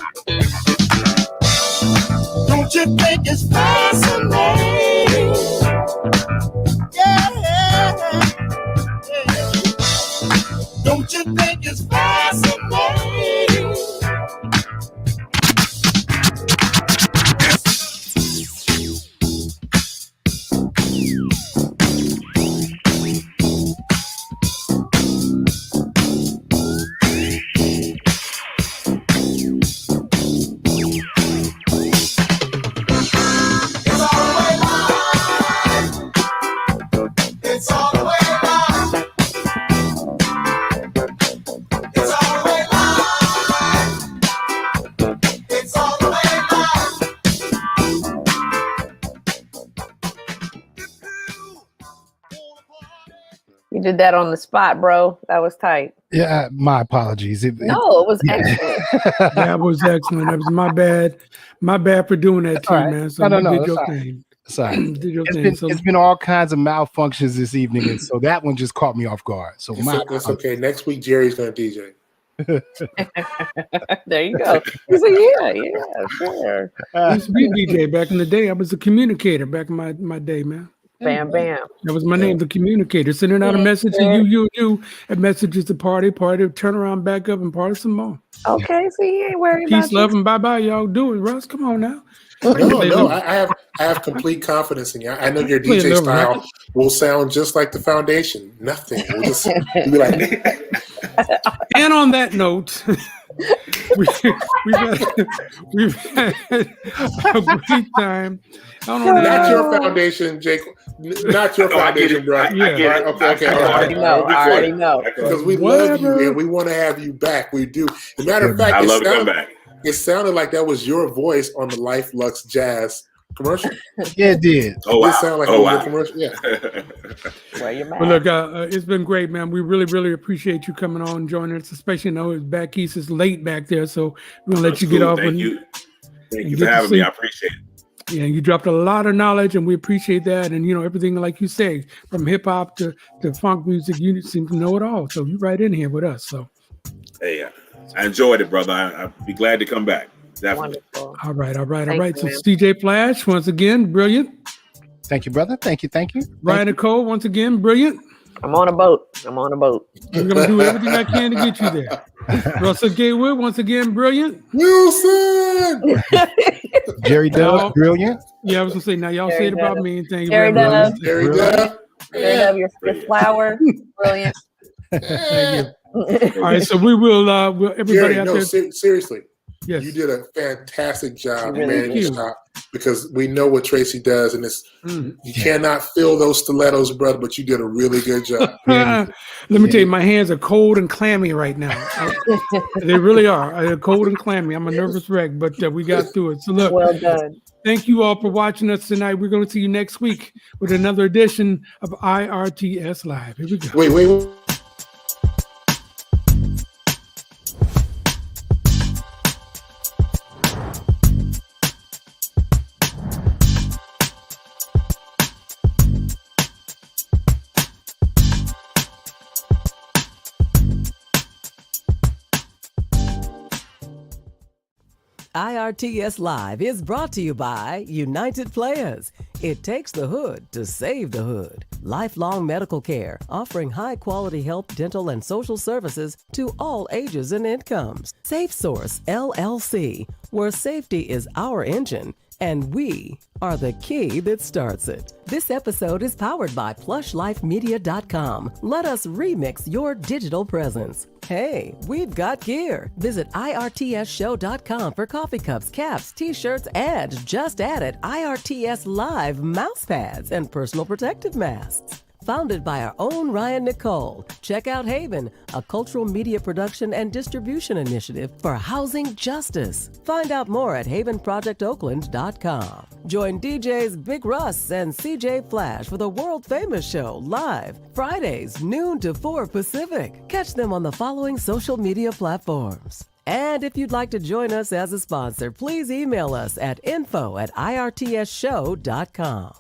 Speaker 8: Don't you think it's fascinating? Yeah. Don't you think it's fascinating?
Speaker 3: You did that on the spot, bro. That was tight.
Speaker 6: Yeah, my apologies.
Speaker 3: No, it was excellent.
Speaker 2: That was excellent. That was my bad. My bad for doing that to you,
Speaker 6: all right.
Speaker 2: man. So
Speaker 6: No,
Speaker 2: you did
Speaker 6: that's
Speaker 2: your
Speaker 6: all right.
Speaker 2: thing.
Speaker 6: Sorry.
Speaker 2: Did your
Speaker 6: It's
Speaker 2: thing.
Speaker 6: been,
Speaker 2: So
Speaker 6: it's been all kinds of malfunctions this evening, and so that one just caught me off guard. So
Speaker 4: It's okay. Next week, Jerry's going to DJ.
Speaker 3: There you go. He said, yeah, sure.
Speaker 2: I used to be a DJ back in the day. I was a communicator back in my day, man.
Speaker 3: Bam, bam.
Speaker 2: That was my name, the communicator. Sending out a message to you, a message is to party, turn around, back up, and party some more.
Speaker 3: Okay, so you ain't worried about
Speaker 2: Peace, love, and bye-bye. Y'all do it, Russ. Come on now.
Speaker 4: No, I have complete confidence in you. I know your DJ style will sound just like the Foundation. Nothing. We'll just be like.
Speaker 2: And on that note, we've had a great time.
Speaker 4: Not your Foundation, Jake. Not your Foundation, bro.
Speaker 5: I get it.
Speaker 4: Okay.
Speaker 3: I already know.
Speaker 4: Because we love you and we want to have you back. We do. As a matter of fact,
Speaker 5: I love to come back.
Speaker 4: It sounded like that was your voice on the Life Lux Jazz commercial.
Speaker 6: Yeah, it did.
Speaker 4: Oh, wow. It sounded like a commercial. Yeah.
Speaker 2: Well, look, it's been great, man. We really, really appreciate you coming on and joining us, especially though it's back east. It's late back there, so we're gonna let you get off.
Speaker 5: Thank you for having me. I appreciate it.
Speaker 2: Yeah, you dropped a lot of knowledge, and we appreciate that. And everything, like you say, from hip hop to funk music, you seem to know it all. So you're right in here with us. So,
Speaker 5: hey, I enjoyed it, brother. I'd be glad to come back. Definitely.
Speaker 3: Wonderful.
Speaker 2: All right.
Speaker 3: Thank
Speaker 2: So
Speaker 3: you,
Speaker 2: CJ Flash, once again, brilliant.
Speaker 6: Thank you, brother. Thank you.
Speaker 2: Ryan Nicole, once again, brilliant.
Speaker 3: I'm on a boat.
Speaker 2: I'm gonna do everything I can to get you there. Russell Gaywood, once again, brilliant.
Speaker 4: Wilson.
Speaker 6: Jerry Dove, brilliant.
Speaker 2: Yeah, I was gonna say, now y'all say it about me, and thank you
Speaker 3: Jerry
Speaker 2: very much.
Speaker 3: Dove.
Speaker 4: Jerry Dove.
Speaker 3: Your flower, brilliant.
Speaker 2: Thank you. All right, so we will. Everybody
Speaker 4: Jerry,
Speaker 2: out
Speaker 4: no,
Speaker 2: there.
Speaker 4: seriously.
Speaker 2: Yes.
Speaker 4: You did a fantastic job,
Speaker 3: Really
Speaker 4: man.
Speaker 2: Thank you.
Speaker 4: Because we know what Tracy does, and you cannot feel those stilettos, brother. But you did a really good job.
Speaker 2: Let me tell you, my hands are cold and clammy right now. They really are. They're cold and clammy. I'm a nervous wreck, but we got through it. So look,
Speaker 3: Well done.
Speaker 2: thank you all for watching us tonight. We're going to see you next week with another edition of IRTS Live. Here we go.
Speaker 4: Wait.
Speaker 10: IRTS Live is brought to you by United Players. It takes the hood to save the hood. Lifelong medical care, offering high-quality health, dental, and social services to all ages and incomes. Safe Source, LLC, where safety is our engine, and we are the key that starts it. This episode is powered by PlushLifeMedia.com. Let us remix your digital presence. Hey, we've got gear. Visit IRTSShow.com for coffee cups, caps, t-shirts, and just added IRTS Live mouse pads and personal protective masks. Founded by our own Ryan Nicole, check out Haven, a cultural media production and distribution initiative for housing justice. Find out more at havenprojectoakland.com. Join DJs Big Russ and CJ Flash for the world-famous show live Fridays, noon to 4 Pacific. Catch them on the following social media platforms. And if you'd like to join us as a sponsor, please email us at info@irtsshow.com.